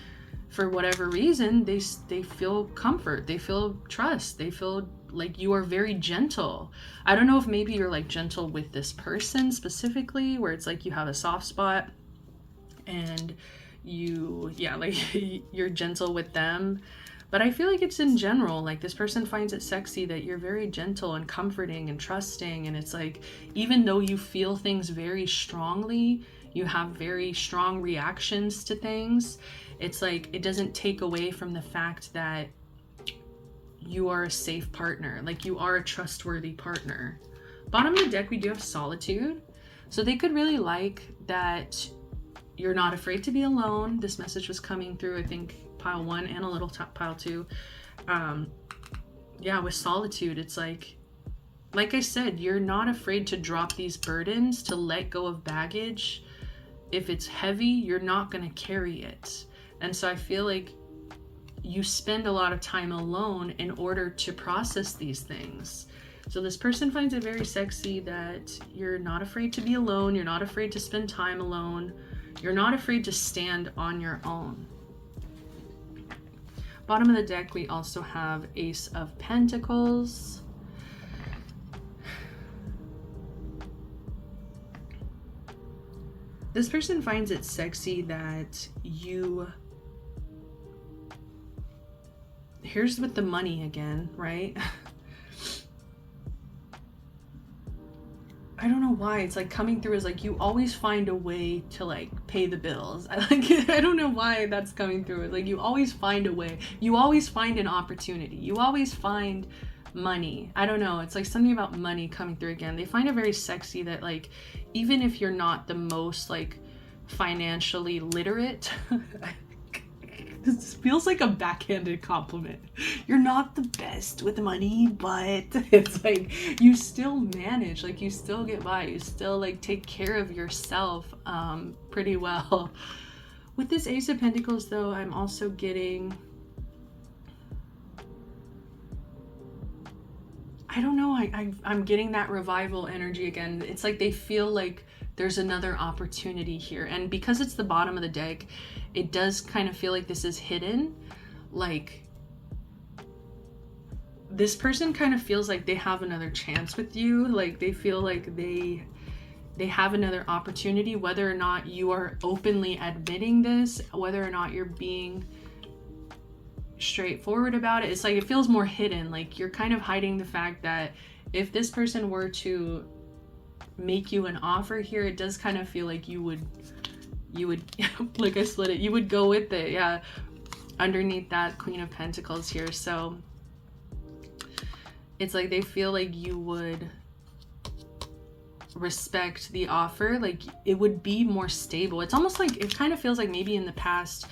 for whatever reason, they feel comfort, they feel trust, they feel like you are very gentle. I don't know if maybe you're like gentle with this person specifically, where it's like you have a soft spot and you, yeah, like you're gentle with them. But I feel like it's in general, like this person finds it sexy that you're very gentle and comforting and trusting. And it's like, even though you feel things very strongly, you have very strong reactions to things, it's like it doesn't take away from the fact that you are a safe partner, like you are a trustworthy partner. Bottom of the deck, we do have solitude. So they could really like that you're not afraid to be alone. This message was coming through, I think, pile 1 and a little pile 2. Yeah, with solitude, it's like I said, you're not afraid to drop these burdens, to let go of baggage. If it's heavy, you're not going to carry it. And so I feel like you spend a lot of time alone in order to process these things. So this person finds it very sexy that you're not afraid to be alone. You're not afraid to spend time alone. You're not afraid to stand on your own. Bottom of the deck, we also have Ace of Pentacles. This person finds it sexy that you... Here's with the money again, right? I don't know why it's like coming through as like you always find a way to like pay the bills. I don't know why that's coming through. Like you always find a way. You always find an opportunity. You always find money. I don't know. It's like something about money coming through again. They find it very sexy that like even if you're not the most like financially literate, this feels like a backhanded compliment. You're not the best with money, but it's like you still manage, like you still get by, you still like take care of yourself pretty well. With this Ace of Pentacles though, I'm also getting, I don't know, I'm getting that revival energy again. It's like they feel like there's another opportunity here. And because it's the bottom of the deck, it does kind of feel like this is hidden. Like this person kind of feels like they have another chance with you. Like they feel like they have another opportunity, whether or not you are openly admitting this, whether or not you're being straightforward about it. It's like it feels more hidden. Like you're kind of hiding the fact that if this person were to make you an offer here, it does kind of feel like you would like I split it, you would go with it. Yeah, underneath that Queen of Pentacles here. So it's like they feel like you would respect the offer, like it would be more stable. It's almost like it kind of feels like maybe in the past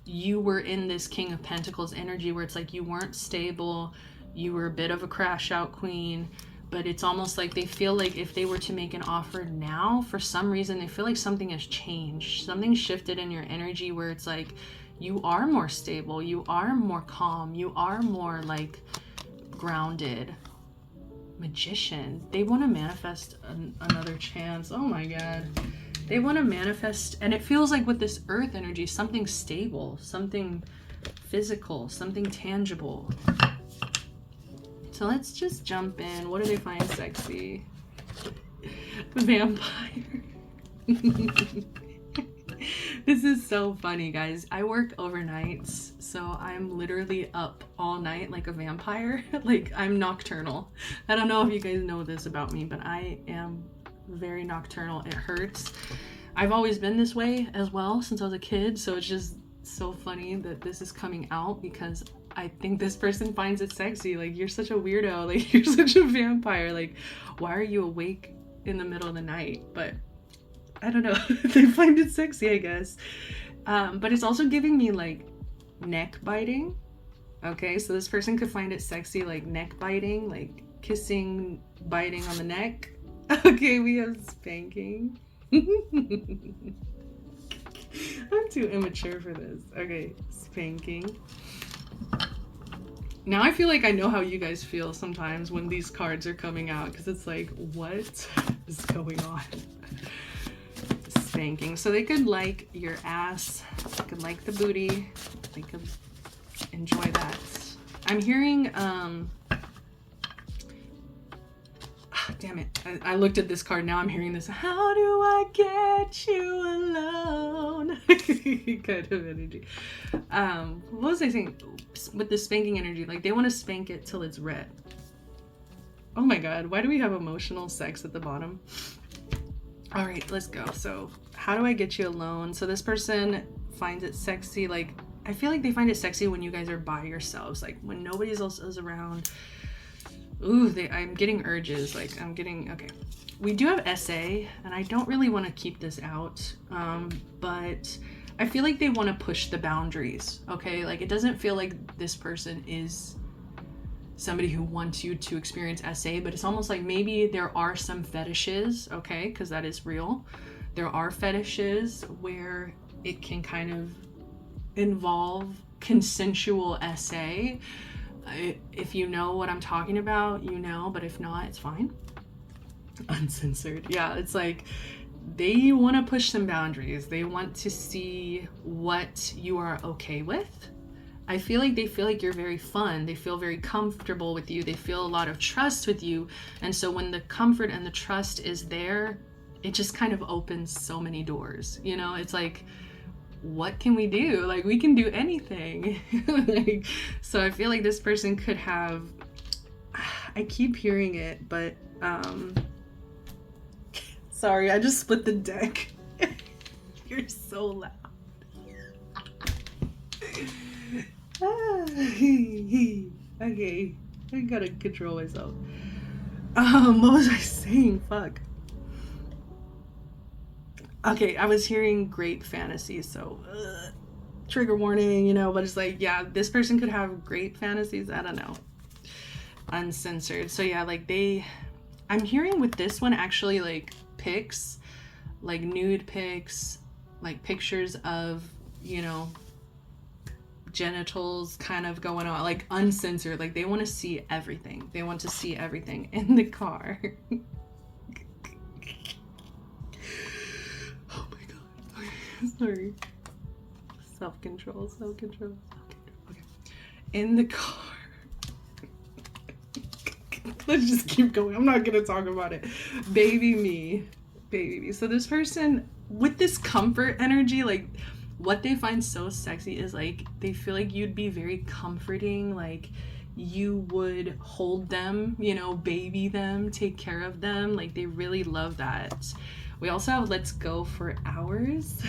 you were in this King of Pentacles energy where it's like you weren't stable, you were a bit of a crash out queen. But it's almost like they feel like if they were to make an offer now, for some reason, they feel like something has changed. Something shifted in your energy where it's like you are more stable, you are more calm, you are more like grounded. Magician. They want to manifest another chance. Oh my God. They want to manifest, and it feels like with this earth energy, something stable, something physical, something tangible. So let's just jump in. What do they find sexy? Vampire. This is so funny, guys. I work overnights, so I'm literally up all night like a vampire. Like, I'm nocturnal. I don't know if you guys know this about me, but I am very nocturnal. It hurts. I've always been this way as well since I was a kid, so it's just so funny that this is coming out because I think this person finds it sexy. Like, you're such a weirdo. Like, you're such a vampire. Like, why are you awake in the middle of the night? But I don't know. They find it sexy, I guess. But it's also giving me like neck biting. Okay, so this person could find it sexy, like neck biting, like kissing, biting on the neck. Okay, we have spanking. I'm too immature for this. Okay, spanking. Now I feel like I know how you guys feel sometimes when these cards are coming out, because it's like, what is going on? Spanking. So they could like your ass, they could like the booty, they could enjoy that. I'm hearing damn it, I looked at this card, now I'm hearing this, how do I get you alone? Kind of energy. What was I saying with the spanking energy? Like, they want to spank it till it's red. Oh my god, why do we have emotional sex at the bottom? All right, let's go. So how do I get you alone? So this person finds it sexy. Like, I feel like they find it sexy when you guys are by yourselves, like when nobody else is around. Ooh, I'm getting urges. Like, I'm getting, okay. We do have SA, and I don't really want to keep this out, but I feel like they want to push the boundaries, okay? Like, it doesn't feel like this person is somebody who wants you to experience SA, but it's almost like maybe there are some fetishes, okay? Because that is real. There are fetishes where it can kind of involve consensual SA. If you know what I'm talking about, you know, but if not, it's fine. Uncensored. Yeah, it's like they want to push some boundaries. They want to see what you are okay with. I feel like they feel like you're very fun. They feel very comfortable with you. They feel a lot of trust with you. And so when the comfort and the trust is there, it just kind of opens so many doors. You know, it's like, what can we do? Like, we can do anything. Like, so I feel like this person could have, I keep hearing it, but sorry, I just split the deck. You're so loud. Okay, I gotta control myself. What was I saying? Fuck. Okay, I was hearing great fantasies, so trigger warning, you know, but it's like, yeah, this person could have great fantasies, I don't know. Uncensored. So yeah, like I'm hearing with this one actually like pics, like nude pics, like pictures of, you know, genitals kind of going on, like uncensored, like they want to see everything. They want to see everything in the car. Sorry. Self-control. Okay. In the car. Let's just keep going. I'm not gonna talk about it. Baby me. So this person, with this comfort energy, like what they find so sexy is like they feel like you'd be very comforting, like you would hold them, you know, baby them, take care of them. Like they really love that. We also have let's go for hours.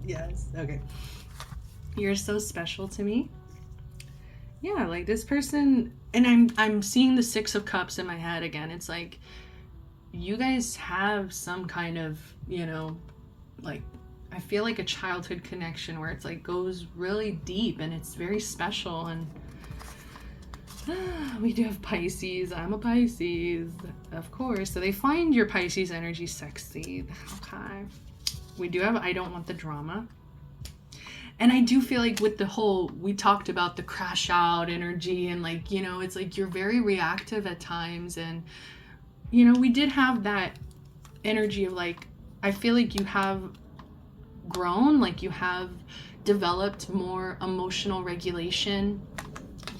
Yes. Okay. You're so special to me. Yeah, like this person, and I'm seeing the 6 of Cups in my head again. It's like you guys have some kind of, you know, like I feel like a childhood connection where it's like goes really deep and it's very special. And we do have Pisces. I'm a Pisces, of course. So they find your Pisces energy sexy. Okay. We do have I don't want the drama. And I do feel like with the whole, we talked about the crash out energy and like, you know, it's like you're very reactive at times. And, you know, we did have that energy of like, I feel like you have grown, like you have developed more emotional regulation.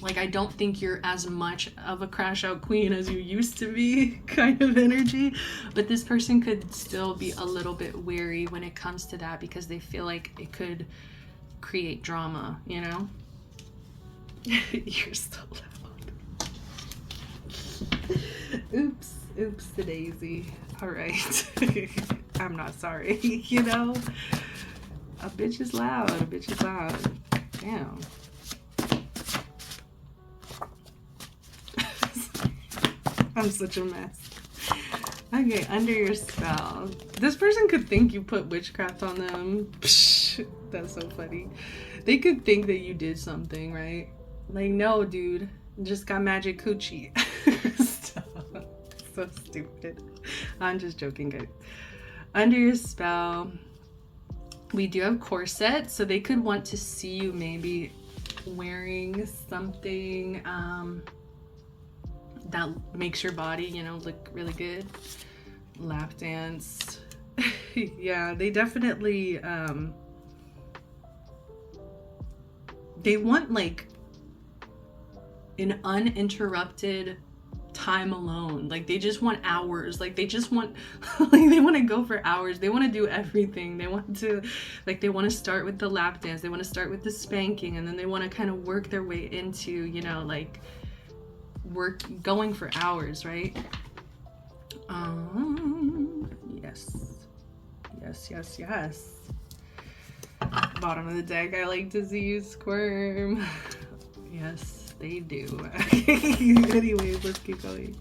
Like, I don't think you're as much of a crash out queen as you used to be kind of energy, but this person could still be a little bit wary when it comes to that because they feel like it could create drama, you know? You're so loud. Oops the daisy. All right. I'm not sorry, you know? A bitch is loud. Damn. I'm such a mess. Okay, under your spell. This person could think you put witchcraft on them. Psh, that's so funny. They could think that you did something, right? Like, no, dude. Just got magic coochie. So stupid. I'm just joking, guys. Under your spell, we do have corset, so they could want to see you maybe wearing something that makes your body, you know, look really good. Lap dance. Yeah, they definitely they want like an uninterrupted time alone. Like, they just want hours. Like, they just want like, they want to go for hours. They want to do everything. They want to, like, they want to start with the lap dance, they want to start with the spanking, and then they want to kind of work their way into, you know, like, work going for hours, right? Yes. Bottom of the deck, I like to see you squirm. Yes, they do. Anyways, let's keep going.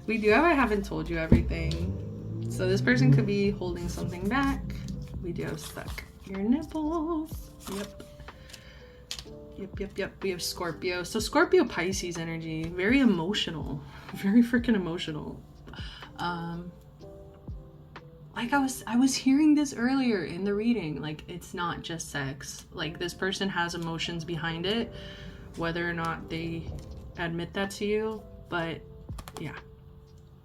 We do have I haven't told you everything. So this person could be holding something back. We do have suck your nipples. Yep. We have Scorpio. So Scorpio Pisces energy, very emotional, very freaking emotional. Like I was hearing this earlier in the reading, like, it's not just sex. Like, this person has emotions behind it, whether or not they admit that to you, but yeah.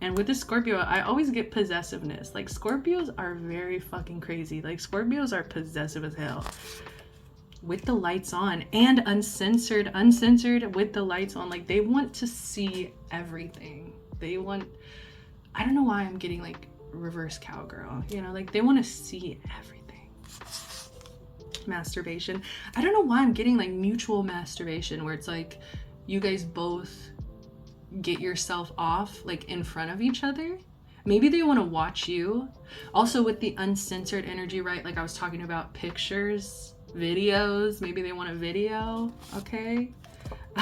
And with the Scorpio, I always get possessiveness. Like, Scorpios are very fucking crazy. Like, Scorpios are possessive as hell. With the lights on, and uncensored with the lights on. Like, they want to see everything. I don't know why I'm getting like reverse cowgirl, you know, like, they want to see everything. Masturbation. I don't know why I'm getting like mutual masturbation, where it's like you guys both get yourself off like in front of each other. Maybe they want to watch you. Also with the uncensored energy, right? Like I was talking about pictures, videos. Maybe they want a video. Okay.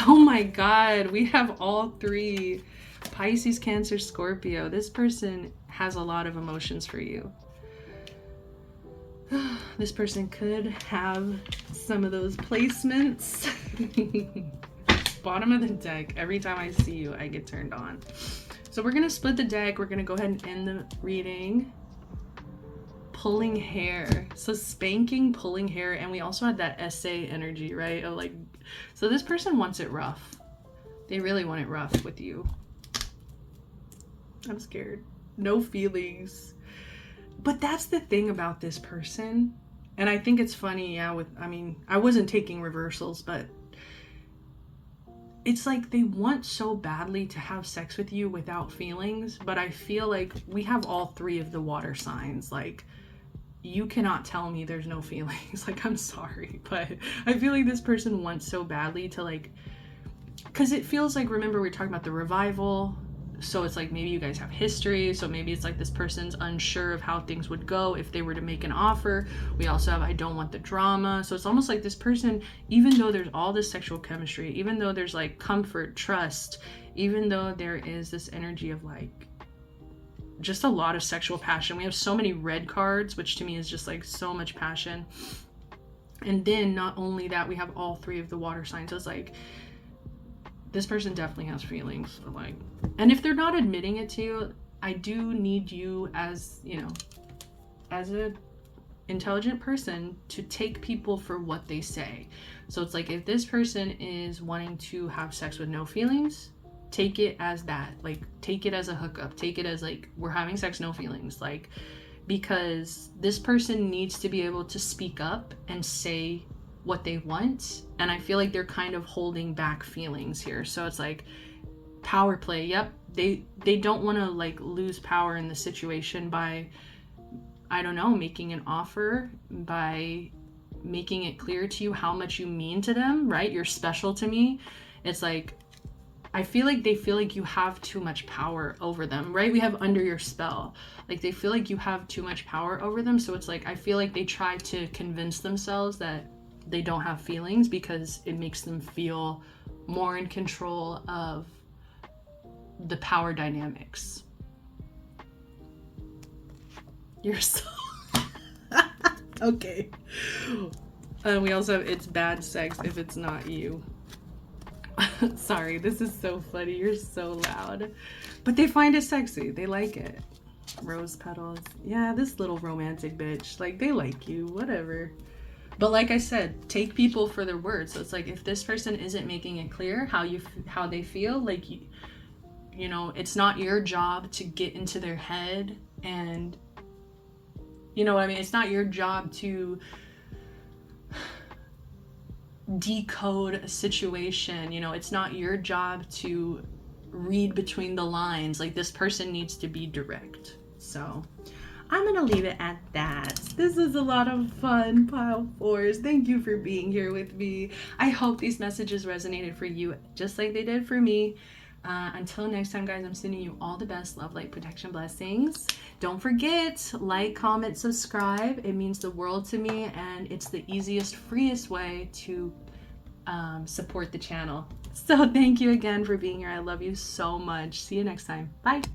Oh my God. We have all three. Pisces, Cancer, Scorpio. This person has a lot of emotions for you. This person could have some of those placements. Bottom of the deck. Every time I see you, I get turned on. So we're going to split the deck. We're going to go ahead and end the reading. Pulling hair. So spanking, pulling hair. And we also had that essay energy, right? Of like, so this person wants it rough. They really want it rough with you. I'm scared. No feelings. But that's the thing about this person. And I think it's funny, yeah, I wasn't taking reversals, but it's like they want so badly to have sex with you without feelings. But I feel like we have all three of the water signs. Like, you cannot tell me there's no feelings. Like, I'm sorry, but I feel like this person wants so badly to, like, because it feels like, remember we were talking about the revival. So it's like maybe you guys have history, so maybe it's like this person's unsure of how things would go if they were to make an offer. We also have I don't want the drama. So it's almost like this person, even though there's all this sexual chemistry, even though there's like comfort, trust, even though there is this energy of like just a lot of sexual passion. We have so many red cards, which to me is just like so much passion. And then not only that, we have all three of the water signs. So it's like this person definitely has feelings, like, and if they're not admitting it to you, I do need you as, you know, as a intelligent person to take people for what they say. So it's like, if this person is wanting to have sex with no feelings, take it as that. Like, take it as a hookup. Take it as like, we're having sex, no feelings. Like, because this person needs to be able to speak up and say what they want. And I feel like they're kind of holding back feelings here. So it's like power play. Yep. They don't want to like lose power in the situation by, I don't know, making an offer, by making it clear to you how much you mean to them, right? You're special to me. It's like, I feel like they feel like you have too much power over them, right? We have under your spell. Like they feel like you have too much power over them. So it's like, I feel like they try to convince themselves that they don't have feelings because it makes them feel more in control of the power dynamics. You're so... Okay. We also have, it's bad sex if it's not you. Sorry, this is so funny. You're so loud. But they find it sexy. They like it. Rose petals. Yeah, this little romantic bitch. Like, they like you. Whatever. But like I said, take people for their word. So it's like, if this person isn't making it clear how they feel, like, you know, it's not your job to get into their head and, you know what I mean? It's not your job to decode a situation. You know, it's not your job to read between the lines. Like, this person needs to be direct. So I'm gonna leave it at that. This is a lot of fun, Pile 4s. Thank you for being here with me. I hope these messages resonated for you just like they did for me. Until next time, guys, I'm sending you all the best love, light, protection, blessings. Don't forget, like, comment, subscribe. It means the world to me, and it's the easiest, freest way to support the channel. So thank you again for being here. I love you so much. See you next time. Bye.